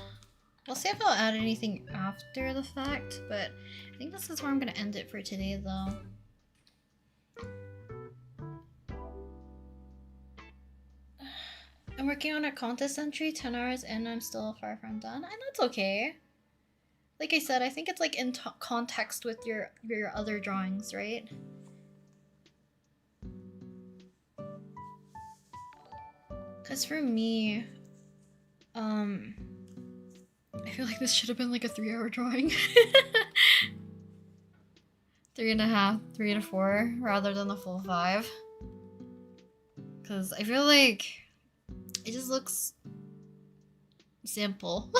We'll see if I'll add anything after the fact, but I think this is where I'm gonna end it for today, though. I'm working on a contest entry, 10 hours in, I'm still far from done, and that's okay. Like I said, I think it's like in context with your other drawings, right? Because for me, I feel like this should have been like a 3-hour drawing. 3.5, 3 to 4, rather than the full 5. Because I feel like it just looks simple.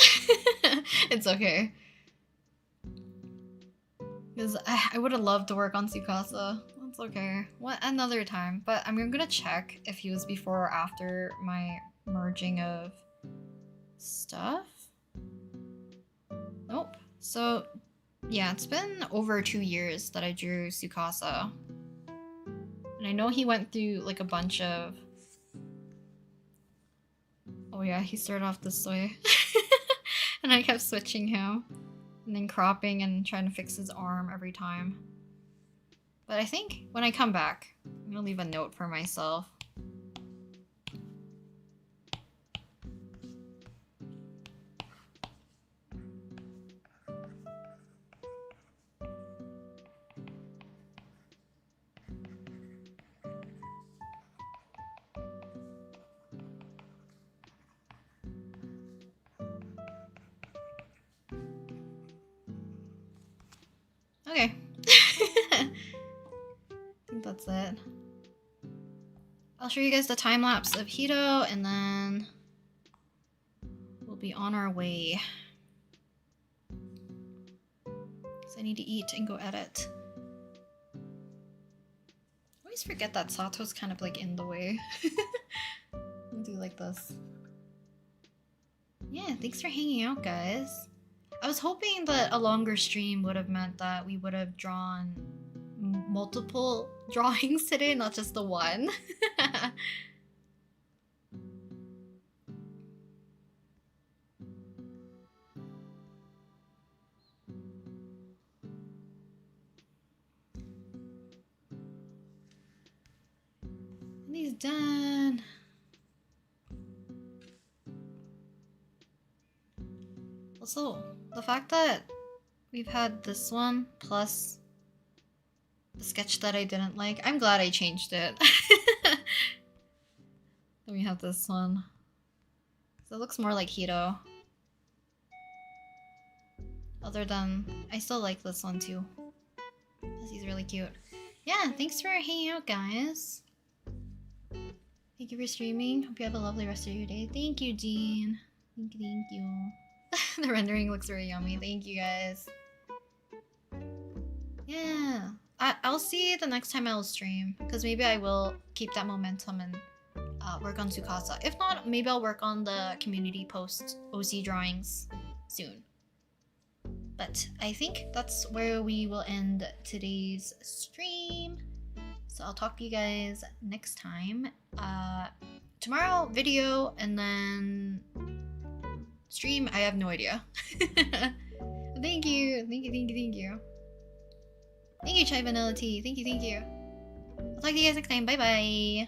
It's okay. Because I would have loved to work on Tsukasa. That's okay. What another time. But I'm gonna check if he was before or after my merging of stuff. Nope. So yeah, it's been over 2 years that I drew Tsukasa. And I know he went through like a bunch of... Oh yeah, he started off this way. And I kept switching him. And then cropping and trying to fix his arm every time. But I think when I come back, I'm gonna leave a note for myself. Okay. I think that's it. I'll show you guys the time lapse of Hito and then we'll be on our way. Because I need to eat and go edit. I always forget that Sato's kind of like in the way. I'll do like this. Yeah, thanks for hanging out, guys. I was hoping that a longer stream would have meant that we would have drawn multiple drawings today, not just the one. done. Also, the fact that we've had this one plus the sketch that I didn't like, I'm glad I changed it. Then we have this one. So it looks more like Hito. Other than, I still like this one too. Because he's really cute. Yeah, thanks for hanging out, guys. Thank you for streaming. Hope you have a lovely rest of your day. Thank you, Jean. Thank you. The rendering looks very yummy. Thank you, guys. Yeah. I'll see the next time I'll stream. Because maybe I will keep that momentum and work on Tsukasa. If not, maybe I'll work on the community post OC drawings soon. But I think that's where we will end today's stream. So I'll talk to you guys next time. Tomorrow, video, and then stream. I have no idea. Thank you. Thank you. Thank you, Chai Vanilla Tea. Thank you. I'll talk to you guys next time. Bye bye.